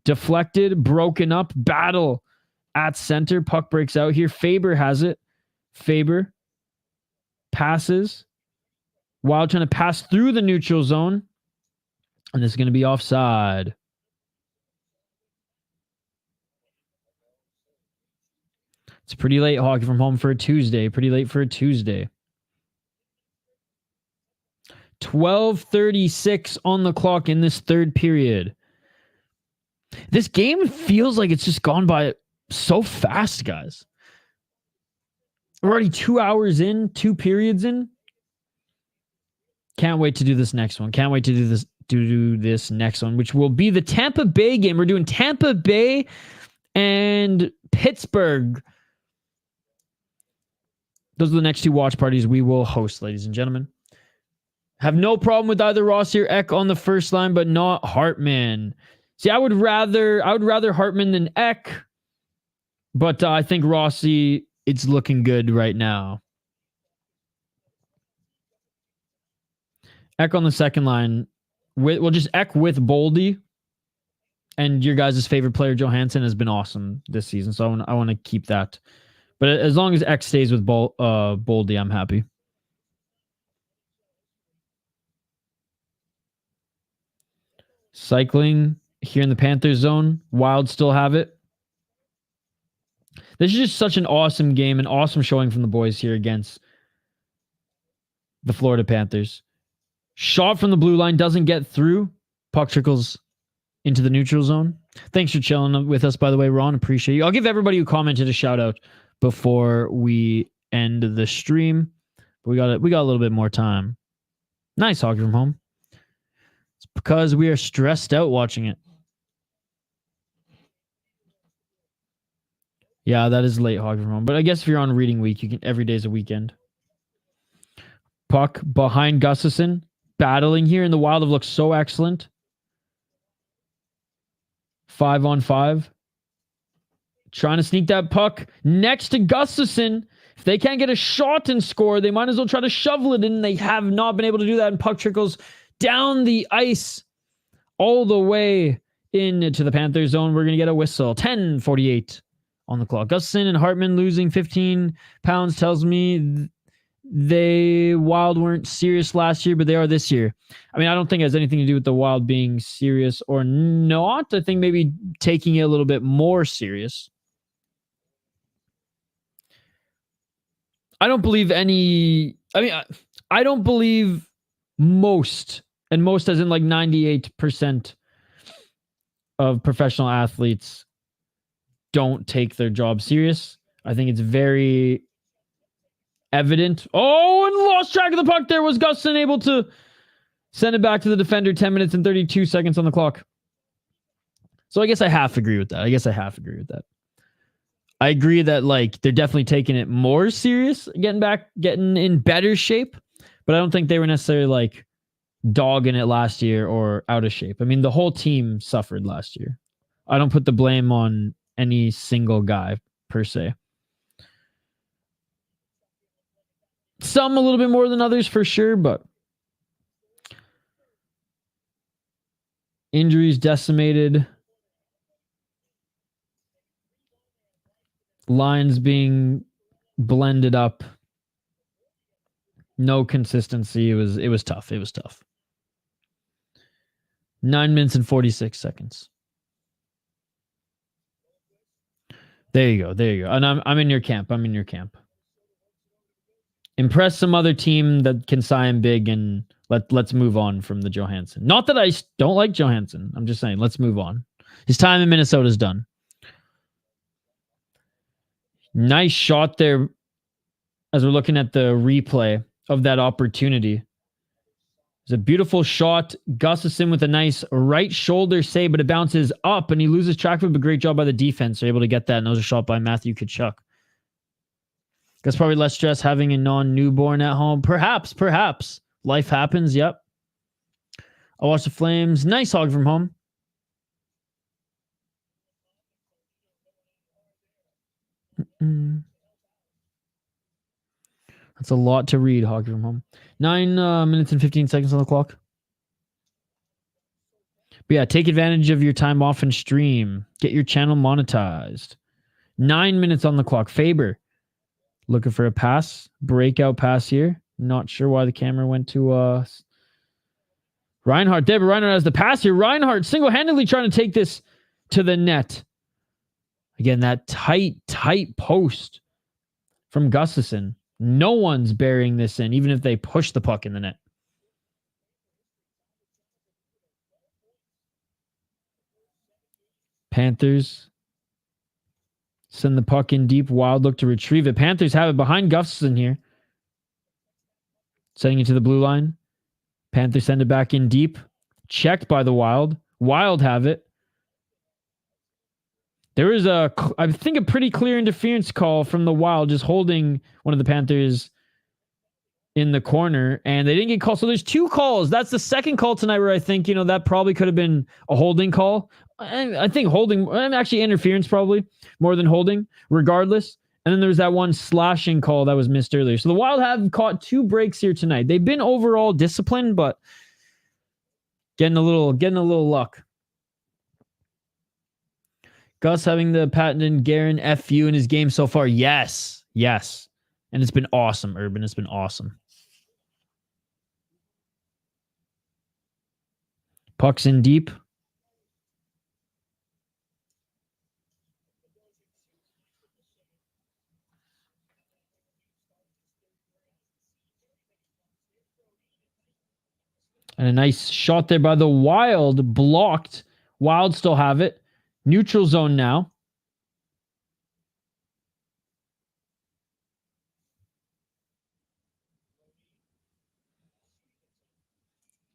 Deflected. Broken up. Battle at center. Puck breaks out here. Faber has it. Faber passes. Wild trying to pass through the neutral zone. And this is going to be offside. It's pretty late, Hockey from Home, for a Tuesday. 12:36 on the clock in this third period. This game feels like it's just gone by so fast, guys. We're already 2 hours in, 2 periods in. Can't wait to do this next one. Do this next one, which will be the Tampa Bay game. We're doing Tampa Bay and Pittsburgh. Those are the next 2 watch parties we will host, ladies and gentlemen. Have no problem with either Rossi or Eck on the first line, but not Hartman. See, I would rather Hartman than Eck, but I think Rossi, it's looking good right now. Eck on the second line. Just Eck with Boldy. And your guys' favorite player, Johansson, has been awesome this season. So I want to keep that. But as long as Eck stays with Boldy, I'm happy. Cycling here in the Panthers zone. Wild still have it. This is just such an awesome game, an awesome showing from the boys here against the Florida Panthers. Shot from the blue line doesn't get through. Puck trickles into the neutral zone. Thanks for chilling with us, by the way, Ron. Appreciate you. I'll give everybody who commented a shout out before we end the stream. We got a little bit more time. Nice hockey from home. It's because we are stressed out watching it. Yeah, that is late hockey from home. But I guess if you're on reading week, you can every day's a weekend. Puck behind Gustafson. Battling here, and the Wild have looked so excellent. 5-on-5. Trying to sneak that puck next to Gustafson. If they can't get a shot and score, they might as well try to shovel it in. They have not been able to do that, and puck trickles down the ice all the way into the Panthers zone. We're going to get a whistle. 10:48 on the clock. Gustafson and Hartman losing 15 pounds tells me they Wild weren't serious last year, but they are this year. I mean, I don't think it has anything to do with the Wild being serious or not. I think maybe taking it a little bit more serious. I don't believe I don't believe most, and most as in like 98% of professional athletes don't take their job serious. I think it's very evident. Oh, and lost track of the puck there. Was Gustafson able to send it back to the defender? 10 minutes and 32 seconds on the clock. So I guess I half agree with that. I agree that like they're definitely taking it more serious, getting in better shape, but I don't think they were necessarily like dogging it last year or out of shape. I mean, the whole team suffered last year. I don't put the blame on any single guy per se. Some a little bit more than others for sure, but injuries decimated. Lines being blended up. No consistency. It was tough. 9 minutes and 46 seconds. There you go. And I'm in your camp. Impress some other team that can sign big, and let's move on from the Johansson. Not that I don't like Johansson. I'm just saying, let's move on. His time in Minnesota is done. Nice shot there as we're looking at the replay of that opportunity. It's a beautiful shot. Gustafson with a nice right shoulder save, but it bounces up and he loses track of it, but great job by the defense. They're able to get that, and that was a shot by Matthew Tkachuk. Guess probably less stress having a non-newborn at home. Perhaps. Life happens, yep. I'll watch the Flames. Nice hog from home. That's a lot to read, hog from home. 9 minutes and 15 seconds on the clock. But yeah, take advantage of your time off and stream. Get your channel monetized. 9 minutes on the clock. Faber looking for a pass. Breakout pass here. Not sure why the camera went to Reinhardt. There, but Reinhardt has the pass here. Reinhardt single-handedly trying to take this to the net. Again, that tight post from Gustafson. No one's burying this in, even if they push the puck in the net. Panthers send the puck in deep. Wild look to retrieve it. Panthers have it behind Gustafson here. Sending it to the blue line. Panthers send it back in deep. Checked by the Wild. Wild have it. There is I think a pretty clear interference call from the Wild, just holding one of the Panthers in the corner, and they didn't get called. So there's 2 calls. That's the second call tonight where I think, that probably could have been a holding call. I think holding, actually interference probably more than holding, regardless. And then there's that one slashing call that was missed earlier. So the Wild have caught 2 breaks here tonight. They've been overall disciplined, but getting a little luck. Gus having the patented Guerin FU in his game so far. Yes. And it's been awesome, Urban. It's been awesome. Pucks in deep. And a nice shot there by the Wild. Blocked. Wild still have it. Neutral zone now.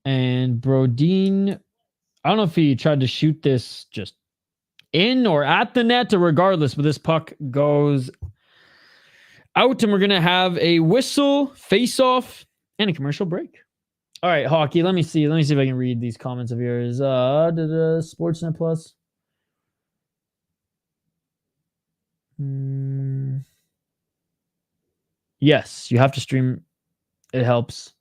And Brodin, I don't know if he tried to shoot this just in or at the net or regardless, but this puck goes out and we're going to have a whistle, face off, and a commercial break. All right, hockey. Let me see if I can read these comments of yours. Sportsnet Plus. Yes, you have to stream. It helps.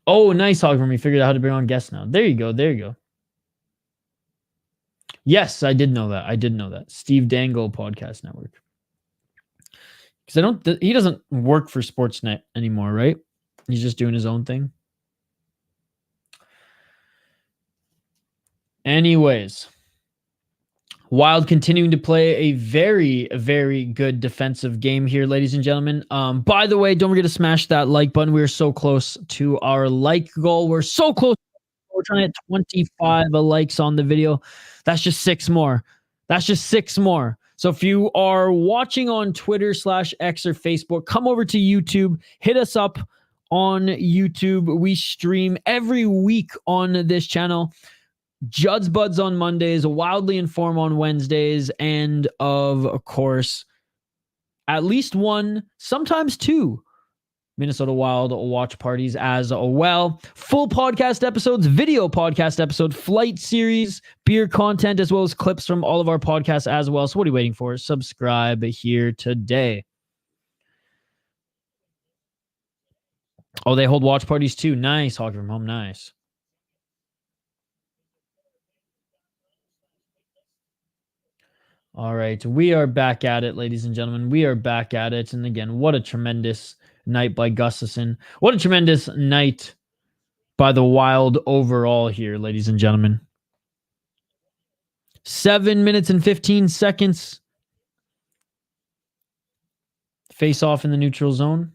Oh, nice, Hogman. We figured out how to bring on guests now. There you go. Yes, I did know that. Steve Dangle Podcast Network. Because he doesn't work for Sportsnet anymore, right? He's just doing his own thing. Anyways, Wild continuing to play a very, very good defensive game here, ladies and gentlemen. By the way, don't forget to smash that like button. We are so close to our like goal. We're so close. We're trying to hit 25 likes on the video. That's just 6 more. So if you are watching on Twitter /X or Facebook, come over to YouTube. Hit us up on YouTube. We stream every week on this channel. Judd's Buds on Mondays, Wildly Informed on Wednesdays, and of course, at least 1, sometimes 2 Minnesota Wild watch parties as well. Full podcast episodes, video podcast episode, flight series, beer content, as well as clips from all of our podcasts as well. So what are you waiting for? Subscribe here today. Oh, they hold watch parties too. Nice. Hockey from home. Nice. All right. We are back at it, ladies and gentlemen. We are back at it. And again, what a tremendous night by Gustafsson. What a tremendous night by the Wild overall here, ladies and gentlemen. 7 minutes and 15 seconds. Face off in the neutral zone.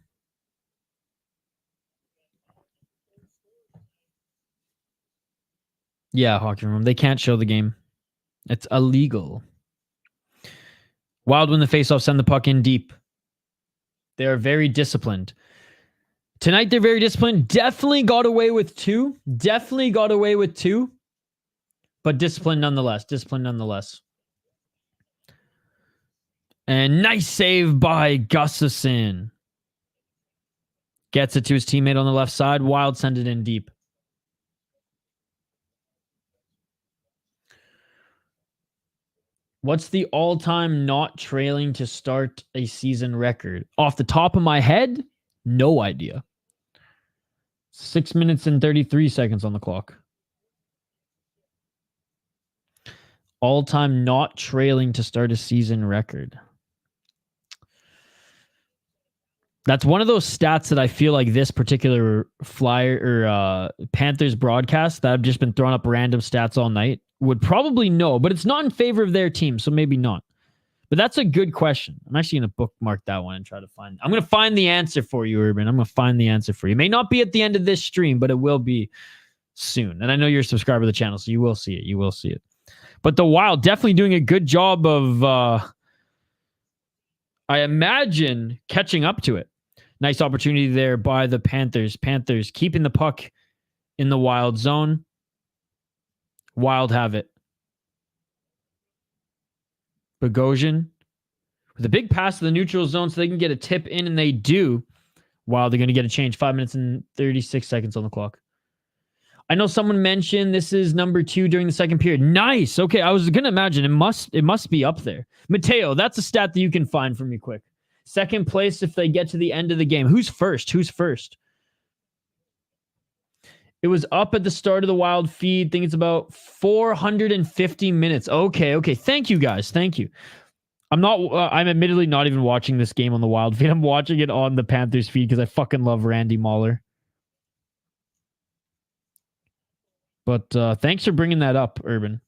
Yeah, hockey room. They can't show the game. It's illegal. Wild win the faceoff, send the puck in deep. They are very disciplined. Tonight, they're very disciplined. Definitely got away with 2. But disciplined nonetheless. And nice save by Gustafsson. Gets it to his teammate on the left side. Wild send it in deep. What's the all-time not trailing to start a season record? Off the top of my head, no idea. 6 minutes and 33 seconds on the clock. All-time not trailing to start a season record. That's one of those stats that I feel like this particular Flyer or Panthers broadcast that I've just been throwing up random stats all night would probably know, but it's not in favor of their team, so maybe not. But that's a good question. I'm actually going to bookmark that one and try to find. I'm going to find the answer for you, Urban. I'm going to find the answer for you. It may not be at the end of this stream, but it will be soon. And I know you're a subscriber to the channel, so you will see it. But the Wild definitely doing a good job of, I imagine, catching up to it. Nice opportunity there by the Panthers. Panthers keeping the puck in the Wild zone. Wild have it. Bogosian with a big pass to the neutral zone so they can get a tip in, and they do. Wild are going to get a change. 5 minutes and 36 seconds on the clock. I know someone mentioned this is number 2 during the second period. Nice. Okay, I was going to imagine it must be up there. Mateo, that's a stat that you can find for me quick. Second place if they get to the end of the game. Who's first? It was up at the start of the Wild feed. I think it's about 450 minutes. Okay. Thank you, guys. Thank you. I'm admittedly not even watching this game on the Wild feed. I'm watching it on the Panthers feed because I fucking love Randy Mahler. But thanks for bringing that up, Urban.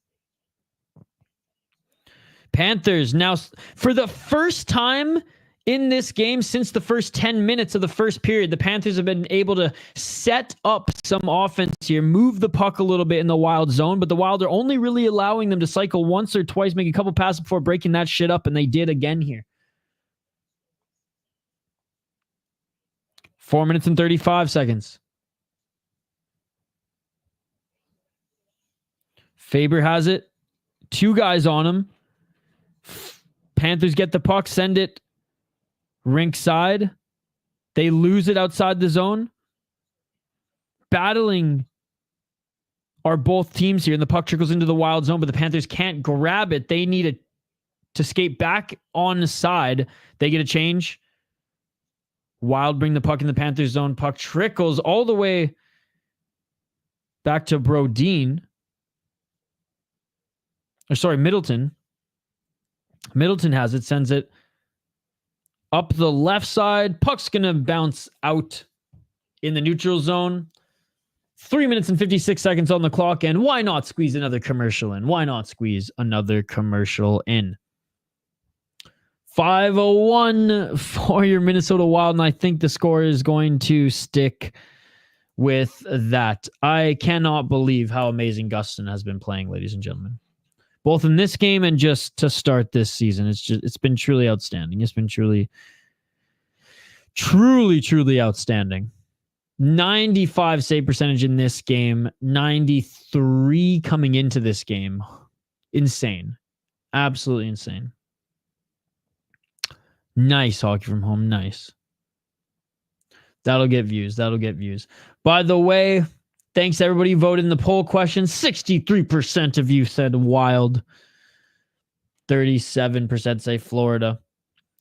Panthers now, for the first time in this game, since the first 10 minutes of the first period, the Panthers have been able to set up some offense here, move the puck a little bit in the Wild zone, but the Wild are only really allowing them to cycle once or twice, make a couple passes before breaking that shit up, and they did again here. 4 minutes and 35 seconds. Faber has it. 2 guys on him. Panthers get the puck, send it rink side. They lose it outside the zone. Battling are both teams here, and the puck trickles into the Wild zone, but the Panthers can't grab it. They need it to skate back on the side. They get a change. Wild bring the puck in the Panthers zone. Puck trickles all the way back to Brodin. Middleton. Middleton has it, sends it up the left side. Puck's going to bounce out in the neutral zone. 3 minutes and 56 seconds on the clock, and why not squeeze another commercial in? 5:01 for your Minnesota Wild, and I think the score is going to stick with that. I cannot believe how amazing Gustin has been playing, ladies and gentlemen. Both in this game and just to start this season. It's been truly outstanding. It's been truly outstanding. 95 save percentage in this game, 93 coming into this game. Insane. Absolutely insane. Nice hockey from home. Nice. That'll get views. By the way, thanks to everybody who voted in the poll question. 63% of you said Wild. 37% say Florida.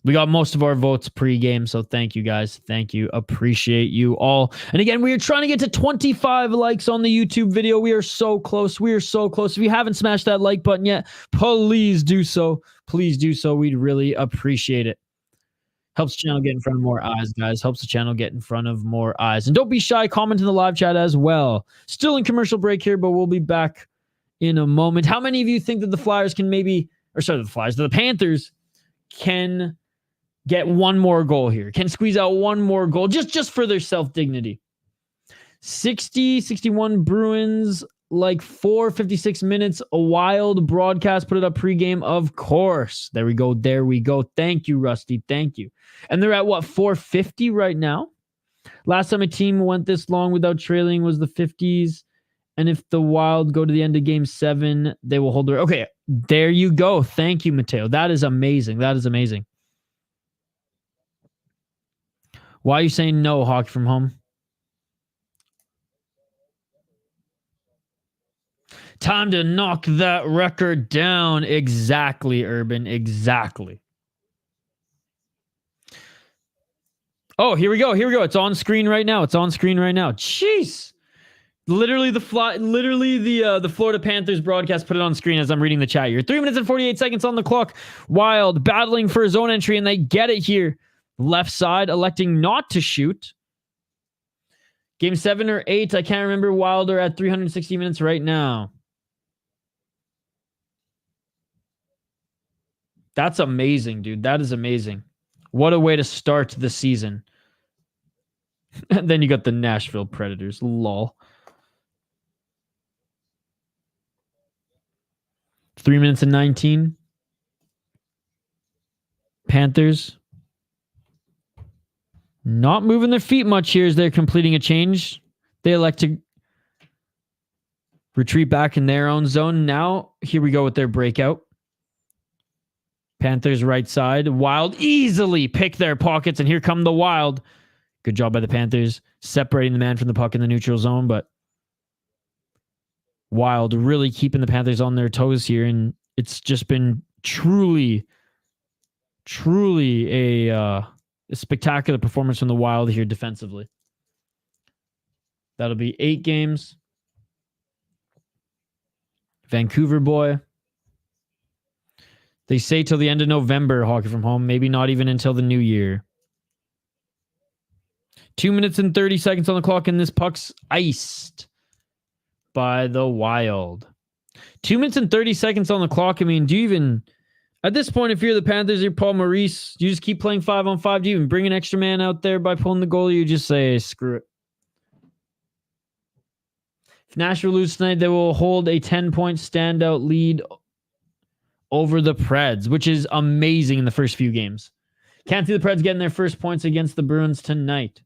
We got most of our votes pregame, so thank you guys. Thank you. Appreciate you all. And again, we are trying to get to 25 likes on the YouTube video. We are so close. If you haven't smashed that like button yet, please do so. We'd really appreciate it. Helps the channel get in front of more eyes, guys. Helps the channel get in front of more eyes. And don't be shy. Comment in the live chat as well. Still in commercial break here, but we'll be back in a moment. How many of you think that the Panthers can get one more goal here? Can squeeze out one more goal just for their self-dignity? 61 Bruins, like 56 minutes. A Wild broadcast put it up pregame, of course. There we go. Thank you, Rusty. Thank you. And they're at 450 right now. Last time a team went this long without trailing was the 50s. And if the Wild go to the end of game 7, they will hold their... Okay, there you go. Thank you, Mateo. That is amazing. Why are you saying no, hockey from home? Time to knock that record down. Exactly, Urban. Exactly. Oh, here we go. It's on screen right now. Jeez. Literally the Florida Panthers broadcast put it on screen as I'm reading the chat here. 3 minutes and 48 seconds on the clock. Wild battling for his own entry, and they get it here. Left side, electing not to shoot. Game 7 or 8, I can't remember. Wild are at 360 minutes right now. That's amazing, dude. That is amazing. What a way to start the season. And then you got the Nashville Predators. Lol. 3 minutes and 19. Panthers not moving their feet much here as they're completing a change. They elect to retreat back in their own zone. Now, here we go with their breakout. Panthers right side. Wild easily pick their pockets, and here come the Wild. Good job by the Panthers separating the man from the puck in the neutral zone, but Wild really keeping the Panthers on their toes here, and it's just been truly a spectacular performance from the Wild here defensively. That'll be 8 games. Vancouver boy. They say till the end of November, hockey from home. Maybe not even until the new year. 2 minutes and 30 seconds on the clock, and this puck's iced by the Wild. 2 minutes and 30 seconds on the clock. I mean, do you even... At this point, if you're the Panthers, you're Paul Maurice, do you just keep playing 5-on-5? Do you even bring an extra man out there by pulling the goalie? You just say, screw it. If Nashville lose tonight, they will hold a 10-point standout lead over the Preds, which is amazing in the first few games. Can't see the Preds getting their first points against the Bruins tonight.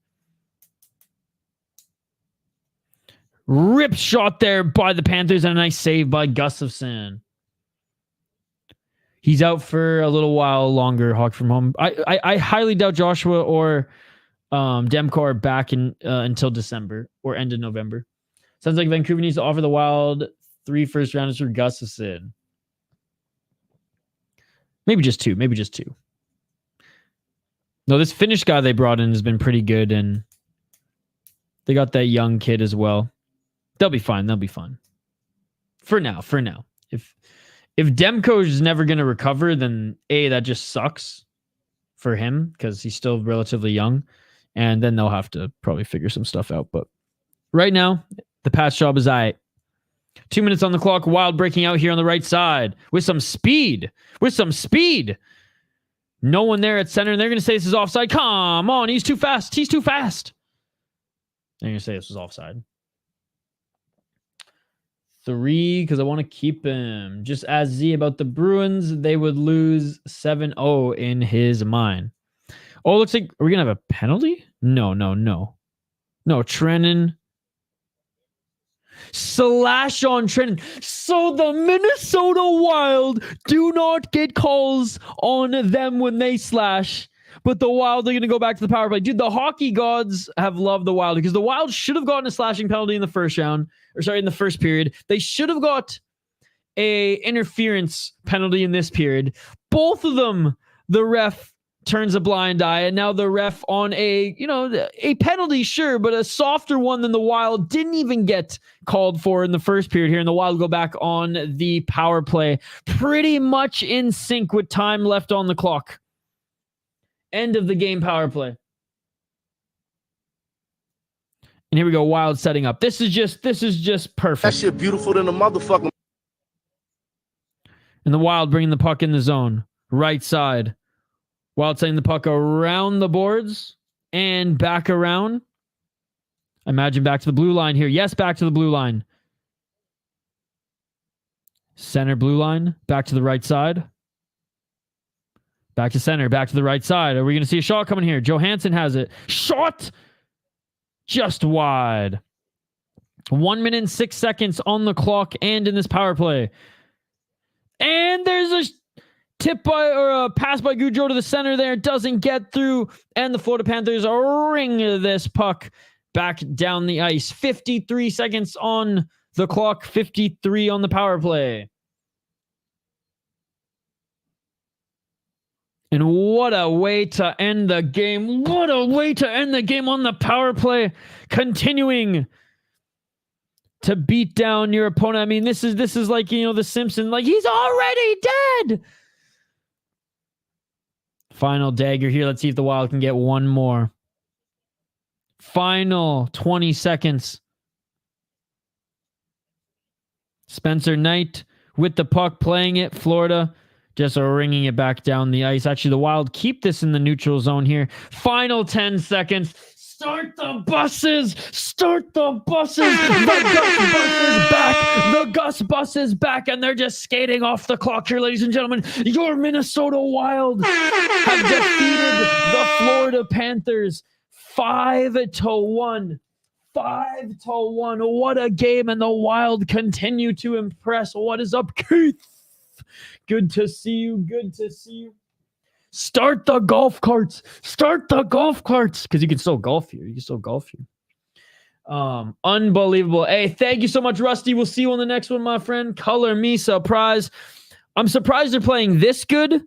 Rip shot there by the Panthers and a nice save by Gustafsson. He's out for a little while longer, Hawk from home. I highly doubt Joshua or Demko are back until December or end of November. Sounds like Vancouver needs to offer the Wild 3 first-rounders for Gustafsson. Maybe just 2. No, this Finnish guy they brought in has been pretty good, and they got that young kid as well. They'll be fine. For now. If Demko is never going to recover, then that just sucks for him because he's still relatively young, and then they'll have to probably figure some stuff out. But right now, the patch job is 2 minutes on the clock. Wild breaking out here on the right side with some speed. No one there at center, and they're going to say this is offside. Come on, he's too fast. They're going to say this was offside. 3, because I want to keep him. Just ask Z about the Bruins. They would lose 7-0 in his mind. Oh, looks like, are we going to have a penalty? No. Trennan. Slash on Trennan. So the Minnesota Wild do not get calls on them when they slash. But the Wild are going to go back to the power play. Dude, the hockey gods have loved the Wild because the Wild should have gotten a slashing penalty in the first period. They should have got a interference penalty in this period. Both of them, the ref turns a blind eye, and now the ref on a penalty, sure, but a softer one than the Wild didn't even get called for in the first period here, and the Wild go back on the power play. Pretty much in sync with time left on the clock. End of the game power play. And here we go, Wild setting up. This is just perfect. That shit beautiful than a motherfucker. And the Wild bringing the puck in the zone. Right side. Wild sending the puck around the boards and back around. Imagine back to the blue line here. Yes, back to the blue line. Center blue line. Back to the right side. Back to center. Back to the right side. Are we going to see a shot coming here? Johansson has it. Shot! Just wide. 1 minute and 6 seconds on the clock and in this power play. And there's a a pass by Goudreau to the center there. Doesn't get through. And the Florida Panthers ring this puck back down the ice. 53 seconds on the clock. 53 on the power play. And what a way to end the game. What a way to end the game on the power play. Continuing to beat down your opponent. I mean, this is like, the Simpsons. Like, he's already dead. Final dagger here. Let's see if the Wild can get one more. Final 20 seconds. Spencer Knight with the puck, playing it. Florida just ringing it back down the ice. Actually, the Wild keep this in the neutral zone here. Final 10 seconds. Start the buses. Start the buses. The Gus bus is back. The Gus bus is back, and they're just skating off the clock here, ladies and gentlemen. Your Minnesota Wild have defeated the Florida Panthers 5-1. 5-1. What a game, and the Wild continue to impress. What is up, Keith? Good to see you. Start the golf carts. Because you can still golf here. Unbelievable. Hey, thank you so much, Rusty. We'll see you on the next one, my friend. Color me surprised. I'm surprised they're playing this good.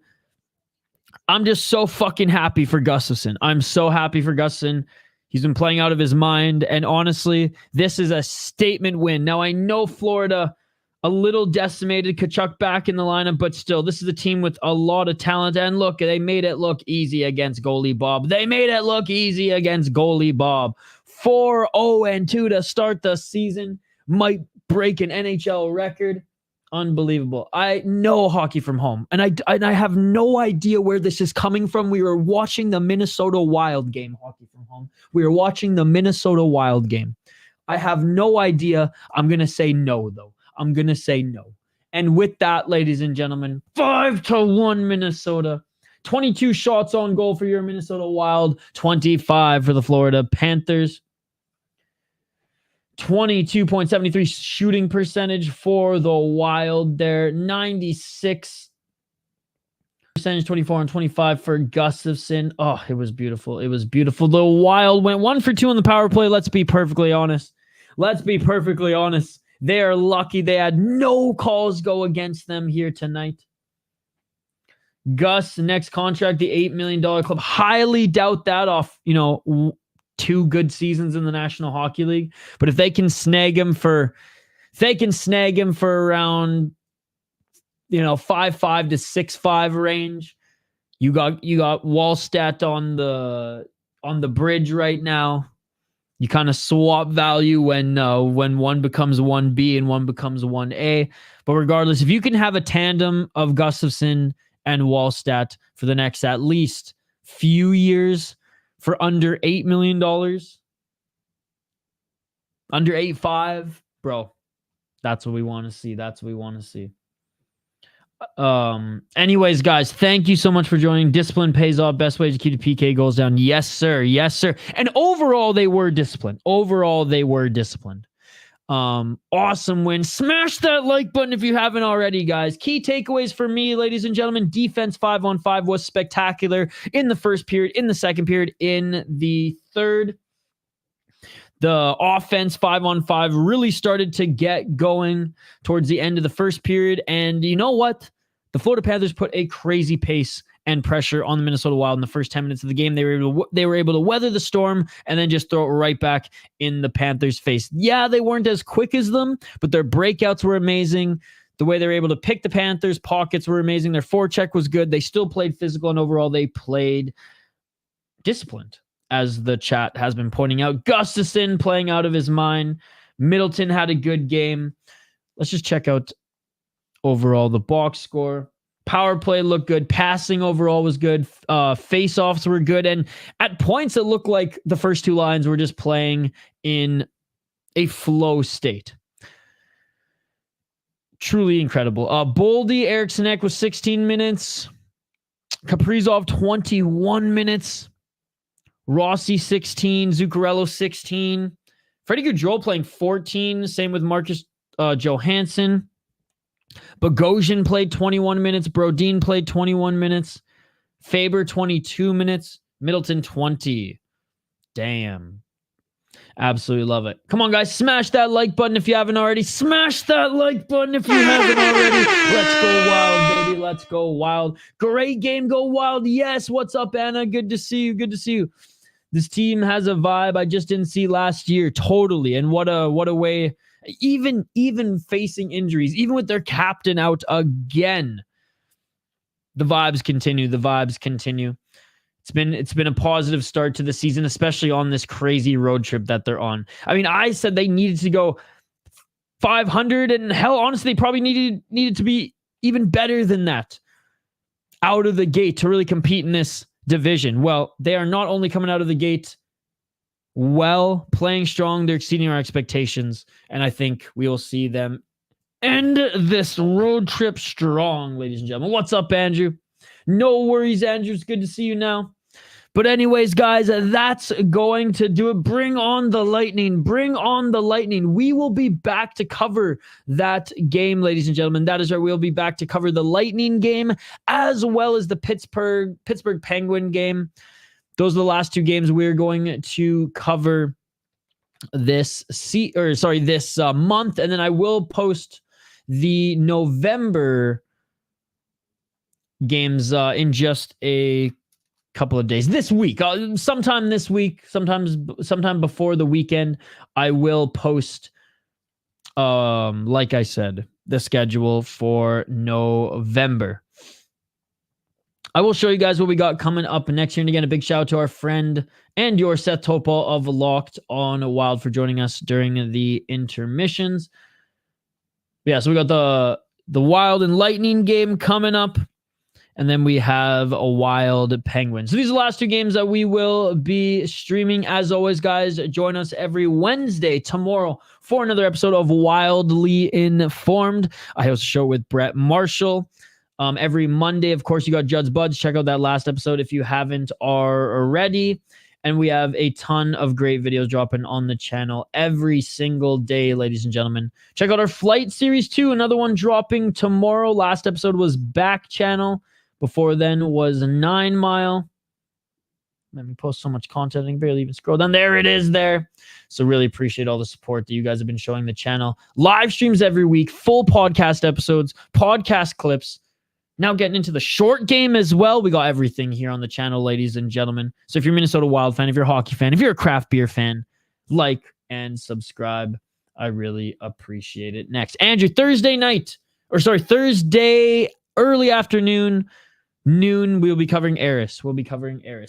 I'm just so fucking happy for Gustafsson. I'm so happy for Gustafsson. He's been playing out of his mind. And honestly, this is a statement win. Now, I know Florida a little decimated. Tkachuk back in the lineup, but still, this is a team with a lot of talent. And look, they made it look easy against goalie Bob. 4-0-2 to start the season. Might break an NHL record. Unbelievable. I know hockey from home, and I have no idea where this is coming from. We were watching the Minnesota Wild game, hockey from home. We were watching the Minnesota Wild game. I have no idea. I'm going to say no, though. I'm going to say no. And with that, ladies and gentlemen, 5-1 Minnesota. 22 shots on goal for your Minnesota Wild, 25 for the Florida Panthers. 22.73 shooting percentage for the Wild there. 96 percentage, 24 and 25 for Gustafsson. Oh, it was beautiful. It was beautiful. The Wild went 1 for 2 on the power play. Let's be perfectly honest. They are lucky they had no calls go against them here tonight. Gus, next contract, the $8 million club. Highly doubt that off, 2 good seasons in the National Hockey League. But if they can snag him for around 5.5 to 6.5 range, you got Wallstat on the bridge right now. You kind of swap value when one becomes 1B and one becomes 1A. But regardless, if you can have a tandem of Gustafsson and Wallstat for the next at least few years for under $8 million, under 8.5, bro, that's what we want to see. Anyways, guys, thank you so much for joining. Discipline pays off. Best way to keep the PK goals down. Yes, sir. And overall, they were disciplined. Awesome win. Smash that like button if you haven't already, guys. Key takeaways for me, ladies and gentlemen. Defense 5-on-5 was spectacular in the first period, in the second period, in the third. The offense 5-on-5 really started to get going towards the end of the first period. And you know what? The Florida Panthers put a crazy pace and pressure on the Minnesota Wild in the first 10 minutes of the game. They were able to weather the storm and then just throw it right back in the Panthers' face. Yeah, they weren't as quick as them, but their breakouts were amazing. The way they were able to pick the Panthers' pockets were amazing. Their forecheck was good. They still played physical, and overall they played disciplined, as the chat has been pointing out. Gustafsson playing out of his mind. Middleton had a good game. Let's just check out overall the box score. Power play looked good. Passing overall was good. Face-offs were good. And at points, it looked like the first two lines were just playing in a flow state. Truly incredible. Boldy, Eriksson was 16 minutes. Kaprizov, 21 minutes. Rossi, 16. Zuccarello, 16. Freddie Gaudreau playing 14. Same with Marcus Johansson. Bogosian played 21 minutes. Brodin played 21 minutes. Faber, 22 minutes. Middleton, 20. Damn. Absolutely love it. Come on, guys. Smash that like button if you haven't already. Smash that like button if you haven't already. Let's go wild, baby. Let's go wild. Great game. Go wild. Yes. What's up, Anna? Good to see you. This team has a vibe I just didn't see last year. Totally. And what a way. Even facing injuries, even with their captain out again, the vibes continue. It's been a positive start to the season, especially on this crazy road trip that they're on. I mean, I said they needed to go 500, and hell, honestly, they probably needed to be even better than that out of the gate to really compete in this division. Well, they are not only coming out of the gate playing strong, they're exceeding our expectations, and I think we will see them end this road trip strong, ladies and gentlemen. What's up, Andrew? No worries, Andrew. It's good to see you now. But anyways, guys, that's going to do it. Bring on the Lightning. We will be back to cover that game, ladies and gentlemen. That is right. We'll be back to cover the Lightning game as well as the Pittsburgh Penguin game. Those are the last two games we're going to cover this month, and then I will post the November games in just a couple of days. This week, sometime this week, sometime before the weekend, I will post, like I said, the schedule for November. I will show you guys what we got coming up next year. And again, a big shout out to our friend and your Seth Topol of Locked on Wild for joining us during the intermissions. Yeah, so we got the the Wild and Lightning game coming up. And then we have a Wild Penguin. So these are the last two games that we will be streaming. As always, guys, join us every Wednesday tomorrow for another episode of Wildly Informed. I host a show with Brett Marshall. Every Monday, of course, you got Judd's Buds. Check out that last episode if you haven't already. And we have a ton of great videos dropping on the channel every single day, ladies and gentlemen. Check out our Flight Series 2, another one dropping tomorrow. Last episode was Back Channel. Before then was 9 Mile. Let me post so much content, I can barely even scroll down. There it is there. So really appreciate all the support that you guys have been showing the channel. Live streams every week, full podcast episodes, podcast clips. Now getting into the short game as well. We got everything here on the channel, ladies and gentlemen. So if you're a Minnesota Wild fan, if you're a hockey fan, if you're a craft beer fan, like and subscribe. I really appreciate it. Next, Andrew, Thursday early afternoon, noon, we'll be covering Eris.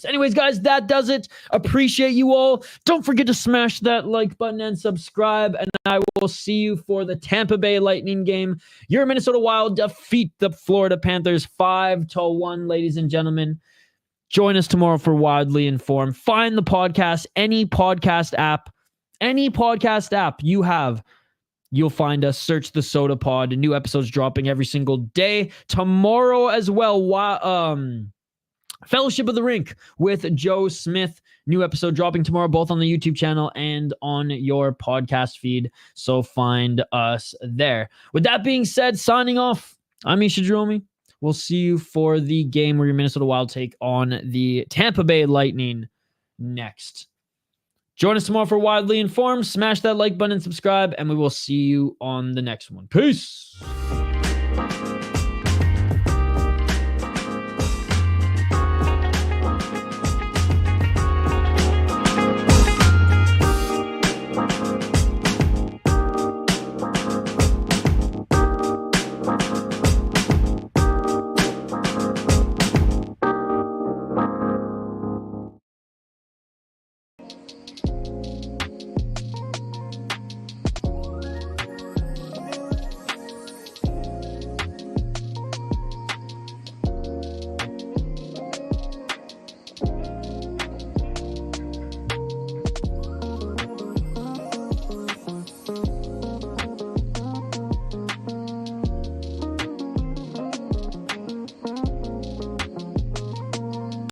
Anyways, guys, that does it. Appreciate you all. Don't forget to smash that like button and subscribe. And I will see you for the Tampa Bay Lightning game. Your Minnesota Wild defeat the Florida Panthers 5-1, ladies and gentlemen. Join us tomorrow for Wildly Informed. Find the podcast, any podcast app you have. You'll find us. Search the Sota Pod. New episodes dropping every single day. Tomorrow as well, Fellowship of the Rink with Joe Smith. New episode dropping tomorrow, both on the YouTube channel and on your podcast feed. So find us there. With that being said, signing off, I'm Misha Dromi. We'll see you for the game where your Minnesota Wild take on the Tampa Bay Lightning next. Join us tomorrow for Wildly Informed. Smash that like button and subscribe, and we will see you on the next one. Peace.